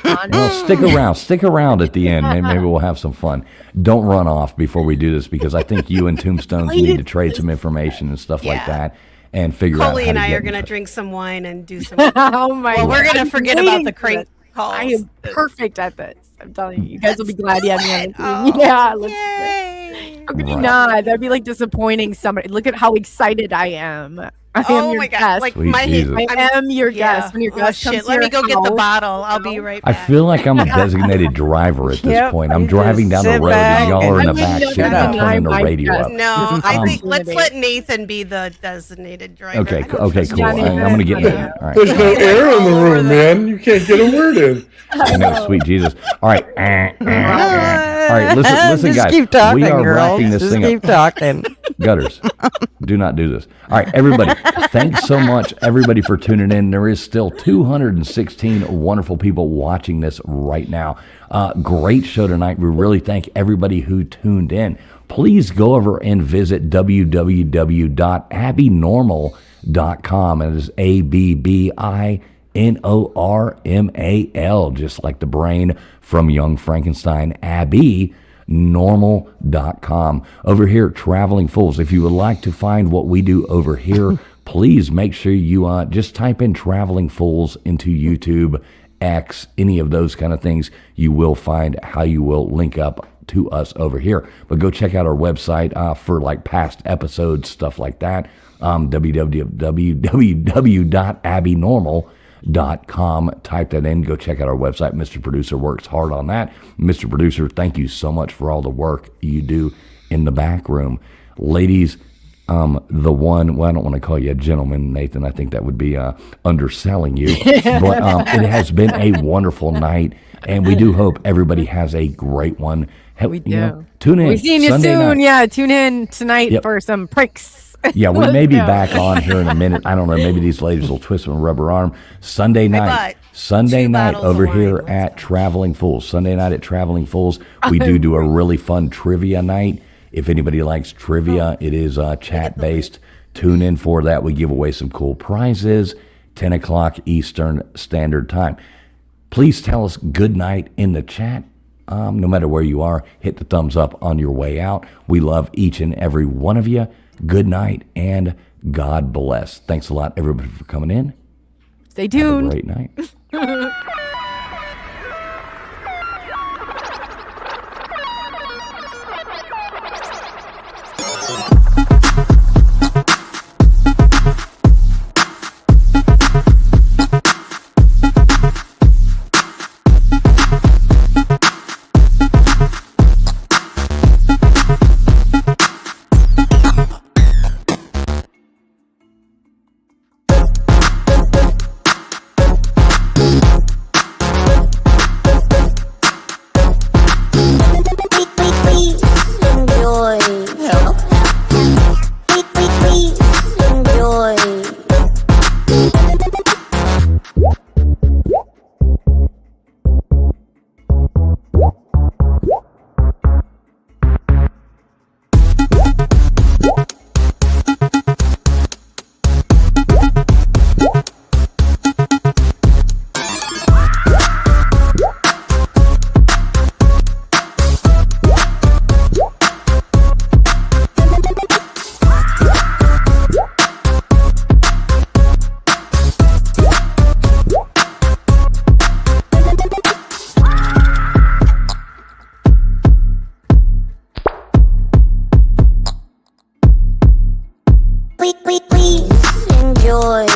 Well, stick around at the end. Maybe we'll have some fun. Don't run off before we do this, because I think you and Tombstones need to trade some information and stuff like that, and figure out. Coley and I are gonna drink some wine and do some. Oh my! Well, we're gonna I'm forget about waiting the for crank it. calls. I am perfect at this. I'm telling you, you guys will be glad you had me on the team. Oh, Yeah, let's do it. yay. How could you not? That'd be like disappointing somebody. Look at how excited I am. I am Oh your my god! guest. Like Sweet my Jesus. I am your guest. When your guest comes shit. Let me to your go get the house- bottle. I'll be right I back. feel like I'm a designated driver at this Yep, point. I'm you driving just down the sit road back and y'all are in the and- back I seat would and not turning the deny my radio guest. up. No, I think let's Opportunity. let Nathan be the designated driver. Okay, I don't okay, trust cool. Johnny. I'm going to get Yeah. that. All right. There's no air in the room, man. You can't get a word in. I know, sweet Jesus. All right. All right, listen, Just guys. keep talking, we are girls. wrapping this Just thing keep up. talking. Gutters, do not do this. All right, everybody, thanks so much, everybody, for tuning in. There is still 216 wonderful people watching this right now. Great show tonight. We really thank everybody who tuned in. Please go over and visit www.abbinormal.com. And it is ABBINORMAL, just like the brain from Young Frankenstein. Abbinormal.com. Over here at Traveling Fools, if you would like to find what we do over here, please make sure you just type in Traveling Fools into YouTube, X, any of those kind of things. You will find how you will link up to us over here. But go check out our website for like past episodes, stuff like that. www.abbinormal.com. Type that in. Go check out our website. Mr. Producer works hard on that. Mr. Producer, thank you so much for all the work you do in the back room. Ladies, the one, well, I don't want to call you a gentleman, Nathan. I think that would be underselling you. But it has been a wonderful night, and we do hope everybody has a great one. We do. Tune in. We're seeing you Sunday soon. night. Yeah, tune in tonight Yep. for some pranks. Yeah, we Let's may be go. back on here in a minute. I don't know. Maybe these ladies will twist my rubber arm. Sunday night. Sunday two night bottles over of wine. here at Traveling Fools. Sunday night at Traveling Fools. We do a really fun trivia night. If anybody likes trivia, it is chat-based. Tune in for that. We give away some cool prizes. 10 o'clock Eastern Standard Time. Please tell us good night in the chat. No matter where you are, hit the thumbs up on your way out. We love each and every one of you. Good night and God bless. Thanks a lot, everybody, for coming in. Stay Have a tuned. great night. Please enjoy.